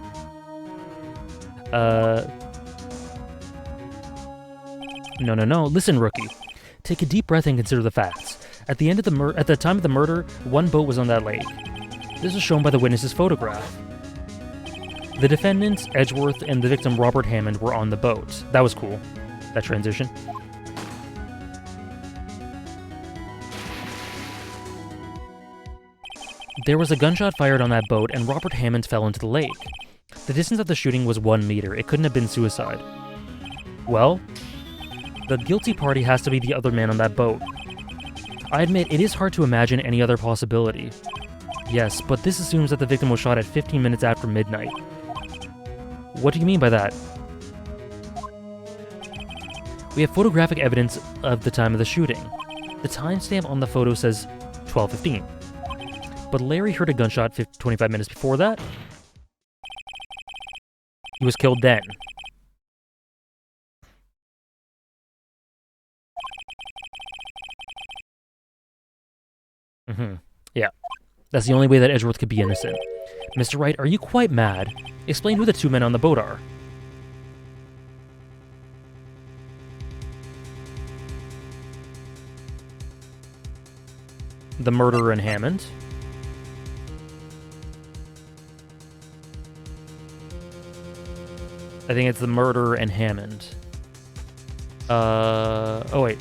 No. Listen, rookie. Take a deep breath and consider the facts. At the time of the murder, one boat was on that lake. This is shown by the witness's photograph. The defendants, Edgeworth, and the victim, Robert Hammond, were on the boat. That was cool. That transition. There was a gunshot fired on that boat, and Robert Hammond fell into the lake. The distance of the shooting was 1 meter. It couldn't have been suicide. Well, the guilty party has to be the other man on that boat. I admit, it is hard to imagine any other possibility. Yes, but this assumes that the victim was shot at 15 minutes after midnight. What do you mean by that? We have photographic evidence of the time of the shooting. The timestamp on the photo says 12:15. But Larry heard a gunshot 25 minutes before that. He was killed then. Yeah. That's the only way that Edgeworth could be innocent. Mr. Wright, are you quite mad? Explain who the two men on the boat are. The murderer and Hammond. I think it's the murderer and Hammond. Oh wait.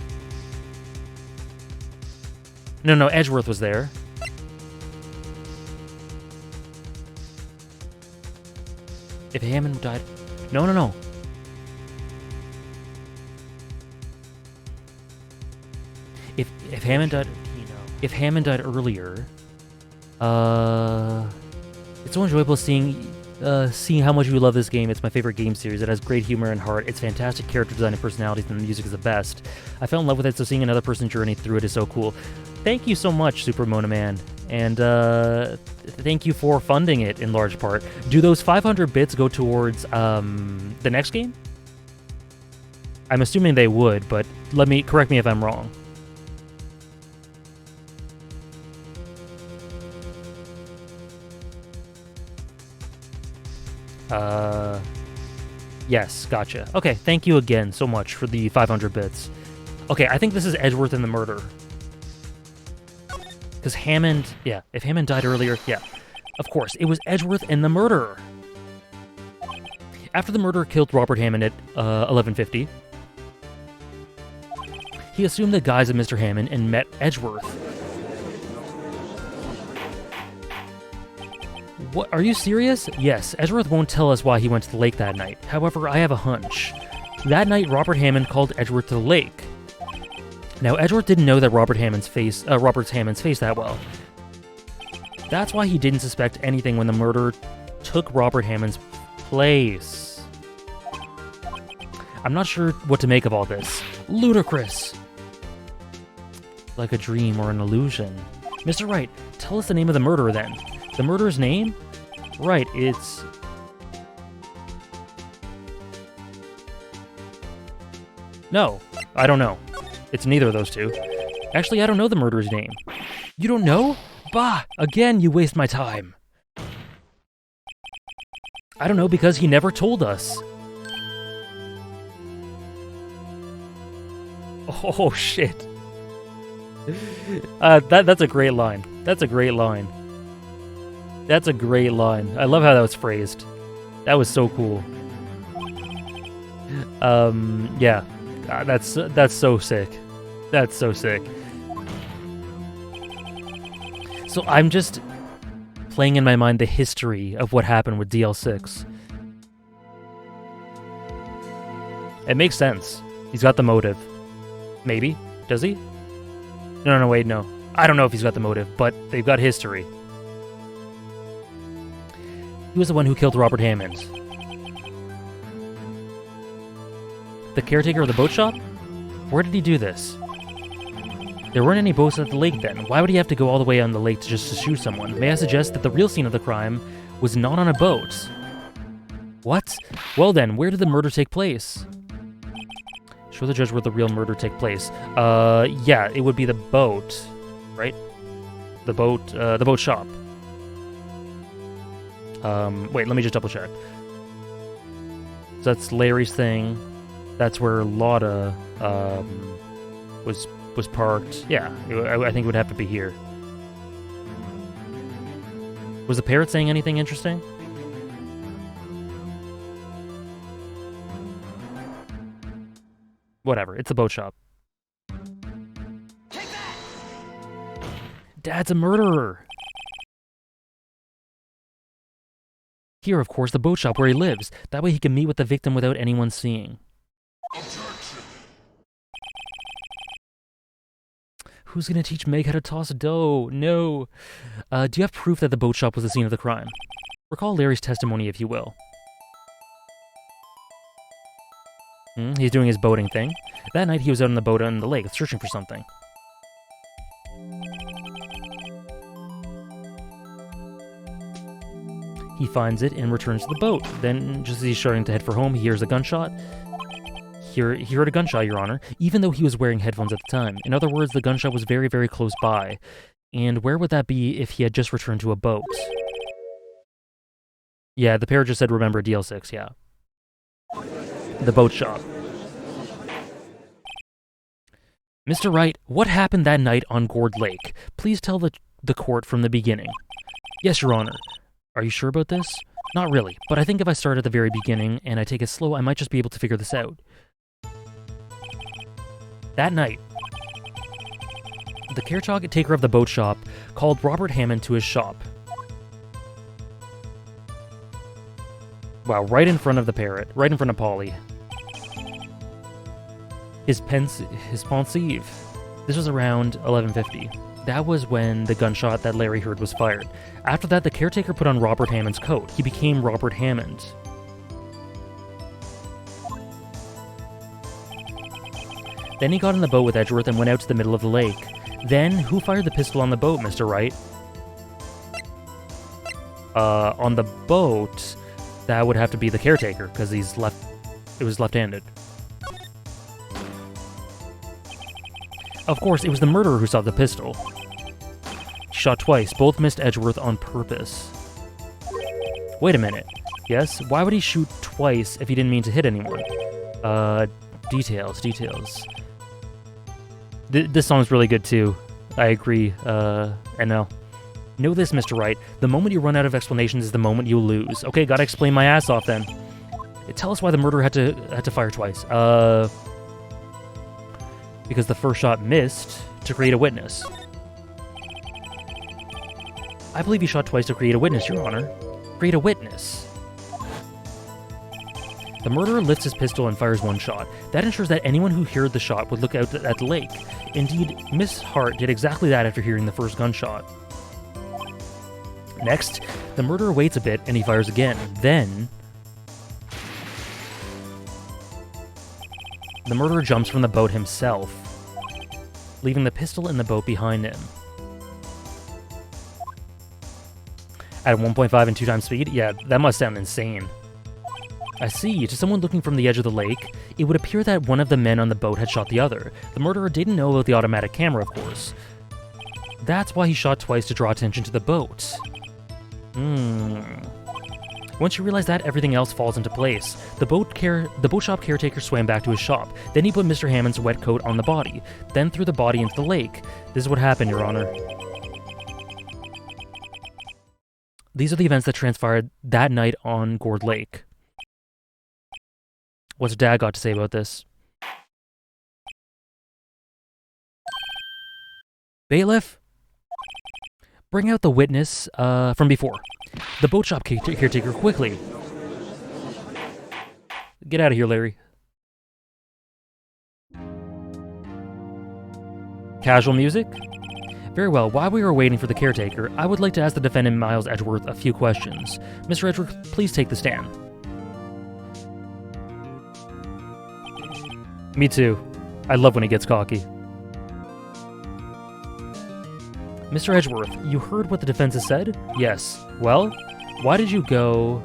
No, Edgeworth was there. If Hammond died... No. If Hammond died... If Hammond died earlier... It's so enjoyable seeing how much you love this game. It's my favorite game series. It has great humor and heart. It's fantastic character design and personalities, and the music is the best. I fell in love with it, so seeing another person's journey through it is so cool. Thank you so much, Super Mona Man. And thank you for funding it in large part. Do those 500 bits go towards the next game? I'm assuming they would, but correct me if I'm wrong. Yes, gotcha. Okay, thank you again so much for the 500 bits. Okay, I think this is Edgeworth and the murder. Because Hammond... Yeah, if Hammond died earlier... Yeah, of course, it was Edgeworth and the murderer. After the murderer killed Robert Hammond at 11:50, he assumed the guise of Mr. Hammond and met Edgeworth. What, are you serious? Yes, Edgeworth won't tell us why he went to the lake that night. However, I have a hunch. That night, Robert Hammond called Edgeworth to the lake. Now, Edgeworth didn't know that Robert Hammond's face that well. That's why he didn't suspect anything when the murderer took Robert Hammond's place. I'm not sure what to make of all this. Ludicrous! Like a dream or an illusion. Mr. Wright, tell us the name of the murderer then. The murderer's name? Right, it's... No, I don't know. It's neither of those two. Actually, I don't know the murderer's name. You don't know? Bah! Again, you waste my time. I don't know because he never told us. Oh, shit. That's a great line. That's a great line. That's a great line. I love how that was phrased. That was so cool. Yeah. That's so sick. That's so sick. So I'm just playing in my mind the history of what happened with DL6. It makes sense. He's got the motive. Maybe. Does he? No, wait, no. I don't know if he's got the motive, but they've got history. He was the one who killed Robert Hammond. The caretaker of the boat shop? Where did he do this? There weren't any boats at the lake then. Why would he have to go all the way on the lake just to shoot someone? May I suggest that the real scene of the crime was not on a boat? What? Well then, where did the murder take place? Show the judge where the real murder took place. Yeah, it would be the boat, right? The boat shop. Wait, let me just double check. So that's Larry's thing. That's where Lotta, was parked. Yeah, I think it would have to be here. Was the parrot saying anything interesting? Whatever, it's a boat shop. Take that! Dad's a murderer! Here, of course, the boat shop where he lives. That way he can meet with the victim without anyone seeing. Objection! Who's gonna teach Meg how to toss dough? No. Do you have proof that the boat shop was the scene of the crime? Recall Larry's testimony, if you will. He's doing his boating thing. That night he was out on the boat on the lake, searching for something. He finds it and returns to the boat. Then, just as he's starting to head for home, he hears a gunshot. He heard a gunshot, Your Honor, even though he was wearing headphones at the time. In other words, the gunshot was very, very close by. And where would that be if he had just returned to a boat? Yeah, the parrot just said, remember DL6, yeah. The boat shop. Mr. Wright, what happened that night on Gourd Lake? Please tell the court from the beginning. Yes, Your Honor. Are you sure about this? Not really, but I think if I start at the very beginning and I take it slow, I might just be able to figure this out. That night, the caretaker of the boat shop called Robert Hammond to his shop. Wow, right in front of the parrot, right in front of Polly. His pensive. This was around 11:50. That was when the gunshot that Larry heard was fired. After that, the caretaker put on Robert Hammond's coat. He became Robert Hammond. Then he got in the boat with Edgeworth and went out to the middle of the lake. Then, who fired the pistol on the boat, Mr. Wright? On the boat, that would have to be the caretaker, because it was left-handed. Of course, it was the murderer who saw the pistol. He shot twice, both missed Edgeworth on purpose. Wait a minute. Yes? Why would he shoot twice if he didn't mean to hit anyone? Details. This song's really good too. I agree, NL. Know this, Mr. Wright. The moment you run out of explanations is the moment you lose. Okay, gotta explain my ass off then. Tell us why the murderer had to fire twice. Because the first shot missed to create a witness. I believe he shot twice to create a witness, Your Honor. Create a witness. The murderer lifts his pistol and fires one shot. That ensures that anyone who heard the shot would look out at the lake. Indeed, Miss Hart did exactly that after hearing the first gunshot. Next, the murderer waits a bit and he fires again. Then, the murderer jumps from the boat himself, leaving the pistol in the boat behind him. At 1.5 and 2 times speed? Yeah, that must sound insane. I see. To someone looking from the edge of the lake, it would appear that one of the men on the boat had shot the other. The murderer didn't know about the automatic camera, of course. That's why he shot twice to draw attention to the boat. Once you realize that, everything else falls into place. The boat shop caretaker swam back to his shop. Then he put Mr. Hammond's wet coat on the body, then threw the body into the lake. This is what happened, Your Honor. These are the events that transpired that night on Gourd Lake. What's Dad got to say about this? Bailiff? Bring out the witness from before. The boat shop caretaker, quickly. Get out of here, Larry. Casual music? Very well, while we are waiting for the caretaker, I would like to ask the defendant Miles Edgeworth a few questions. Mr. Edgeworth, please take the stand. Me too. I love when he gets cocky. Mr. Edgeworth, you heard what the defense has said? Yes. Well, why did you go...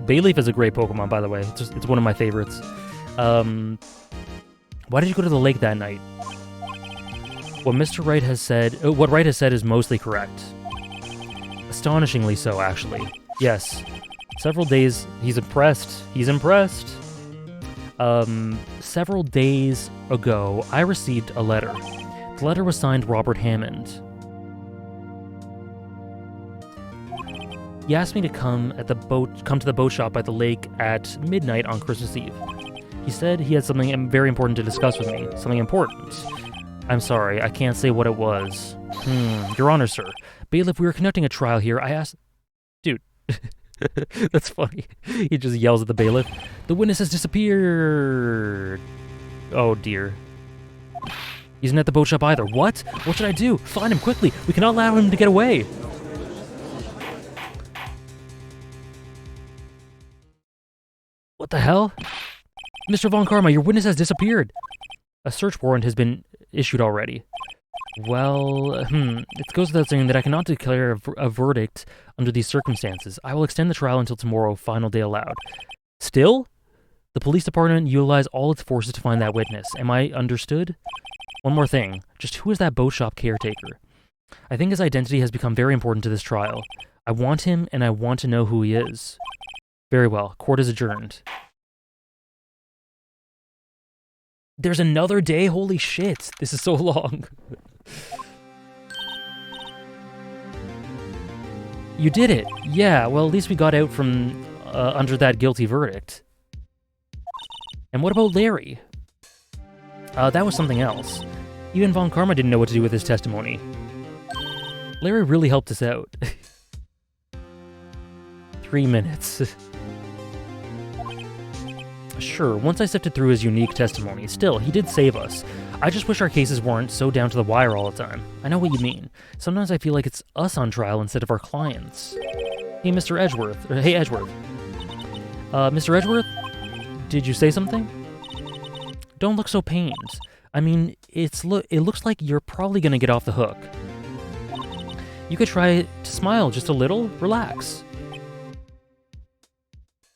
Bayleaf is a great Pokemon, by the way. It's one of my favorites. Why did you go to the lake that night? What Mr. Wright has said... what Wright has said is mostly correct. Astonishingly so, actually. Yes. Several days... He's impressed. He's impressed. Several days ago, I received a letter. The letter was signed Robert Hammond. He asked me to come to the boat shop at the lake at midnight on Christmas Eve. He said he had something very important to discuss with me. Something important. I'm sorry, I can't say what it was. Your Honor, sir. Bailiff, we were conducting a trial here. I asked... Dude. That's funny. He just yells at the bailiff. The witness has disappeared. Oh, dear. He's not at the boat shop either. What? What should I do? Find him quickly. We cannot allow him to get away. What the hell? Mr. Von Karma, your witness has disappeared. A search warrant has been issued already. Well, it goes without saying that I cannot declare a verdict under these circumstances. I will extend the trial until tomorrow, final day allowed. Still? The police department utilized all its forces to find that witness. Am I understood? One more thing. Just who is that boat shop caretaker? I think his identity has become very important to this trial. I want him, and I want to know who he is. Very well. Court is adjourned. There's another day? Holy shit. This is so long. You did it. Yeah, well, at least we got out from under that guilty verdict. And what about Larry? That was something else. Even Von Karma didn't know what to do with his testimony. Larry really helped us out. 3 minutes. Sure, once I sifted through his unique testimony, still, he did save us. I just wish our cases weren't so down to the wire all the time. I know what you mean. Sometimes I feel like it's us on trial instead of our clients. Hey, Mr. Edgeworth. Hey, Edgeworth. Mr. Edgeworth? Did you say something? Don't look so pained. I mean, it looks like you're probably gonna get off the hook. You could try to smile just a little. Relax.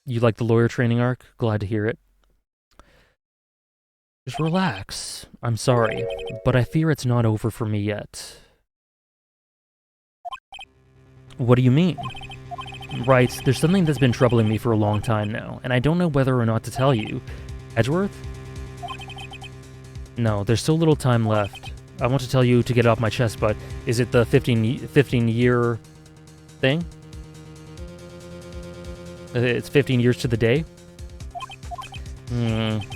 You like the lawyer training arc? Glad to hear it. Just relax. I'm sorry, but I fear it's not over for me yet. What do you mean? Right, there's something that's been troubling me for a long time now, and I don't know whether or not to tell you. Edgeworth? No, there's still little time left. I want to tell you to get it off my chest, but is it the 15-year thing? It's 15 years to the day?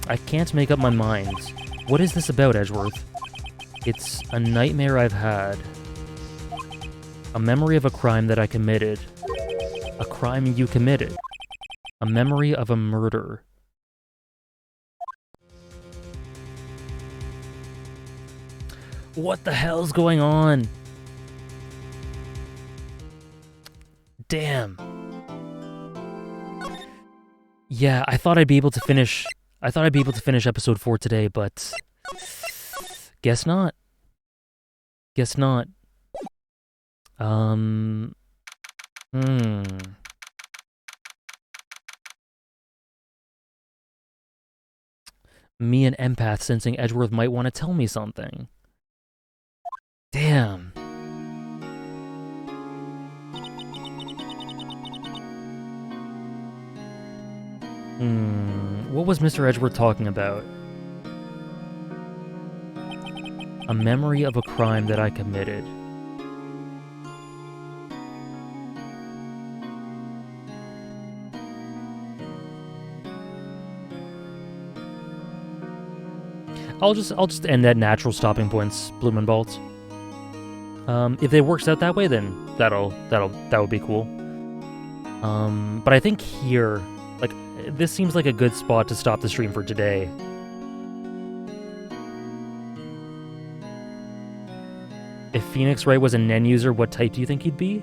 I can't make up my mind. What is this about, Edgeworth? It's a nightmare I've had. A memory of a crime that I committed. A crime you committed. A memory of a murder. What the hell's going on? Damn. Yeah, I thought I'd be able to finish episode 4 today, but guess not. Guess not. Me, an empath, sensing Edgeworth might want to tell me something. Damn. What was Mr. Edgeworth talking about? A memory of a crime that I committed. I'll just end at natural stopping points, Bloom and Bolt. If it works out that way, then that would be cool. But I think here, like, this seems like a good spot to stop the stream for today. If Phoenix Wright was a Nen user, what type do you think he'd be?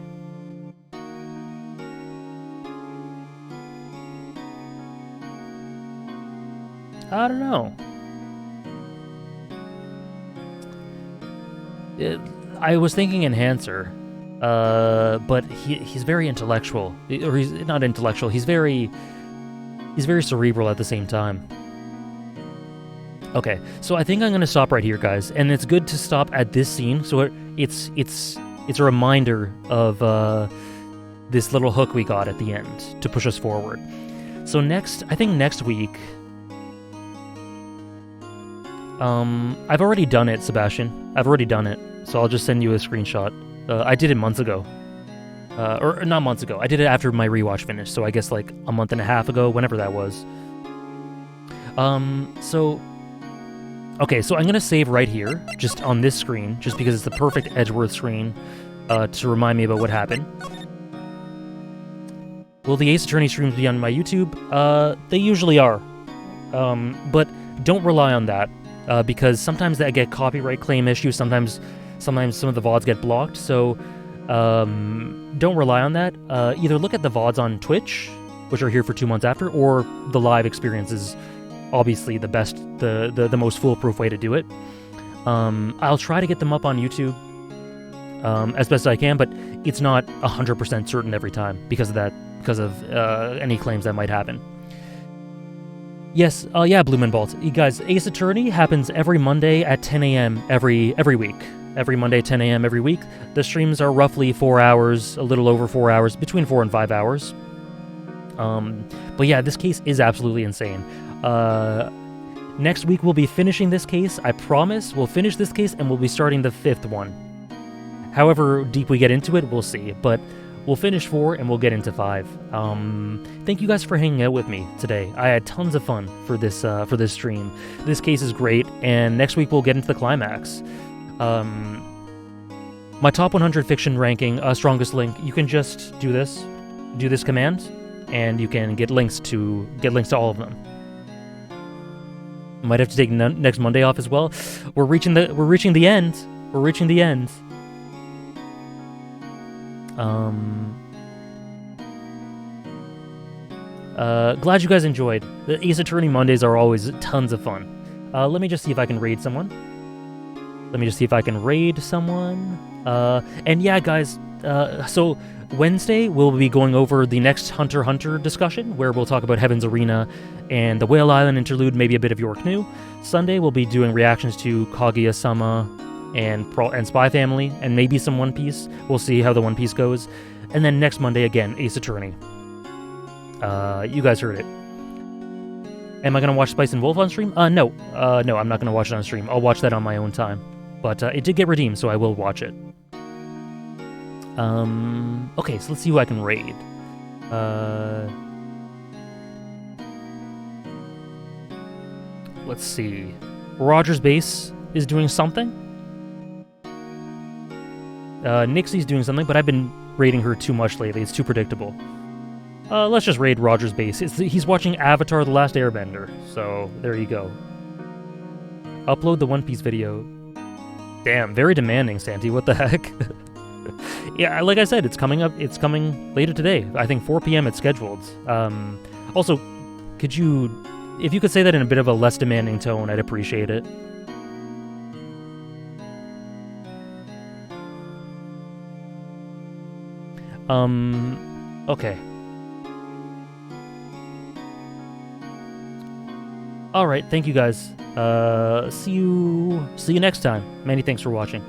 I don't know. I was thinking Enhancer, but he's very intellectual. Or he's not intellectual, he's very cerebral at the same time. Okay, so I think I'm gonna stop right here, guys, and it's good to stop at this scene, so it's a reminder of this little hook we got at the end to push us forward. So I think next week, I've already done it, Sebastian. I've already done it, so I'll just send you a screenshot. I did it months ago. Or not months ago. I did it after my rewatch finished, so I guess like a month and a half ago, whenever that was. Okay, so I'm gonna save right here, just on this screen, just because it's the perfect Edgeworth screen to remind me about what happened. Will the Ace Attorney streams be on my YouTube? They usually are. But don't rely on that, because sometimes I get copyright claim issues, sometimes some of the VODs get blocked, so don't rely on that. Either look at the VODs on Twitch, which are here for 2 months after, or the live experience is obviously the best, the most foolproof way to do it. I'll try to get them up on YouTube as best as I can, but it's not 100% certain every time because of any claims that might happen. Yes, yeah, Bloom and Bolt. You guys, Ace Attorney happens every Monday at 10 a.m. every week. Every Monday, 10 a.m. every week. The streams are roughly 4 hours, a little over 4 hours, between 4 and 5 hours. But yeah, this case is absolutely insane. Next week we'll be finishing this case, I promise. We'll finish this case and we'll be starting the 5th one. However deep we get into it, we'll see. But we'll finish 4 and we'll get into 5. Thank you guys for hanging out with me today. I had tons of fun for this stream. This case is great, and next week we'll get into the climax. My top 100 fiction ranking, strongest link. You can just do this command, and you can get links to all of them. Might have to take next Monday off as well. We're reaching the end. We're reaching the end. Glad you guys enjoyed. The Ace Attorney Mondays are always tons of fun. Let me just see if I can raid someone. And yeah, guys, so Wednesday we'll be going over the next Hunter x Hunter discussion, where we'll talk about Heaven's Arena and the Whale Island interlude, maybe a bit of York New. Sunday we'll be doing reactions to Kaguya-sama and Spy Family, and maybe some One Piece. We'll see how the One Piece goes. And then next Monday again, Ace Attorney. You guys heard it. Am I gonna watch Spice and Wolf on stream? No, I'm not gonna watch it on stream. I'll watch that on my own time. But it did get redeemed, so I will watch it. Okay, so let's see who I can raid. Let's see. Roger's Base is doing something. Nixie's doing something, but I've been raiding her too much lately. It's too predictable. Let's just raid Roger's Base. He's watching Avatar: The Last Airbender, so there you go. Upload the One Piece video. Damn, very demanding, Santi. What the heck? Yeah, like I said, it's coming up. It's coming later today. I think 4 p.m. it's scheduled. Also, if you could say that in a bit of a less demanding tone, I'd appreciate it. Okay. Alright, thank you guys. See you next time. Many thanks for watching.